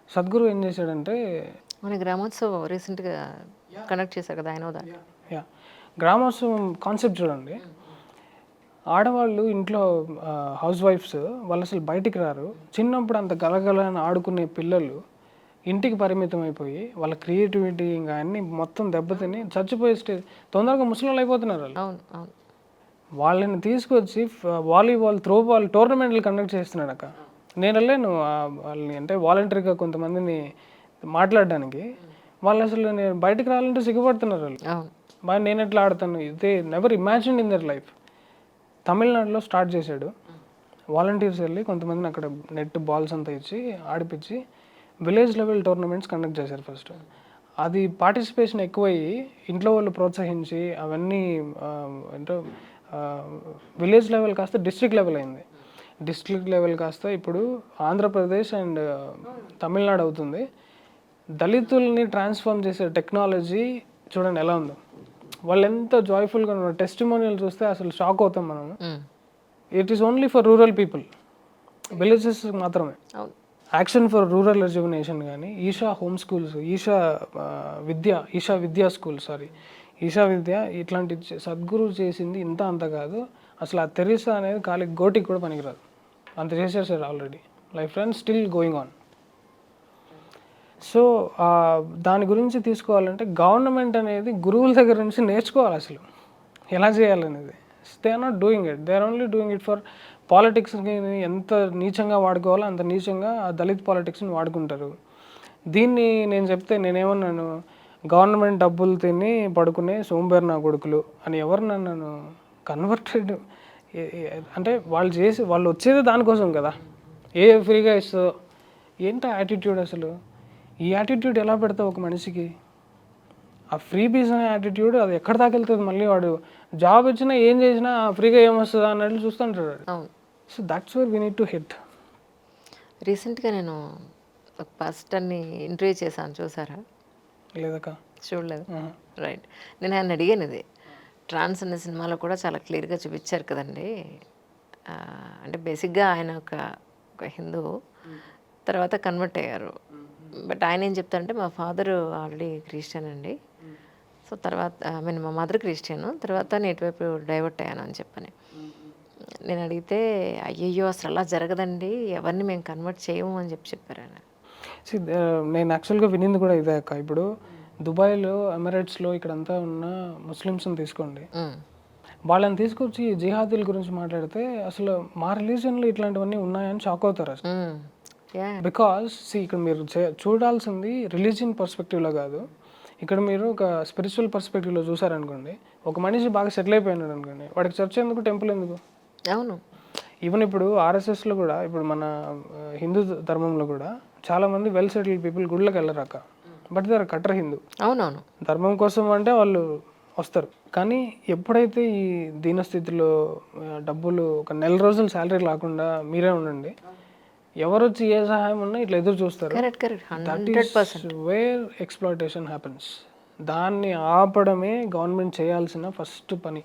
సద్గురు ఏం చేశాడంటే, మన గ్రామోత్సవం రీసెంట్గా కనెక్ట్ చేశారు కదా ఆయన. యా, గ్రామోత్సవం కాన్సెప్ట్ చూడండి. ఆడవాళ్ళు ఇంట్లో హౌస్ వైఫ్స్ వాళ్ళు అసలు బయటికి రారు. చిన్నప్పుడు అంత గలగలని ఆడుకునే పిల్లలు ఇంటికి పరిమితం అయిపోయి వాళ్ళ క్రియేటివిటీ ఇంకా అన్నీ మొత్తం దెబ్బతిని చచ్చిపోయే స్టేజ్, తొందరగా ముసలోళ్ళు అయిపోతున్నారు వాళ్ళు. అవును అవును. వాళ్ళని తీసుకొచ్చి వాలీబాల్, త్రోబాల్ టోర్నమెంట్లు కండక్ట్ చేస్తున్నాడు అక్క. నేను వెళ్ళాను వాళ్ళని, అంటే వాలంటరీగా కొంతమందిని మాట్లాడడానికి. వాళ్ళు అసలు నేను బయటకు రావాలంటే సిగ్గుపడుతున్నారు వాళ్ళు. బాగా నేను ఎట్లా ఆడతాను, ఇదే never imagine in their life. తమిళనాడులో స్టార్ట్ చేశాడు. వాలంటీర్స్ వెళ్ళి కొంతమందిని అక్కడ నెట్ బాల్స్ అంతా ఇచ్చి ఆడిపించి విలేజ్ లెవెల్ టోర్నమెంట్స్ కండక్ట్ చేశారు ఫస్ట్. అది పార్టిసిపేషన్ ఎక్కువయ్యి ఇంట్లో వాళ్ళు ప్రోత్సహించి అవన్నీ అంటే విలేజ్ లెవెల్ కాస్త డిస్ట్రిక్ట్ లెవెల్ అయింది. డిస్ట్రిక్ట్ లెవెల్ కాస్త ఇప్పుడు ఆంధ్రప్రదేశ్ అండ్ తమిళనాడు అవుతుంది. దళితుల్ని ట్రాన్స్ఫార్మ్ చేసే టెక్నాలజీ చూడండి ఎలా ఉందో. వాళ్ళు ఎంత జాయ్ఫుల్గా ఉన్నారు. టెస్టిమోనియల్ చూస్తే అసలు షాక్ అవుతాం మనము. It is only for rural people, villages మాత్రమే. యాక్షన్ ఫర్ రూరల్ రెజ్యువనేషన్ కానీ, ఈషా హోమ్ స్కూల్స్, ఈషా విద్యా స్కూల్, ఈషా విద్య, ఇట్లాంటి సద్గురు చేసింది ఇంత అంత కాదు. అసలు ఆ తెరీసా అనేది కాలికి గోటికి కూడా పనికిరాదు, అంత చేసేసారు already. Life run still going on. So దాని గురించి తీసుకోవాలంటే గవర్నమెంట్ అనేది గురువుల దగ్గర నుంచి నేర్చుకోవాలి అసలు ఎలా చేయాలనేది. They are not doing it. They are only doing it for పాలిటిక్స్ని. ఎంత నీచంగా వాడుకోవాలో అంత నీచంగా ఆ దళిత్ పాలిటిక్స్ని వాడుకుంటారు. దీన్ని నేను చెప్తే నేనేమన్నాను, గవర్నమెంట్ డబ్బులు తిని పడుకునే సోంబేర్ నా కొడుకులు అని ఎవరు నన్ను కన్వర్టెడ్ అంటే వాళ్ళు వచ్చేది దానికోసం కదా. ఏ ఫ్రీగా ఇస్తుందో ఏంటో యాటిట్యూడ్ అసలు. ఈ యాటిట్యూడ్ ఎలా పెడతావు ఒక మనిషికి? ఆ ఫ్రీ బీస్ అనే యాటిట్యూడ్ అది ఎక్కడ దాకా వెళ్తుంది? మళ్ళీ వాడు జాబ్ ఇచ్చినా ఏం చేసినా ఫ్రీగా ఏమొస్తుందా అన్నట్లు చూస్తుంటాడు. So that's where we need to hit. రీసెంట్గా నేను ఒక పాస్టర్ని ఇంటర్వ్యూ చేశాను, చూసారా? లేదక్క, చూడలేదు. రైట్. నేను ఆయన అడిగాను, ఇది ట్రాన్స్ అనే సినిమాలో కూడా చాలా క్లియర్గా చూపించారు కదండి. అంటే బేసిక్గా ఆయన ఒక హిందూ, తర్వాత కన్వర్ట్ అయ్యారు. బట్ ఆయన ఏం చెప్తారంటే, మా ఫాదర్ ఆల్రెడీ క్రిస్టియన్ అండి. సో తర్వాత మా మదర్ క్రిస్టియన్, తర్వాత నేను ఇటువైపు డైవర్ట్ అయ్యాను అని చెప్పని. నేను అడిగితే, అయ్యయ్యో అసలు అలా జరగదండి, ఎవరిని మేము కన్వర్ట్ చేయము అని చెప్పారు ఆయన. నేను యాక్చువల్గా వినింది కూడా ఇదే అక్క. ఇప్పుడు దుబాయ్లో, ఎమిరేట్స్లో ఇక్కడంతా ఉన్న ముస్లిమ్స్ని తీసుకోండి. వాళ్ళని తీసుకొచ్చి జిహాదీల గురించి మాట్లాడితే అసలు మా రిలీజన్లో ఇట్లాంటివన్నీ ఉన్నాయని షాక్ అవుతారు అసలు. యా బికాస్ ఇక్కడ మీరు చూడాల్సింది రిలీజియన్ పర్స్పెక్టివ్లో కాదు. ఇక్కడ మీరు ఒక స్పిరిచువల్ పర్స్పెక్టివ్లో చూసారనుకోండి, ఒక మనిషి బాగా సెటిల్ అయిపోయినాడు అనుకోండి, వాడికి చర్చ్ ఎందుకు, టెంపుల్ ఎందుకు? అవును. ఈవెన్ ఇప్పుడు ఆర్ఎస్ఎస్లో కూడా, ఇప్పుడు మన హిందూ ధర్మంలో కూడా చాలామంది వెల్ సెటిల్డ్ పీపుల్ గుళ్ళకి వెళ్ళరాక, but they are kattar Hindu. అవునవును. ధర్మం కోసం అంటే వాళ్ళు వస్తారు. కానీ ఎప్పుడైతే ఈ దీనస్థితిలో డబ్బులు ఒక నెల రోజులు శాలరీ లేకుండా మీరే ఉండండి, ఎవరు వచ్చి ఏ సహాయం ఉన్నా ఇట్లా ఎదురు చూస్తారు. Correct correct that 100%. Is where exploitation happens. దాన్ని ఆపడమే గవర్నమెంట్ చేయాల్సిన ఫస్ట్ పని.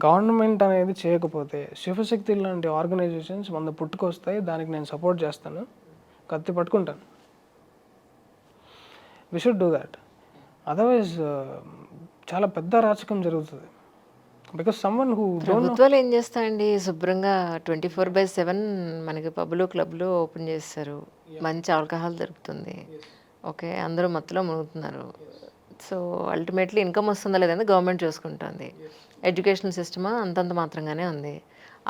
గవర్నమెంట్ అనేది చేయకపోతే శివశక్తి లాంటి ఆర్గనైజేషన్స్ 100 పుట్టుకొస్తాయి. దానికి నేను సపోర్ట్ చేస్తాను, కత్తి పట్టుకుంటాను. We should do that. Otherwise చాలా పెద్ద రాచకం జరుగుతుంది. బికాస్ సమ్వన్ హూ ప్రభుత్వాలు ఏం చేస్తాయండి, శుభ్రంగా 24/7 మనకి పబ్లు క్లబ్లు ఓపెన్ చేస్తారు, మంచి ఆల్కహాల్ దొరుకుతుంది, ఓకే, అందరూ మత్తులో మునుగుతున్నారు. సో అల్టిమేట్లీ ఇన్కమ్ వస్తుందా లేదని గవర్నమెంట్ చూసుకుంటుంది. ఎడ్యుకేషనల్ సిస్టమ్ అంతంత మాత్రంగానే ఉంది,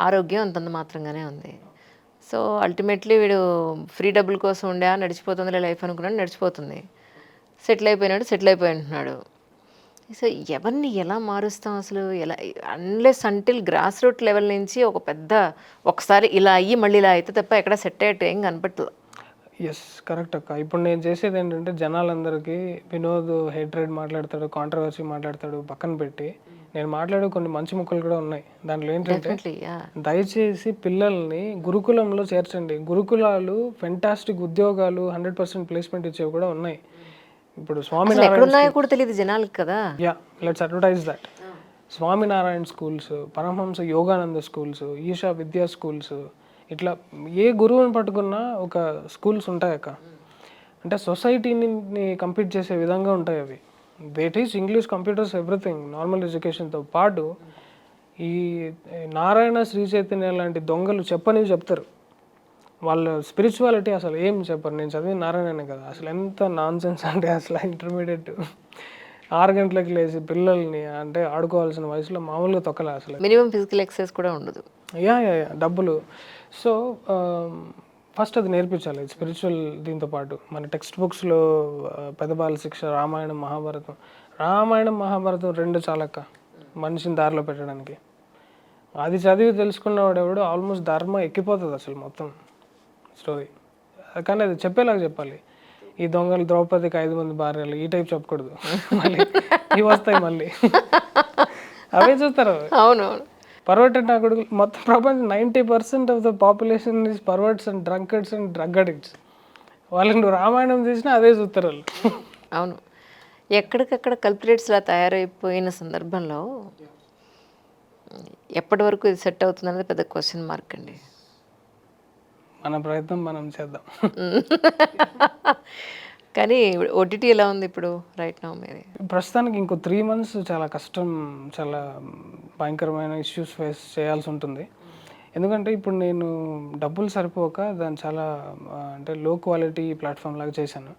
ఆరోగ్యం అంతంత మాత్రంగానే ఉంది. సో అల్టిమేట్లీ వీడు ఫ్రీ డబ్బుల కోసం ఉండే నడిచిపోతుంది లైఫ్ అనుకున్నాడు, నడిచిపోతుంది. సెటిల్ అయిపోయి ఉంటున్నాడు. సో ఎవరిని ఎలా మారుస్తాం అసలు, ఎలా, unless until grass root level నుంచి ఒక పెద్ద ఒకసారి ఇలా అయ్యి మళ్ళీ ఇలా అయితే తప్ప ఎక్కడ సెట్ అయ్యేట్టు ఏం కనపట్లేదు. ఎస్ కరెక్ట్ అక్క. ఇప్పుడు నేను చేసేది ఏంటంటే, జనాలందరికీ వినోద్ హేట్రెడ్ మాట్లాడతాడు, కాంట్రవర్సీ మాట్లాడతాడు పక్కన పెట్టి, నేను మాట్లాడే కొన్ని మంచి ముక్కలు కూడా ఉన్నాయి. దాంట్లో ఏంటంటే, దయచేసి పిల్లల్ని గురుకులంలో చేర్చండి. గురుకులాలు ఫెంటాస్టిక్ ఉద్యోగాలు 100% ప్లేస్మెంట్ ఇచ్చేవి కూడా ఉన్నాయి. ఇప్పుడు ఎక్కడున్నాయో కూడా తెలియదు జనాలకు కదా. Yeah, let's advertise that. Swaminarayan schools, Paramahansa Yogananda schools, Isha Vidya schools, ఇట్లా ఏ గురువుని పట్టుకున్నా ఒక స్కూల్స్ ఉంటాయక్క. అంటే సొసైటీని కంపీట్ చేసే విధంగా ఉంటాయి అవి. They teach English, computers, everything, normal ఎడ్యుకేషన్తో పాటు ఈ నారాయణ, శ్రీ చైతన్య లాంటి దొంగలు చెప్పనివి చెప్తారు. వాళ్ళ స్పిరిచువాలిటీ అసలు ఏం చెప్పరు. నేను చదివిన నారాయణనే కదా, అసలు ఎంత నాన్ సెన్స్ అంటే, అసలు ఇంటర్మీడియట్ 6 గంటలకు లేచి పిల్లల్ని అంటే ఆడుకోవాల్సిన వయసులో మామూలుగా తొక్కలే అసలు. మినిమం ఫిజికల్ ఎక్సర్సైజ్ కూడా ఉండదు. యా డబ్బులు. సో ఫస్ట్ అది నేర్పించాలి స్పిరిచువల్. దీంతో పాటు మన టెక్స్ట్ బుక్స్లో పెద్దబాల శిక్ష, రామాయణం, మహాభారతం. రామాయణం, మహాభారతం 2 చాలక్క మనిషిని దారిలో పెట్టడానికి. అది చదివి తెలుసుకున్నవాడు ఎవడు ఆల్మోస్ట్ ధర్మ ఎక్కిపోతుంది అసలు మొత్తం స్టోరీ. కానీ అది చెప్పేలాగా చెప్పాలి. ఈ దొంగలు ద్రౌపదికి 5 మంది భార్యలు ఈ టైప్ చెప్పకూడదు. మళ్ళీ ఇవి వస్తాయి, మళ్ళీ అవే చూస్తారు. అవునవును. పర్వర్టెడ్ నా కొడుకు. మొత్తం ప్రపంచం 90% of the population is perverts and drunkards and drug addicts. వాళ్ళకి నువ్వు రామాయణం తీసినా అదే చూస్తారు వాళ్ళు. అవును. ఎక్కడికక్కడ కల్పరేట్స్లా తయారైపోయిన సందర్భంలో ఎప్పటి వరకు ఇది సెట్ అవుతుంది అనేది పెద్ద క్వశ్చన్ మార్క్ అండి. మన ప్రయత్నం మనం చేద్దాం. కానీ ఓటీటీ ఎలా ఉంది ఇప్పుడు రైట్ నౌ మీది? ప్రస్తుతానికి ఇంకో 3 months చాలా కష్టం, చాలా భయంకరమైన ఇష్యూస్ ఫేస్ చేయాల్సి ఉంటుంది. ఎందుకంటే ఇప్పుడు నేను డబ్బులు సరిపోక దాన్ని చాలా అంటే లో క్వాలిటీ ప్లాట్ఫామ్ లాగా చేశాను.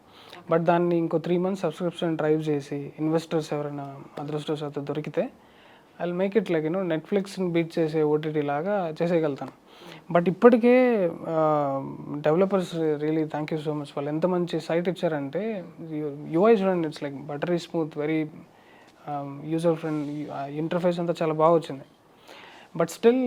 బట్ దాన్ని ఇంకో 3 months సబ్స్క్రిప్షన్ డ్రైవ్ చేసి ఇన్వెస్టర్స్ ఎవరైనా అదృష్టవశాత్తు దొరికితే ఐ మేక్ ఇట్ లైక్ నెట్ఫ్లిక్స్ని బీట్ చేసే ఓటీటీ లాగా చేసేయగలుగుతాను. బట్ ఇప్పటికే developers really thank you so much. వాళ్ళు ఎంత మంచి సైట్ ఇచ్చారంటే, యూఐ చూడండి, it's like buttery smooth, very user friend, interface అంతా చాలా బాగా వచ్చింది. బట్ స్టిల్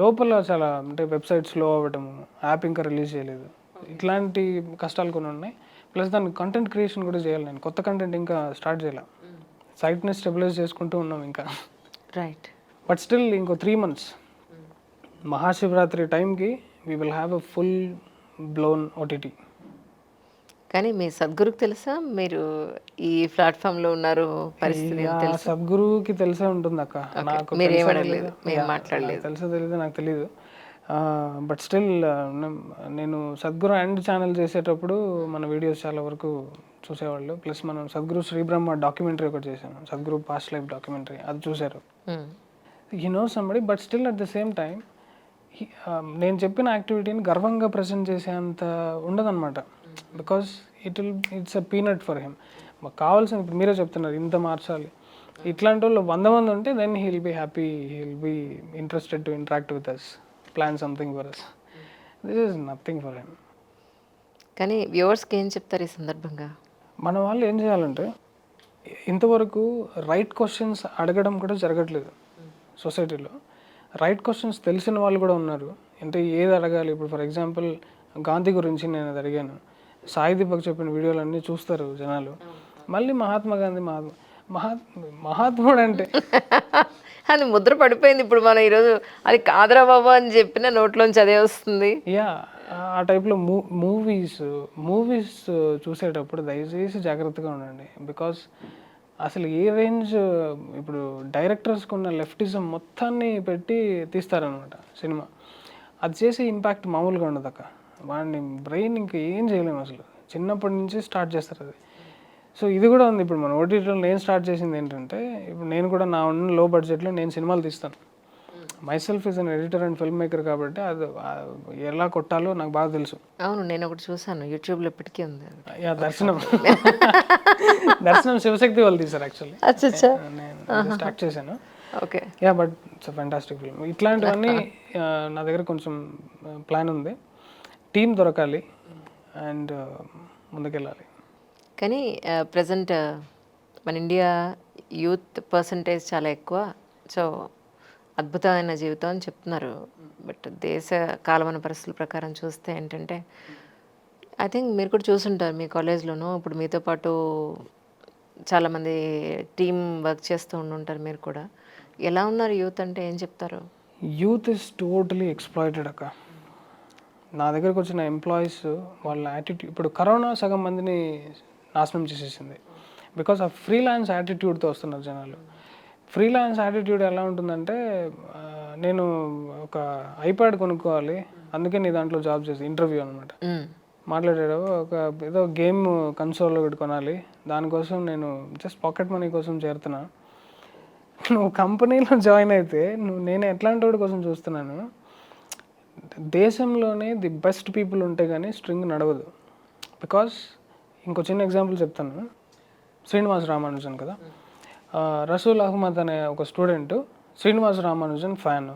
లోపల చాలా అంటే వెబ్సైట్ స్లో అవ్వటము, యాప్ ఇంకా రిలీజ్ చేయలేదు, ఇట్లాంటి కష్టాలు కొన్ని ఉన్నాయి. ప్లస్ దానికి కంటెంట్ క్రియేషన్ కూడా చేయాలి. నేను కొత్త కంటెంట్ ఇంకా స్టార్ట్ చేయాలి. సైట్ని స్టెబిలైజ్ చేసుకుంటూ ఉన్నాం ఇంకా. రైట్. బట్ స్టిల్ ఇంకో 3 months మహాశివరాత్రి టైంకి we will have a full blown OTT. కానీ మీ సద్గురుకు తెలుసా మీరు ఈ ప్లాట్ఫామ్లో ఉన్నారు పరిస్థితి? సద్గురుకి తెలిసే ఉంటుంది అక్క. నాకు తెలుసో తెలీదు నాకు తెలీదు. బట్ స్టిల్ నేను సద్గురు అండ్ ఛానల్ చేసేటప్పుడు మన వీడియోస్ చాలా వరకు చూసేవాళ్ళు. ప్లస్ మనం సద్గురు శ్రీబ్రహ్మ డాక్యుమెంటరీ ఒకటి చేశాను, సద్గురు పాస్ట్ లైఫ్ డాక్యుమెంటరీ, అది చూశారు. He no somebody. But still at the same time నేను చెప్పిన యాక్టివిటీని గర్వంగా ప్రజెంట్ చేసేంత ఉండదన్నమాట. Because it's a peanut for him. మాకు కావాల్సిన, ఇప్పుడు మీరే చెప్తున్నారు ఇంత మార్చాలి, ఇట్లాంటి వాళ్ళు 100 మంది ఉంటే then he will be happy, he will be interested to interact with us, plan something for us. This is nothing for him. కానీ వ్యూవర్స్కి ఏం చెప్తారు ఈ సందర్భంగా? మన వాళ్ళు ఏం చేయాలంటే ఇంతవరకు రైట్ క్వశ్చన్స్ అడగడం కూడా జరగట్లేదు సొసైటీలో. రైట్ క్వశ్చన్స్ తెలిసిన వాళ్ళు కూడా ఉన్నారు. అంటే ఏది అడగాలి, ఇప్పుడు ఫర్ ఎగ్జాంపుల్ గాంధీ గురించి నేను అది అడిగాను. సాయి దీపక్ చెప్పిన వీడియోలన్నీ చూస్తారు జనాలు. మళ్ళీ మహాత్మా గాంధీ మహాత్ముడు అంటే అది ముద్ర పడిపోయింది. ఇప్పుడు మనం ఈరోజు అది కాదురా బాబు అని చెప్పిన నోట్లోంచి అదే వస్తుంది. యా, ఆ టైప్లో మూవీస్ చూసేటప్పుడు దయచేసి జాగ్రత్తగా ఉండండి. బికాస్ అసలు ఏ రేంజ్ ఇప్పుడు డైరెక్టర్స్కి ఉన్న లెఫ్టిజం మొత్తాన్ని పెట్టి తీస్తారనమాట సినిమా. అది చేసే ఇంపాక్ట్ మామూలుగా ఉండదు అక్క. వాడిని బ్రెయిన్ ఇంకా ఏం చేయలేము అసలు. చిన్నప్పటి నుంచి స్టార్ట్ చేస్తారు అది. సో ఇది కూడా ఉంది. ఇప్పుడు మన ఓటీటీలో నేను స్టార్ట్ చేసింది ఏంటంటే, ఇప్పుడు నేను కూడా నా ఉన్న లో బడ్జెట్లో నేను సినిమాలు తీస్తాను. Myself is an editor and film maker కాబట్టి అది ఎలా కొట్టాలో నాకు బాగా తెలుసు. అవును, నేను ఒకటి చూసాను యూట్యూబ్లో, ఇప్పటికీ ఉంది. యా, దర్శనం శివశక్తి వాళ్ళు తీశారు యాక్చువల్లీ. నేను స్టార్ట్ చేశాను. Okay. Yeah, but it's fantastic film. ఇట్లాంటివన్నీ నా దగ్గర కొంచెం ప్లాన్ ఉంది. టీం దొరకాలి అండ్ ముందుకెళ్ళాలి. కానీ ప్రజెంట్ మన ఇండియా యూత్ పర్సంటేజ్ చాలా ఎక్కువ. సో అద్భుతమైన జీవితం అని చెప్తున్నారు. బట్ దేశ కాలమాన పరిస్థితుల ప్రకారం చూస్తే ఏంటంటే, ఐ థింక్ మీరు కూడా చూసుంటారు మీ కాలేజ్లోనూ. ఇప్పుడు మీతో పాటు చాలామంది టీం వర్క్ చేస్తూ ఉండుంటారు మీరు కూడా. ఎలా ఉన్నారు యూత్ అంటే ఏం చెప్తారు? యూత్ ఇస్ టోటలీ ఎక్స్‌ప్లాయిటెడ్ అక్క. నా దగ్గరకు వచ్చిన ఎంప్లాయీస్ వాళ్ళ యాటిట్యూడ్, ఇప్పుడు కరోనా సగం మందిని నాశనం చేసేసింది. బికాస్ ఆ ఫ్రీలాన్స్ యాటిట్యూడ్తో వస్తున్నారు జనాలు. ఫ్రీలాన్స్ యాటిట్యూడ్ ఎలా ఉంటుందంటే, నేను ఒక ఐప్యాడ్ కొనుక్కోవాలి, అందుకే నీ దాంట్లో జాబ్ చేసి ఇంటర్వ్యూ అనమాట మాట్లాడాడు. ఒక ఏదో గేమ్ కన్సోల్ ఒకటి కొనాలి, దానికోసం నేను జస్ట్ పాకెట్ మనీ కోసం చేరుతున్నా. నువ్వు కంపెనీలో జాయిన్ అయితే నేను ఎట్లాంటి వాడి కోసం చూస్తున్నాను. దేశంలోనే ది బెస్ట్ పీపుల్ ఉంటే కానీ స్ట్రింగ్ నడవదు. బికాస్ ఇంకో చిన్న ఎగ్జాంపుల్ చెప్తాను. శ్రీనివాస్ రామానుజన్ కదా, రసూల్ అహ్మద్ అనే ఒక స్టూడెంట్ శ్రీనివాస్ రామానుజన్ ఫ్యాన్.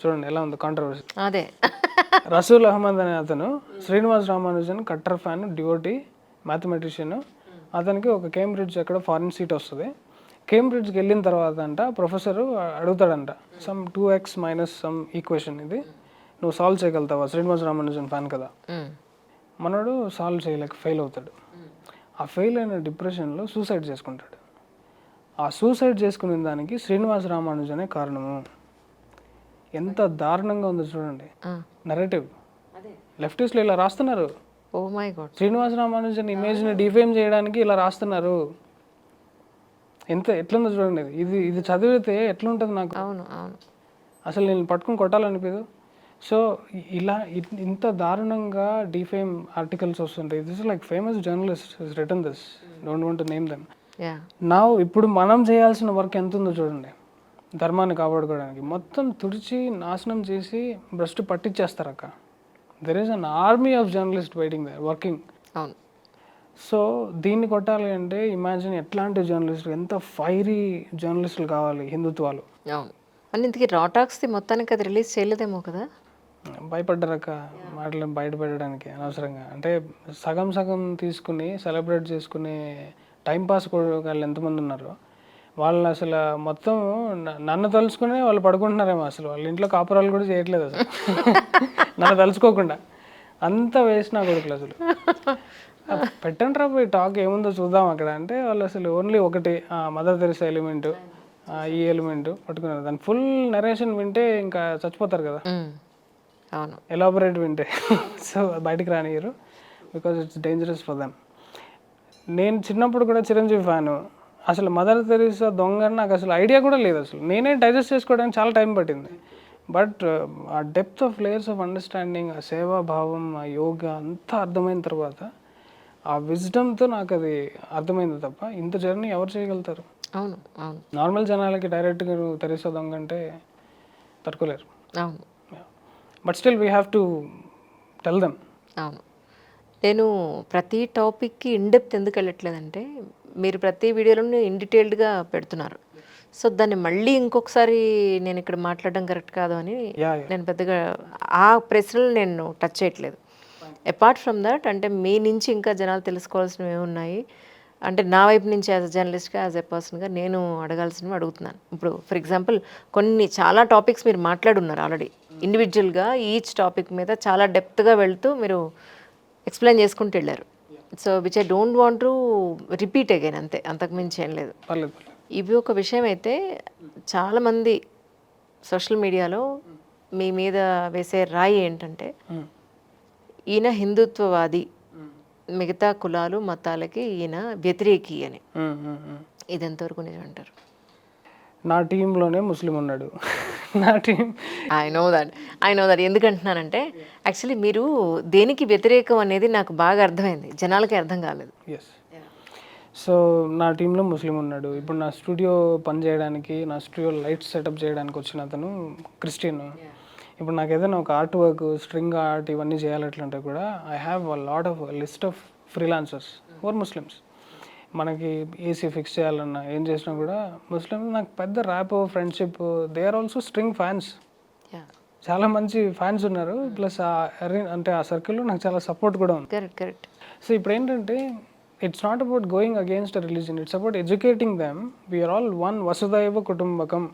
చూడండి ఎలా ఉంది కాంట్రవర్సీ. అదే రసూల్ అహ్మద్ అనే అతను Srinivas Ramanujan cutter fan, devotee, mathematician. అతనికి ఒక కేంబ్రిడ్జ్ ఎక్కడ ఫారిన్ సీట్ వస్తుంది. కేంబ్రిడ్జ్కి వెళ్ళిన తర్వాత అంట ప్రొఫెసరు అడుగుతాడంట, some 2x minus some equation, ఇది నువ్వు సాల్వ్ చేయగలుగుతావా? శ్రీనివాస్ రామానుజన్ ఫ్యాన్ కదా. మనోడు సాల్వ్ చేయలేక ఫెయిల్ అవుతాడు. ఆ ఫెయిల్ అయిన డిప్రెషన్లో సూసైడ్ చేసుకుంటాడు. ఆ సూసైడ్ చేసుకునే దానికి శ్రీనివాస్ రామానుజనే కారణము. ఎంత దారుణంగా ఉందో చూడండి నరేటివ్. లెఫ్టిస్టులు ఇలా రాస్తున్నారు. Oh my god. Srinivas Ramanujan ఇమేజ్ని డిఫేమ్ చేయడానికి ఇలా రాస్తున్నారు. ఎట్లుందో చూడండి. ఇది చదివితే ఎట్లుంటుంది నాకు. అవును అవును, అసలు నేను పట్టుకుని కొట్టాలనిపించదు. సో ఇలా ఇంత దారుణంగా డిఫేమ్ ఆర్టికల్స్ వస్తుంటాయి. This is like famous journalist has written this, don't want to name them. నా ఇప్పుడు మనం చేయాల్సిన వర్క్ ఎంత ఉందో చూడండి. ధర్మాన్ని కాపాడుకోవడానికి మొత్తం తుడిచి నాశనం చేసి భ్రష్టు పట్టించేస్తారు అక్క. There is an army of journalist waiting there working. అవును. సో దీన్ని కొట్టాలి అంటే ఇమాజిన్ ఎట్లాంటి జర్నలిస్టులు, ఎంత ఫైరీ జర్నలిస్టులు కావాలి హిందుత్వాలు. అవును. అని ఇంతకీ రాటాక్స్ది మొత్తానికి అది రిలీజ్ చేయలేదేమో కదా. భయపడ్డారక్క మాటలు బయటపెట్టడానికి అనవసరంగా. అంటే సగం సగం తీసుకుని సెలబ్రేట్ చేసుకునే టైంపాస్ వాళ్ళు ఎంతమంది ఉన్నారు. వాళ్ళు అసలు మొత్తం నన్ను తలుచుకునే వాళ్ళు పడుకుంటున్నారేమో. అసలు వాళ్ళ ఇంట్లో కాపురాలు కూడా చేయట్లేదు అసలు నన్ను తలుచుకోకుండా. అంత వేస్ట్ నా కొడుకులు అసలు. పెట్టండి రా పోయి టాక్ ఏముందో చూద్దాం అక్కడ అంటే, వాళ్ళు అసలు ఓన్లీ ఒకటి మదర్ తెరిసా ఎలిమెంటు, ఈ ఎలిమెంటు పట్టుకున్నారు. దాని ఫుల్ నరేషన్ వింటే ఇంకా చచ్చిపోతారు కదా. అవును, ఎలాబొరేట్ వింటే. సో బయటికి రానియరు because it's dangerous for them. నేను చిన్నప్పుడు కూడా చిరంజీవి ఫ్యాను. అసలు మదర్ తెరిసా దొంగ నాకు అసలు ఐడియా కూడా లేదు. అసలు నేనే డైజెస్ట్ చేసుకోవడానికి చాలా టైం పట్టింది. బట్ ఆ depth of layers of understanding, ఆ సేవాభావం, ఆ యోగా అంతా అర్థమైన తర్వాత ఆ విజ్డమ్తో నాకు అది అర్థమైంది తప్ప ఇంత జర్నీ ఎవరు చేయగలుగుతారు? అవును అవును. నార్మల్ జనాలకి డైరెక్ట్గా తెరిసా దొంగ అంటే తట్టుకోలేరు. అవును. But still we have to tell them. అవును. నేను ప్రతి టాపిక్కి ఇన్డెప్త్ ఎందుకు వెళ్ళట్లేదంటే, మీరు ప్రతి వీడియోలోనూ ఇన్ డీటెయిల్డ్గా పెడుతున్నారు. సో దాన్ని మళ్ళీ ఇంకొకసారి నేను ఇక్కడ మాట్లాడడం కరెక్ట్ కాదు అని నేను పెద్దగా ఆ ప్రశ్నలు నేను టచ్ చేయట్లేదు. అపార్ట్ ఫ్రమ్ దట్ అంటే మీ నుంచి ఇంకా జనాలు తెలుసుకోవాల్సినవి ఏమున్నాయి అంటే నా వైపు నుంచి యాజ్ అ జర్నలిస్ట్గా యాజ్ ఎ పర్సన్గా నేను అడగాల్సినవి అడుగుతున్నాను. ఇప్పుడు ఫర్ ఎగ్జాంపుల్ కొన్ని చాలా టాపిక్స్ మీరు మాట్లాడున్నారు ఆల్రెడీ ఇండివిజువల్గా ఈచ్ టాపిక్ మీద చాలా డెప్త్గా వెళ్తూ మీరు ఎక్స్ప్లెయిన్ చేసుకుంటూ వెళ్ళారు. So which I don't want to repeat again, అంతే, అంతకుమించి ఏం లేదు. పర్లేదు. ఇవి ఒక విషయం అయితే చాలామంది సోషల్ మీడియాలో మీ మీద వేసే రాయి ఏంటంటే ఈయన హిందుత్వవాది, మిగతా కులాలు మతాలకి ఈయన వ్యతిరేకి అని. ఇది ఎంతవరకు నిజం అంటారు? నా టీంలోనే ముస్లిం ఉన్నాడు. నా టీం ఐ నో దట్ ఎందుకంటున్నానంటే యాక్చువల్లీ మీరు దేనికి వ్యతిరేకం అనేది నాకు బాగా అర్థమైంది, జనాలకి అర్థం కాలేదు. ఎస్. సో నా టీంలో ముస్లిం ఉన్నాడు. ఇప్పుడు నా స్టూడియో పని చేయడానికి, నా స్టూడియో లైట్స్ సెటప్ చేయడానికి వచ్చిన అతను క్రిస్టియన్. ఇప్పుడు నాకు ఏదైనా ఒక ఆర్ట్ వర్క్, స్ట్రింగ్ ఆర్ట్ ఇవన్నీ చేయాలట్లంటే కూడా I have a lot of list of freelancers for Muslims. మనకి ఏసీ ఫిక్స్ చేయాలన్నా ఏం చేసినా కూడా ముస్లిమ్స్ నాకు పెద్ద rap friendship. They are also strong fans. చాలా మంచి ఫ్యాన్స్ ఉన్నారు. ప్లస్ అంటే ఆ సర్కిల్లో నాకు చాలా సపోర్ట్ కూడా ఉంది. కరెక్ట్. సో ఇప్పుడు ఏంటంటే it's not about going against a religion, it's about educating them. We're all one, వసుదైవ కుటుంబకం.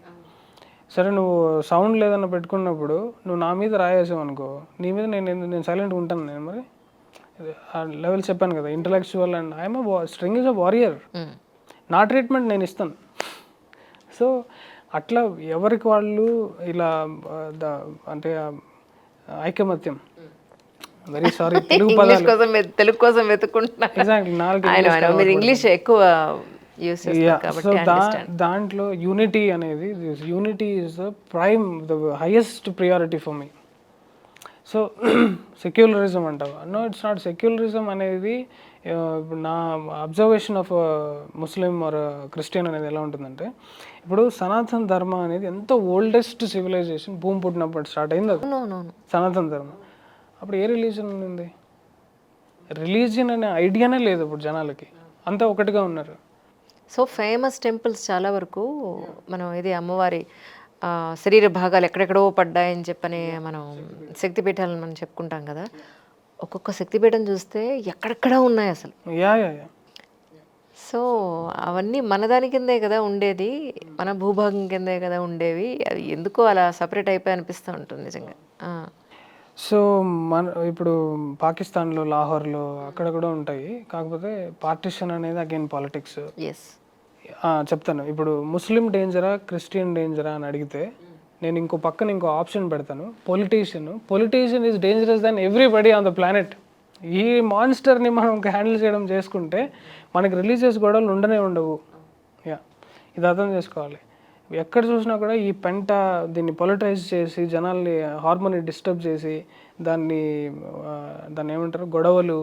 సరే నువ్వు సౌండ్ లేదన్న పెట్టుకున్నప్పుడు నువ్వు నా మీద రాయేసావు అనుకో, నీ మీద నేను సైలెంట్గా ఉంటాను. నేను మరి ఆ లెవెల్ చెప్పాను కదా, intellectual and I'm strong is a warrior. నా ట్రీట్మెంట్ నేను ఇస్తాను. సో అట్లా ఎవరికి వాళ్ళు ఇలా అంటే ఐకమత్యం, వెరీ సారీ తెలుగు పదాలు తెలుగు కోసం వెతుకుంటున్నారు. ఎగ్జాక్ట్లీ. మీరు ఇంగ్లీష్ ఎక్కువ యూస్ చేస్తారు సో కాబట్టి దాంట్లో యూనిటీ అనేది, unity is the prime, the highest priority for me. So secularism అంటావు, నో ఇట్స్ నాట్. సెక్యులరిజం అనేది ఇప్పుడు నా observation of Muslim are Christian అనేది ఎలా ఉంటుందంటే, ఇప్పుడు సనాతన ధర్మ అనేది ఎంతో ఓల్డెస్ట్ సివిలైజేషన్, భూమి పుట్టినప్పుడు స్టార్ట్ అయింది అది సనాతన ధర్మం. అప్పుడు ఏ రిలీజన్ ఉంది? రిలీజియన్ అనే ఐడియానే లేదు ఇప్పుడు జనాలకి, అంతా ఒకటిగా ఉన్నారు. సో ఫేమస్ టెంపుల్స్ చాలా వరకు మనం ఇది అమ్మవారి శరీర భాగాలు ఎక్కడెక్కడో పడ్డాయని చెప్పని మనం శక్తిపీఠాలను మనం చెప్పుకుంటాం కదా, ఒక్కొక్క శక్తిపీఠం చూస్తే ఎక్కడెక్కడ ఉన్నాయి అసలు. యా. సో అవన్నీ మన దాని కిందే కదా ఉండేది, మన భూభాగం కిందే కదా ఉండేవి, అవి ఎందుకో అలా సపరేట్ అయిపోయి అనిపిస్తూ ఉంటుంది నిజంగా. సో మన ఇప్పుడు పాకిస్తాన్లో, లాహోర్లో అక్కడ కూడా ఉంటాయి. కాకపోతే పార్టిషన్ అనేది అగైన్ పాలిటిక్స్. ఎస్, చెప్తాను. ఇప్పుడు ముస్లిం డేంజరా, క్రిస్టియన్ డేంజరా అని అడిగితే నేను ఇంకో పక్కన ఇంకో ఆప్షన్ పెడతాను, politician is dangerous than everybody on the planet. ఈ మాన్స్టర్ని మనం హ్యాండిల్ చేయడం చేసుకుంటే మనకి రిలీజియస్ గొడవలు ఉండవు. యా, ఇది అర్థం చేసుకోవాలి. ఎక్కడ చూసినా కూడా ఈ దీన్ని పొలిటైజ్ చేసి జనాల్ని హార్మోని డిస్టర్బ్ చేసి దాన్ని ఏమంటారు, గొడవలు,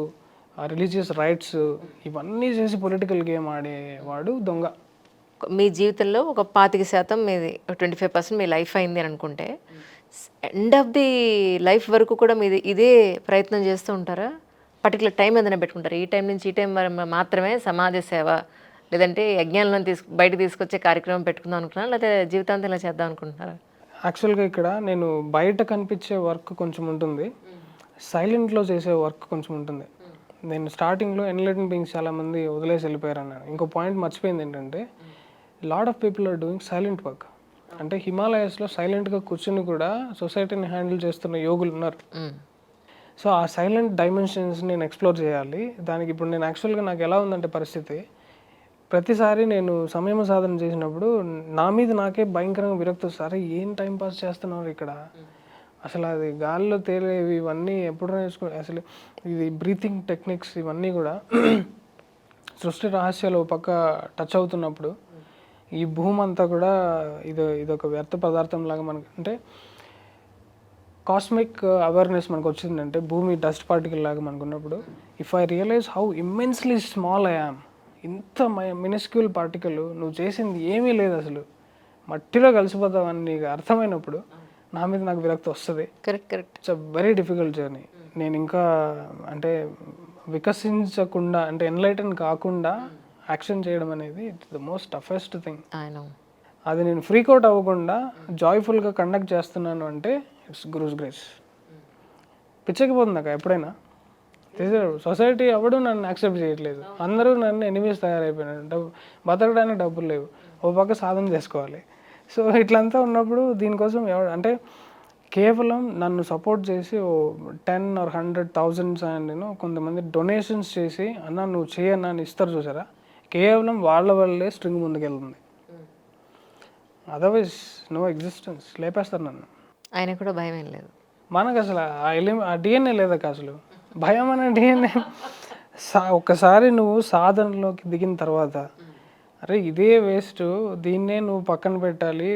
రిలీజియస్ రైట్స్ ఇవన్నీ చేసి పొలిటికల్ గేమ్ ఆడేవాడు దొంగ. మీ జీవితంలో ఒక 25% మీది, 25% మీ లైఫ్ అయింది అని అనుకుంటే, ఎండ్ ఆఫ్ ది లైఫ్ వరకు కూడా మీది ఇదే ప్రయత్నం చేస్తూ ఉంటారా? పర్టికులర్ టైం ఏదైనా పెట్టుకుంటారు, ఈ టైం నుంచి ఈ టైం మాత్రమే సమాజ సేవ, లేదంటే యజ్ఞాలను బయట తీసుకొచ్చే కార్యక్రమం పెట్టుకుందాం అనుకుంటున్నారా, లేకపోతే జీవితాంతం ఇలా చేద్దాం అనుకుంటున్నారా? యాక్చువల్గా ఇక్కడ నేను బయట కనిపించే వర్క్ కొంచెం ఉంటుంది, సైలెంట్లో చేసే వర్క్ కొంచెం ఉంటుంది. నేను స్టార్టింగ్లో ఎన్లైటెన్ బీయింగ్స్ చాలామంది వదిలేసి వెళ్ళిపోయారు అన్నాను. ఇంకో పాయింట్ మర్చిపోయింది ఏంటంటే, lot of people are doing silent work. అంటే హిమాలయస్లో సైలెంట్గా కూర్చుని కూడా సొసైటీని హ్యాండిల్ చేస్తున్న యోగులు ఉన్నారు. సో ఆ సైలెంట్ డైమెన్షన్స్ నేను ఎక్స్ప్లోర్ చేయాలి. దానికి ఇప్పుడు నేను యాక్చువల్గా నాకు ఎలా ఉందంటే పరిస్థితి, ప్రతిసారి నేను సమయం సాధన చేసినప్పుడు నా మీద నాకే భయంకరంగా విరక్తి వస్తుంది. ఏం టైం పాస్ చేస్తున్నారు ఇక్కడ, అసలు అది గాల్లో తేలేవి ఇవన్నీ ఎప్పుడు నేర్చుకో, అసలు ఇది బ్రీతింగ్ టెక్నిక్స్ ఇవన్నీ కూడా సృష్టి రహస్యాలు పక్క టచ్ అవుతున్నప్పుడు ఈ భూమి అంతా కూడా ఇదొక వ్యర్థ పదార్థం లాగా మనకి, అంటే కాస్మిక్ అవేర్నెస్ మనకు వచ్చిందంటే భూమి డస్ట్ పార్టికల్ లాగా మనకున్నప్పుడు, if I realize how immensely small I am, ఇంత మినిస్క్యూల్ పార్టికల్, నువ్వు చేసింది ఏమీ లేదు, అసలు మట్టిలో కలిసిపోతావని నీకు అర్థమైనప్పుడు నా మీద నాకు విరక్తి వస్తుంది. Correct. It's a very difficult journey. నేను ఇంకా అంటే వికసించకుండా, అంటే ఎన్లైటన్ కాకుండా యాక్షన్ చేయడం అనేది it's the most toughest thing. అది నేను ఫ్రీకౌట్ అవ్వకుండా జాయ్ఫుల్గా కండక్ట్ చేస్తున్నాను అంటే ఇట్స్ గురూస్ గ్రేస్. పిచ్చకపోతుంది నాకు ఎప్పుడైనా సొసైటీ ఎవడు నన్ను యాక్సెప్ట్ చేయట్లేదు, అందరూ నన్ను ఎనిమీస్ తయారైపోయినారు, బతకడానికి డబ్బులు లేవు, ఓ పక్క సాధన చేసుకోవాలి. సో ఇట్లంతా ఉన్నప్పుడు దీనికోసం అంటే కేవలం నన్ను సపోర్ట్ చేసి ఓ 10 or 100,000 అండ్ కొంతమంది డొనేషన్స్ చేసి అన్న నువ్వు చేయన్నా అని ఇస్తారు చూసారా, కేవలం వాళ్ళ వల్లే స్ట్రింగ్ ముందుకెళ్తుంది. అదర్వైజ్ నో ఎగ్జిస్టెన్స్, లేపేస్తారు నన్ను. ఆయన కూడా భయం ఏం లేదు. మనకు అసలు ఆ డిఎన్ఏ లేదక్క, అసలు భయం అనే డిఎన్ఏ. ఒక్కసారి నువ్వు సాధనలోకి దిగిన తర్వాత అరే ఇదే వేస్ట్, దీన్నే నువ్వు పక్కన పెట్టాలి,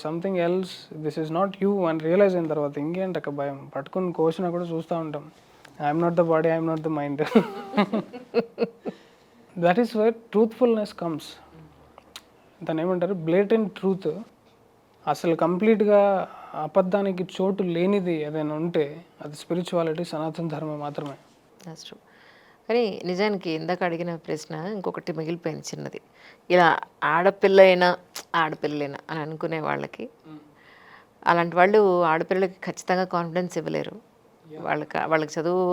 something else, this is not you అని రియలైజ్ అయిన తర్వాత ఇంకేంటక్క భయం. పట్టుకుని కోసినా కూడా చూస్తూ ఉంటాం, I'm not the body, I'm not the mind. That is where truthfulness comes. దాన్ని ఏమంటారు, బ్లేటెంట్ ట్రూత్. అసలు కంప్లీట్గా అబద్ధానికి చోటు లేనిది ఏదైనా ఉంటే అది స్పిరిచువాలిటీ, సనాతన ధర్మం మాత్రమే. That's true. కానీ నిజానికి ఇందాక అడిగిన ప్రశ్న ఇంకొకటి మిగిలిపోయింది చిన్నది. ఇలా ఆడపిల్లైనా అని అనుకునే వాళ్ళకి, అలాంటి వాళ్ళు ఆడపిల్లలకి ఖచ్చితంగా కాన్ఫిడెన్స్ ఇవ్వలేరు. వాళ్ళకి చదువు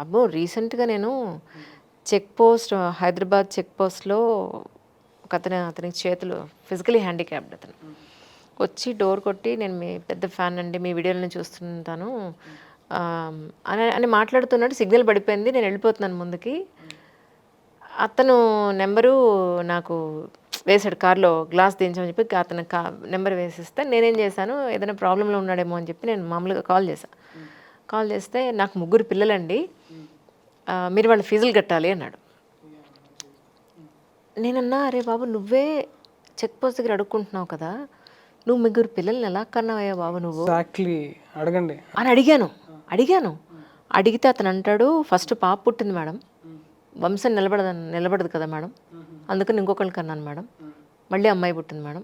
అబ్బో. రీసెంట్గా నేను హైదరాబాద్ చెక్ పోస్ట్లో ఒక అతనికి చేతులు ఫిజికలీ హ్యాండిక్యాప్డ్ అతను వచ్చి డోర్ కొట్టి, నేను మీ పెద్ద ఫ్యాన్ అండి, మీ వీడియోలను చూస్తుంటాను అని మాట్లాడుతున్నాడు. సిగ్నల్ పడిపోయింది, నేను వెళ్ళిపోతున్నాను ముందుకి. అతను నెంబరు నాకు వేసాడు, కార్లో గ్లాస్ దించమని చెప్పి అతను నెంబర్ వేసిస్తే నేనేం చేశాను, ఏదైనా ప్రాబ్లంలో ఉన్నాడేమో అని చెప్పి నేను మామూలుగా కాల్ చేస్తే నాకు 3 పిల్లలండి, మీరు వాళ్ళ ఫీజులు కట్టాలి అన్నాడు. నేనన్నా అరే బాబు, నువ్వే చెక్ పోస్ట్ దగ్గర అడుక్కుంటున్నావు కదా, నువ్వు 3 పిల్లల్ని ఎలా కన్నావయ్యా బాబు నువ్వు అడగండి అని అడిగాను. అడిగితే అతను అంటాడు, ఫస్ట్ పాప పుట్టింది మేడం, వంశం నిలబడదు కదా మేడం, అందుకని ఇంకొకరికి కన్నాను మేడం, మళ్ళీ అమ్మాయి పుట్టింది మేడం,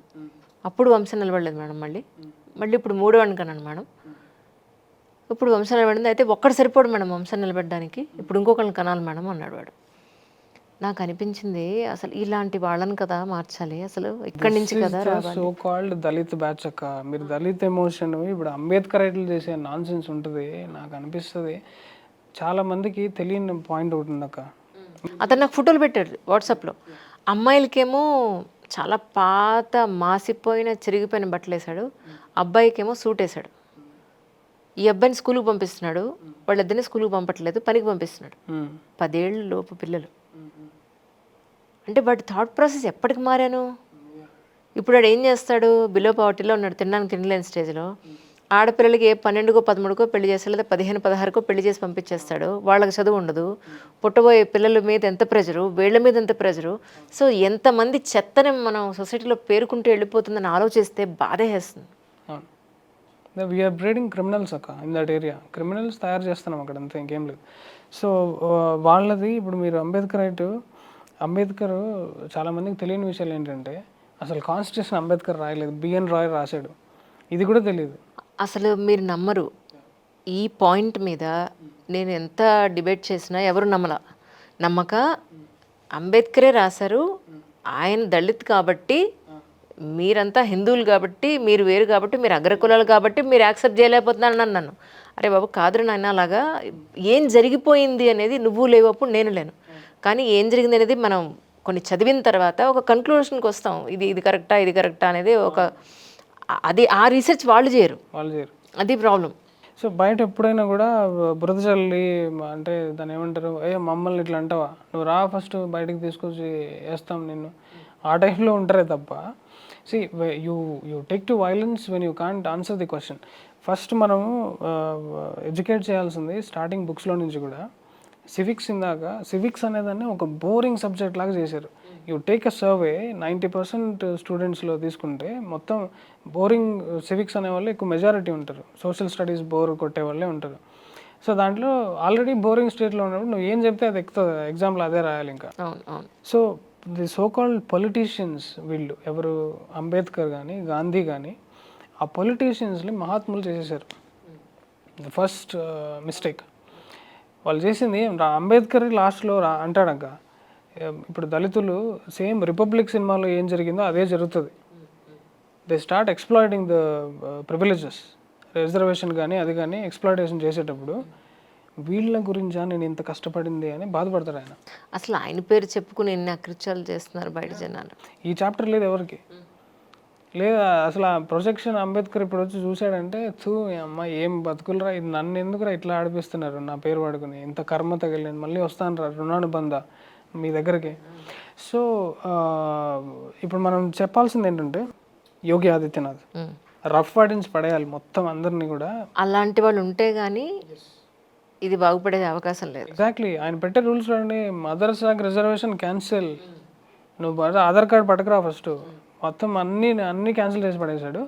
అప్పుడు వంశం నిలబడలేదు మేడం, మళ్ళీ ఇప్పుడు 3వ వాడిని కన్నాను మేడం, ఇప్పుడు వంశం నిలబడింది, అయితే ఒక్కడు సరిపోడు మేడం వంశం నిలబడడానికి, ఇప్పుడు ఇంకొకరిని కనాలి మేడం అన్నాడు వాడు. నాకు అనిపించింది అసలు ఇలాంటి వాళ్ళని కదా మార్చాలి, అసలు ఇక్కడి నుంచి కదా రావాలి. సో కాల్డ్ దళిత్ బ్యాచ్ అక్క, మీరు దళిత్ ఎమోషన్ ఇప్పుడు అంబేద్కర్ రైట్లు చేసే నాన్ సెన్స్ ఉంటుంది. నాకు అనిపిస్తుంది చాలా మందికి తెలియని పాయింట్ ఒకటి ఉంది అక్క. అతను నాకు ఫోటోలు పెట్టాడు వాట్సాప్లో. అమ్మాయిలకేమో చాలా పాత మాసిపోయిన చిరిగిపోయిన బట్టలు వేసాడు, అబ్బాయికేమో సూట్ వేసాడు. ఈ అబ్బాయిని స్కూల్కి పంపిస్తున్నాడు, వాళ్ళిద్దరిని స్కూల్కి పంపట్లేదు, పనికి పంపిస్తున్నాడు. 10 ఏళ్ళ లోపు పిల్లలు. అంటే వాటి థాట్ ప్రాసెస్ ఎప్పటికి మారాను. ఇప్పుడు వాడు ఏం చేస్తాడు, బిలో పావర్టీలో ఉన్నాడు, తినలేని స్టేజ్లో. ఆడపిల్లలకి 12కో 13కో పెళ్లి చేస్తాడు, లేదా 15, 16కో పెళ్లి చేసి పంపించేస్తాడు. వాళ్ళకి చదువు ఉండదు. పుట్టబోయే పిల్లల మీద ఎంత ప్రెజరు, వీళ్ళ మీద ఎంత ప్రెజరు. సో ఎంతమంది చెత్తని మనం సొసైటీలో పేరుకుంటూ వెళ్ళిపోతుందని ఆలోచిస్తే బాధేస్తుంది. వీఆర్ బ్రీడింగ్ క్రిమినల్స్ అక్క ఇన్ దట్ ఏరియా. క్రిమినల్స్ తయారు చేస్తున్నాం అక్కడ, అంతే, ఇంకేం లేదు. సో వాళ్ళది ఇప్పుడు మీరు అంబేద్కర్ చాలామందికి తెలియని విషయాలు ఏంటంటే, అసలు కాన్స్టిట్యూషన్ అంబేద్కర్ రాయలేదు, బిఎన్ రాయ్ రాశాడు. ఇది కూడా తెలియదు. అసలు మీరు నమ్మరు, ఈ పాయింట్ మీద నేను ఎంత డిబేట్ చేసినా ఎవరు నమ్మక అంబేద్కరే రాశారు, ఆయన దళిత్ కాబట్టి, మీరంతా హిందువులు కాబట్టి, మీరు వేరు కాబట్టి, మీరు అగ్రకులాలు కాబట్టి మీరు యాక్సెప్ట్ చేయలేకపోతున్నాను నన్ను. అరే బాబు కాదురు నాయన, అలాగా ఏం జరిగిపోయింది అనేది నువ్వు లేవప్పుడు నేను లేను, కానీ ఏం జరిగింది అనేది మనం కొన్ని చదివిన తర్వాత ఒక కన్క్లూషన్కి వస్తాం, ఇది కరెక్టా అనేది అది ఆ రీసెర్చ్ వాళ్ళు చేయరు, అది ప్రాబ్లం. సో బయట ఎప్పుడైనా కూడా బురద చల్లి, అంటే దాన్ని ఏమంటారు, మమ్మల్ని ఇట్లా అంటావా, నువ్వు రా ఫస్ట్ బయటకు తీసుకొచ్చి వేస్తాం నిన్ను, ఆ టైంలో ఉంటారే తప్ప. See, you take to violence when you can't answer the question. First మనము ఎడ్యుకేట్ చేయాల్సింది స్టార్టింగ్ బుక్స్లో నుంచి కూడా. సివిక్స్ అనేదాన్ని ఒక బోరింగ్ సబ్జెక్ట్ లాగా చేశారు. యూ టేక్ అ సర్వే, 90% స్టూడెంట్స్లో తీసుకుంటే మొత్తం బోరింగ్ సివిక్స్ అనేవాళ్ళు ఎక్కువ మెజారిటీ ఉంటారు. సోషల్ స్టడీస్ బోర్ కొట్టే వాళ్ళే ఉంటారు. సో దాంట్లో ఆల్రెడీ బోరింగ్ స్టేట్లో ఉన్నప్పుడు నువ్వు ఏం చెప్తే అది ఎక్కువ, ఎగ్జామ్లో అదే రాయాలి ఇంకా. So the so called politicians, వీళ్ళు ఎవరు, అంబేద్కర్ కానీ గాంధీ కానీ, ఆ పొలిటీషియన్స్ని మహాత్ములు చేసేసారు. ది ఫస్ట్ మిస్టేక్ వాళ్ళు చేసింది. అంబేద్కర్ లాస్ట్లో అంటాడక, ఇప్పుడు దళితులు సేమ్ రిపబ్లిక్ సినిమాలో ఏం జరిగిందో అదే జరుగుతుంది. They start exploiting the privileges, reservation కానీ అది కానీ ఎక్స్ప్లాయిటేషన్ చేసేటప్పుడు వీళ్ళ గురించా నేను ఇంత కష్టపడింది అని బాధపడతాడు ఆయన. అసలు ఆయన పేరు చెప్పుకుని ఎన్ని అకృత్యాలు చేస్తున్నారు బయట జనాలు. ఈ చాప్టర్ లేదు ఎవరికి, లేదా అసలు ఆ ప్రొజెక్షన్ అంబేద్కర్ ఇప్పుడు వచ్చి చూశాడంటే అమ్మ ఏం బతుకులరా, ఇది నన్ను ఎందుకురా ఇట్లా ఆడిపిస్తున్నారు నా పేరు వాడుకుని, ఇంత కర్మ తగిలింది, మళ్ళీ వస్తాను రా రుణానుబంధ మీ దగ్గరికి. సో ఇప్పుడు మనం చెప్పాల్సింది ఏంటంటే యోగి ఆదిత్యనాథ్ రఫ్ వాటిన్స్ పడేయాలి మొత్తం అందరినీ కూడా. అలాంటి వాళ్ళు ఉంటే గానీ ఇది బాగుపడే అవకాశం లేదు. ఎగ్జాక్ట్లీ, ఆయన పెట్టే రూల్స్ చూడండి. మదర్సాకి రిజర్వేషన్ క్యాన్సిల్, నువ్వు ఆధార్ కార్డ్ పట్టుకురా ఫస్ట్, మొత్తం అన్నీ క్యాన్సిల్ చేసి పడేశాడు.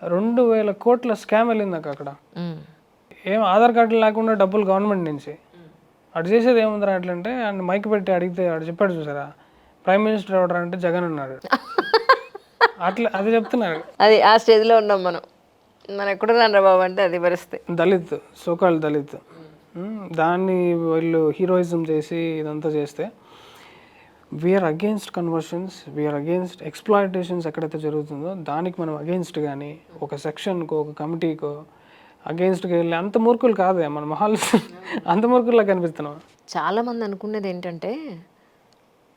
2,000 కోట్ల స్కామ్ వెళ్ళింది అక్కడ. ఏం ఆధార్ కార్డు లేకుండా డబ్బులు గవర్నమెంట్ నుంచి. అటు చేసేది ఏముందిరా అట్లంటే, ఆయన మైక్ పెట్టి అడిగితే అటు చెప్పాడు చూసారా, ప్రైమ్ మినిస్టర్ ఎవడరా అంటే జగన్ అన్నాడు. అట్లా అది చెప్తున్నారు. అది ఆ స్టేజ్లో ఉన్నాం మనం. మనం ఎక్కడున్నాను రా బాబు అంటే అది పరిస్థితి. దళిత్, సోకాల్ దళిత్, దాన్ని వీళ్ళు హీరోయిజం చేసి ఇదంతా చేస్తే, we are against conversions, we are against exploitations. ఎక్కడైతే జరుగుతుందో దానికి మనం అగేన్స్ట్, కానీ ఒక సెక్షన్కో ఒక కమిటీకో అగేన్స్ట్గా వెళ్ళి అంత మూర్ఖులు కాదే మన మొహాలు, అంత మూర్ఖుల్లా కనిపిస్తున్నాం. చాలామంది అనుకునేది ఏంటంటే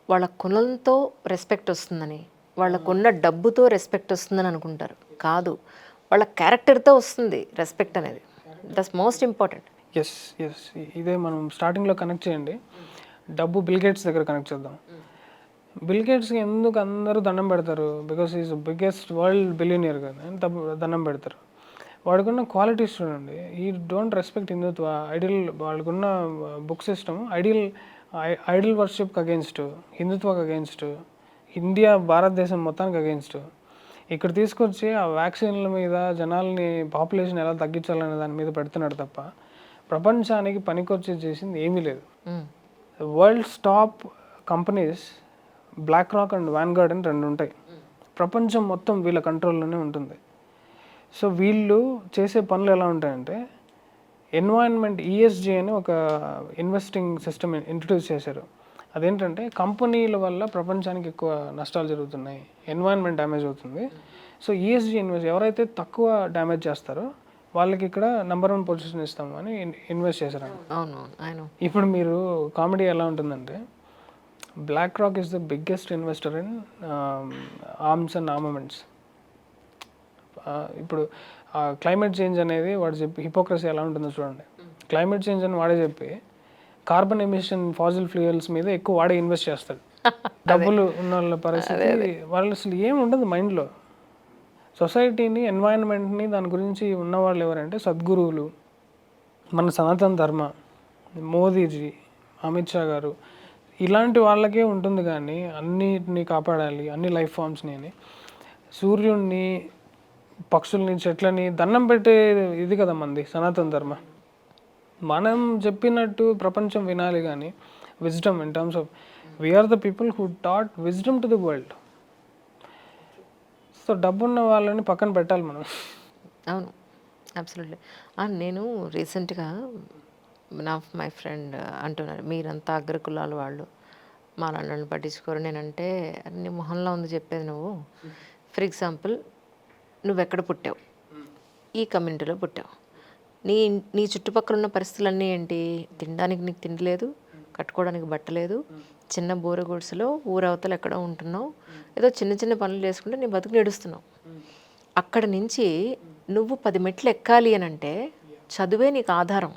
వాళ్ళ కులంతో రెస్పెక్ట్ వస్తుందని, వాళ్ళకున్న డబ్బుతో రెస్పెక్ట్ వస్తుందని అనుకుంటారు. కాదు, వాళ్ళ క్యారెక్టర్తో వస్తుంది రెస్పెక్ట్ అనేది. That's most important. ఎస్, ఇదే మనం స్టార్టింగ్లో కనెక్ట్ చేయండి. డబ్బు బిల్ గేట్స్ దగ్గర కనెక్ట్ చేద్దాం. బిల్ గేట్స్కి ఎందుకు అందరూ దండం పెడతారు? Because is biggest world billionaire కదా, దండం పెడతారు. వాడికున్న క్వాలిటీస్ చూడండి. ఈ డోంట్ రెస్పెక్ట్ హిందుత్వ, ఐడియల్, వాళ్ళకున్న బుక్ సిస్టమ్ ఐడియల్ వర్షిప్కి అగేన్స్ట్, హిందుత్వకి అగేన్స్ట్, ఇండియా భారతదేశం మొత్తానికి అగేన్స్ట్. ఇక్కడ తీసుకొచ్చి ఆ వ్యాక్సిన్ల మీద జనాల్ని పాపులేషన్ ఎలా తగ్గించాలనే దాని మీద పెడుతున్నాడు తప్ప ప్రపంచానికి పనికొచ్చి చేసింది ఏమీ లేదు. World's top companies BlackRock and Vanguard అని 2 ఉంటాయి. ప్రపంచం మొత్తం వీళ్ళ కంట్రోల్లోనే ఉంటుంది. సో వీళ్ళు చేసే పనులు ఎలా ఉంటాయంటే, ఎన్వైరన్మెంట్ ESG అని ఒక ఇన్వెస్టింగ్ సిస్టమ్ ఇంట్రడ్యూస్ చేశారు. అదేంటంటే కంపెనీల వల్ల ప్రపంచానికి ఎక్కువ నష్టాలు జరుగుతున్నాయి, ఎన్వైరన్మెంట్ డ్యామేజ్ అవుతుంది. సో ESG ఎవరైతే తక్కువ డ్యామేజ్ చేస్తారో వాళ్ళకి ఇక్కడ నెంబర్ 1 పొజిషన్ ఇస్తాము అని ఇన్వెస్ట్ చేశారు. ఇప్పుడు మీరు కామెడీ ఎలా ఉంటుందంటే, BlackRock is the biggest investor in arms and armaments. ఇప్పుడు క్లైమేట్ చేంజ్ అనేది వాడు చెప్పి హిపోక్రసీ ఎలా ఉంటుందో చూడండి. క్లైమేట్ చేంజ్ అని వాడే చెప్పి కార్బన్ ఎమిషన్ ఫాజిల్ ఫ్యూయల్స్ మీద ఎక్కువ వాడే ఇన్వెస్ట్ చేస్తాడు. డబ్బులు ఉన్న వాళ్ళ పరిస్థితి, వాళ్ళు అసలు ఏం ఉండదు మైండ్లో. సొసైటీని, ఎన్వైరన్మెంట్ని, దాని గురించి ఉన్నవాళ్ళు ఎవరంటే సద్గురువులు, మన సనాతన ధర్మ, మోదీజీ, అమిత్ షా గారు, ఇలాంటి వాళ్ళకే ఉంటుంది. కానీ అన్నిటిని కాపాడాలి, అన్ని లైఫ్ ఫామ్స్ని అని, సూర్యుడిని, పక్షుల్ని, చెట్లని దండం పెట్టే ఇది కదా మంది సనాతన ధర్మ. మనం చెప్పినట్టు ప్రపంచం వినాలి కానీ wisdom, in terms of we are the people who taught wisdom to the world. So డబ్బున్న వాళ్ళని పక్కన పెట్టాలి మనం. అవును, అబ్సల్యూట్లీ. నేను రీసెంట్గా మై ఫ్రెండ్ అంటున్నారు, మీరంతా అగ్రకులాల వాళ్ళు, మా నన్ను పట్టించుకోరు. నేనంటే నీ మొహంలో ఉంది చెప్పేది. నువ్వు ఫర్ ఎగ్జాంపుల్, నువ్వెక్కడ పుట్టావు? ఈ కమ్యూనిటీలో పుట్టావు. నీ చుట్టుపక్కల ఉన్న పరిస్థితులన్నీ ఏంటి? తినడానికి నీకు తిండి లేదు, కట్టుకోవడానికి బట్ట లేదు, చిన్న బోర గుడిసెలో ఊరవతలు ఎక్కడో ఉంటున్నావు, ఏదో చిన్న చిన్న పనులు చేసుకుంటే నీ బతుకు నడుస్తున్నావు. అక్కడ నుంచి నువ్వు 10 మెట్లు ఎక్కాలి అని అంటే చదువే నీకు ఆధారం.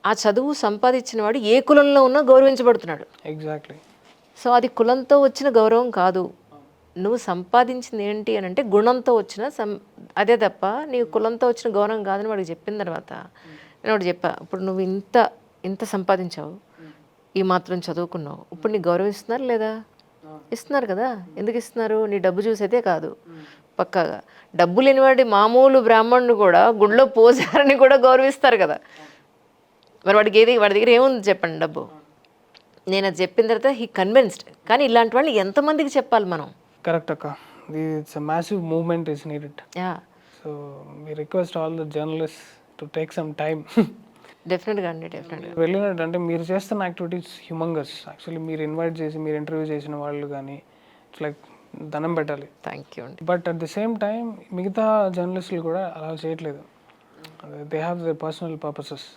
ఆ చదువు సంపాదించిన వాడు ఏ కులంలో ఉన్నా గౌరవించబడుతున్నాడు. ఎగ్జాక్ట్లీ. సో అది కులంతో వచ్చిన గౌరవం కాదు. నువ్వు సంపాదించింది ఏంటి అని అంటే గుణంతో వచ్చిన అదే తప్ప నీకు కులంతో వచ్చిన గౌరవం కాదని వాడికి చెప్పిన తర్వాత నేను ఒకటి చెప్పా, ఇప్పుడు నువ్వు ఇంత సంపాదించావు, ఈ మాత్రం చదువుకున్నావు, ఇప్పుడు నీకు గౌరవం ఇస్తున్నారు లేదా? ఇస్తున్నారు కదా. ఎందుకు ఇస్తున్నారు? నీ డబ్బు చూసేదే కాదు, పక్కాగా డబ్బు లేనివాడి మామూలు బ్రాహ్మణుడు కూడా గుడిలో పోసారని కూడా గౌరవిస్తారు కదా. మరి వాడి దగ్గర ఏముంది చెప్పండి డబ్బు. నేను అది చెప్పిన తర్వాత హీ కన్విన్స్డ్. కానీ ఇలాంటి వాళ్ళు ఎంతమందికి చెప్పాలి మనం? కరెక్ట్ అక్క, it's a massive movement is needed. So we request all the journalist to take some time. డెఫినెట్గా అండి, డెఫినెట్గా. వెళ్ళినట్టు అంటే మీరు చేస్తున్న యాక్టివిటీస్ హ్యూమంగస్. యాక్చువల్లీ మీరు ఇన్వైట్ చేసి మీరు ఇంటర్వ్యూ చేసిన వాళ్ళు కానీ ఇట్స్ లైక్ దండం పెట్టాలి. థ్యాంక్ యూ అండి. But at the same time మిగతా జర్నలిస్టులు కూడా అలా చేయట్లేదు. They have the personal purposes.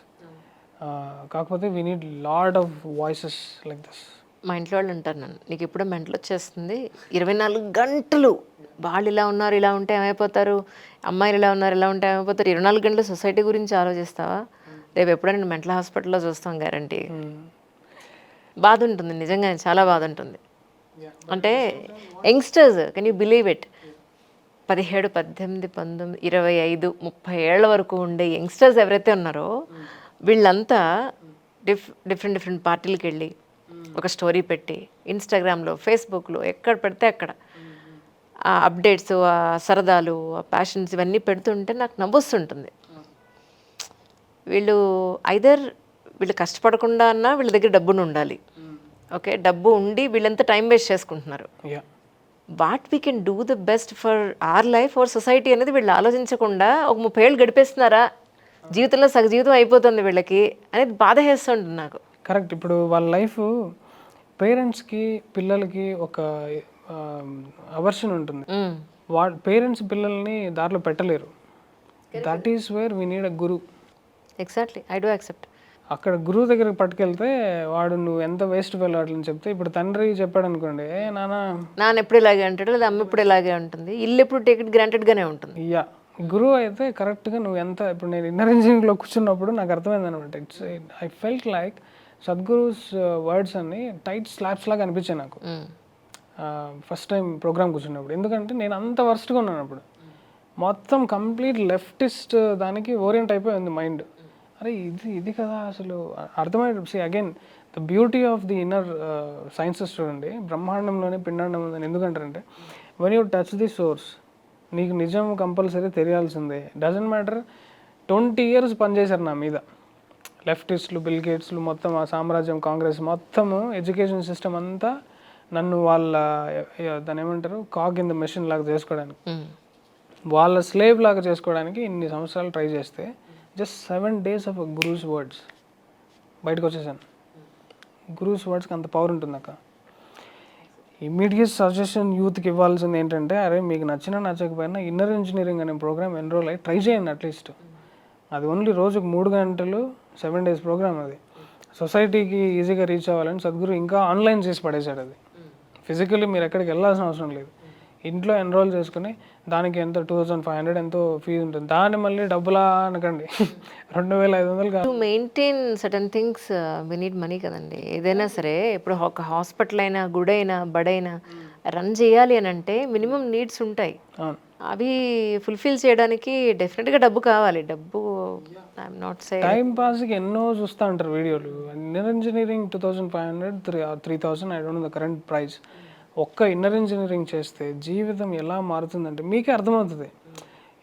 కాకపోతే we need lot of voices like this. మా ఇంట్లో వాళ్ళు అంటారు నన్ను, నీకు ఎప్పుడో మెంటల్ వచ్చేస్తుంది, 24 గంటలు వాళ్ళు ఇలా ఉన్నారు ఇలా ఉంటే ఏమైపోతారు, అమ్మాయిలు ఇలా ఉన్నారు ఇలా ఉంటే ఏమైపోతారు, 24 గంటలు సొసైటీ గురించి ఆలోచిస్తావా, రేపు ఎప్పుడైనా నేను మెంటల్ హాస్పిటల్లో చూస్తాం గ్యారంటీ. బాధ ఉంటుంది నిజంగా, చాలా బాధ ఉంటుంది. అంటే youngsters, can you believe it, 17, 18, 19, 25, 30 ఏళ్ల వరకు ఉండే యంగ్స్టర్స్ ఎవరైతే ఉన్నారో వీళ్ళంతా డిఫరెంట్ పార్టీలకు వెళ్ళి ఒక స్టోరీ పెట్టి ఇన్స్టాగ్రామ్లో, ఫేస్బుక్లో ఎక్కడ పెడితే అక్కడ ఆ అప్డేట్స్, ఆ సరదాలు, ఆ ప్యాషన్స్ ఇవన్నీ పెడుతుంటే నాకు నవ్వొస్తుంటుంది. వీళ్ళు వీళ్ళు కష్టపడకుండా అన్నా వీళ్ళ దగ్గర డబ్బును ఉండాలి. ఓకే, డబ్బు ఉండి వీళ్ళంతా టైం వేస్ట్ చేసుకుంటున్నారు. What we can do the best for our life our society అనేది వీళ్ళు ఆలోచించకుండా ఒక 30 ఏళ్ళు గడిపేస్తున్నారా, జీవితంలో జీవితం అయిపోతుంది వీళ్ళకి అనేది బాధ వేస్తుంటుంది నాకు. కరెక్ట్. ఇప్పుడు వాళ్ళ లైఫ్ పేరెంట్స్కి పిల్లలకి ఒక అవర్షన్ ఉంటుంది. పేరెంట్స్ పిల్లల్ని దారిలో పెట్టలేరు. That is where we need a Guru. Exactly, I do accept. అక్కడ గురువు దగ్గరికి పట్టుకెళ్తే వాడు నువ్వు ఎంత వేస్ట్ వెళ్ళాలని చెప్తే, ఇప్పుడు తండ్రి చెప్పాడు అనుకోండి, నాన్న ఎప్పుడు ఇలాగే అంటాడు, లేదా అమ్మ ఎప్పుడు ఇలాగే ఉంటుంది, ఇల్లు ఎప్పుడు టేక్ ఇట్ గ్రాంటెడ్గానే ఉంటుంది. యా, గురువు అయితే కరెక్ట్గా నువ్వు ఎంత, ఇప్పుడు నేను ఇన్నర్ ఇంజనీరింగ్లో కూర్చున్నప్పుడు నాకు అర్థమైంది అనమాట. ఐ ఫెల్ట్ లైక్ సద్గురుస్ వర్డ్స్ అన్ని టైట్ స్లాబ్స్ లాగా అనిపించాయి నాకు ఫస్ట్ టైం ప్రోగ్రామ్ కూర్చున్నప్పుడు. ఎందుకంటే నేను అంత వర్స్ట్గా ఉన్నాను అప్పుడు, మొత్తం కంప్లీట్ లెఫ్టిస్ట్ దానికి ఓరియంట్ అయిపోయింది మైండ్. అరే ఇది కదా అసలు అర్థమైంది. See again the beauty of the inner sciences చూడండి, బ్రహ్మాండంలోనే పిండాండం ఉందని ఎందుకంటారంటే, when you touch the source నీకు నిజం కంపల్సరీ తెలియాల్సిందే. డజంట్ మ్యాటర్ 20 years పనిచేశారు నా మీద లెఫ్టిస్టులు, బిల్ గేట్స్లు, మొత్తం ఆ సామ్రాజ్యం, కాంగ్రెస్ మొత్తము ఎడ్యుకేషన్ సిస్టమ్ అంతా నన్ను వాళ్ళ దాని ఏమంటారు కాగ్ ఇన్ ద మెషిన్ లాగా చేసుకోవడానికి, వాళ్ళ స్లేవ్ లాగా చేసుకోవడానికి ఇన్ని సంవత్సరాలు ట్రై చేస్తే just 7 days of gurus words బయటకు వచ్చేసాను. గురూస్ వర్డ్స్కి అంత పవర్ ఉంటుంది అక్క. ఇమ్మీడియట్ సజెషన్ యూత్కి ఇవ్వాల్సింది ఏంటంటే, అరే మీకు నచ్చకపోయినా ఇన్నర్ ఇంజనీరింగ్ అనే ప్రోగ్రామ్ ఎన్రోల్ అయ్యి ట్రై చేయండి అట్లీస్ట్. అది ఓన్లీ రోజుకు 3 గంటలు 7 days ప్రోగ్రామ్. అది సొసైటీకి ఈజీగా రీచ్ అవ్వాలని సద్గురు ఇంకా ఆన్లైన్ చేసి పడేశాడు. అది ఫిజికల్లీ మీరు ఎక్కడికి వెళ్ళాల్సిన అవసరం లేదు, ఇంట్లో ఎన్రోల్ చేసుకుని దానికి ఎంత 2500 ఎంతో ఫీజు ఉంటుంది. దాన్ని మళ్ళీ డబ్బులా అనకండి, 2500 కాదు. To maintain certain things we need money కదండి. ఏదైనా సరే ఇప్పుడు ఒక హాస్పిటల్ అయినా, గుడైనా, బడైనా రన్ చేయాలి అని అంటే మినిమం నీడ్స్ ఉంటాయి. అవి ఫుల్ఫిల్ చేయడానికి డెఫినెట్గా డబ్బు కావాలి. డబ్బు ఐఎమ్ నాట్ సే టైం పాస్కి ఎన్నో చూస్తూ ఉంటారు వీడియోలు. Inner engineering 2500, 3000 I don't know the current price. ఒక్క ఇన్నర్ ఇంజనీరింగ్ చేస్తే జీవితం ఎలా మారుతుందంటే మీకే అర్థమవుతుంది.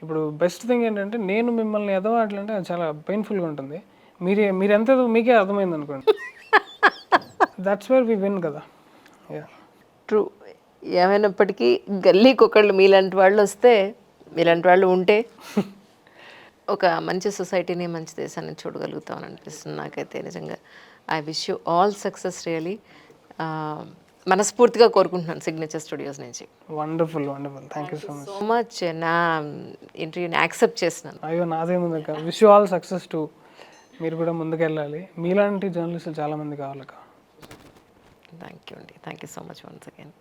ఇప్పుడు బెస్ట్ థింగ్ ఏంటంటే, నేను మిమ్మల్ని ఎదవాట్లంటే అది చాలా పెయిన్ఫుల్గా ఉంటుంది. మీరు ఎంత మీకే అర్థమైంది అనుకోండి, దట్స్ వేర్ వి విన్ కదా. ట్రూ. ఏమైనప్పటికీ గల్లీకి ఒకళ్ళు మీలాంటి వాళ్ళు వస్తే, మీలాంటి వాళ్ళు ఉంటే ఒక మంచి సొసైటీని, మంచి దేశాన్ని చూడగలుగుతామని అనిపిస్తుంది నాకైతే. నిజంగా I wish you all success really. మనస్ఫూర్తిగా కోరుకుంటున్నాను సిగ్నేచర్ స్టూడియోస్ నుంచి. Wonderful, thank you so much. నా ఇంటర్వ్యూని యాక్సెప్ట్ చేస్తున్నాను. అయ్యో నాదేముందక్క, wish you all success too. మీరు కూడా ముందుకెళ్ళాలి, మీలాంటి జర్నలిస్టులు చాలామంది కావాలక్క. థ్యాంక్ యూ అండి, thank you so much once again.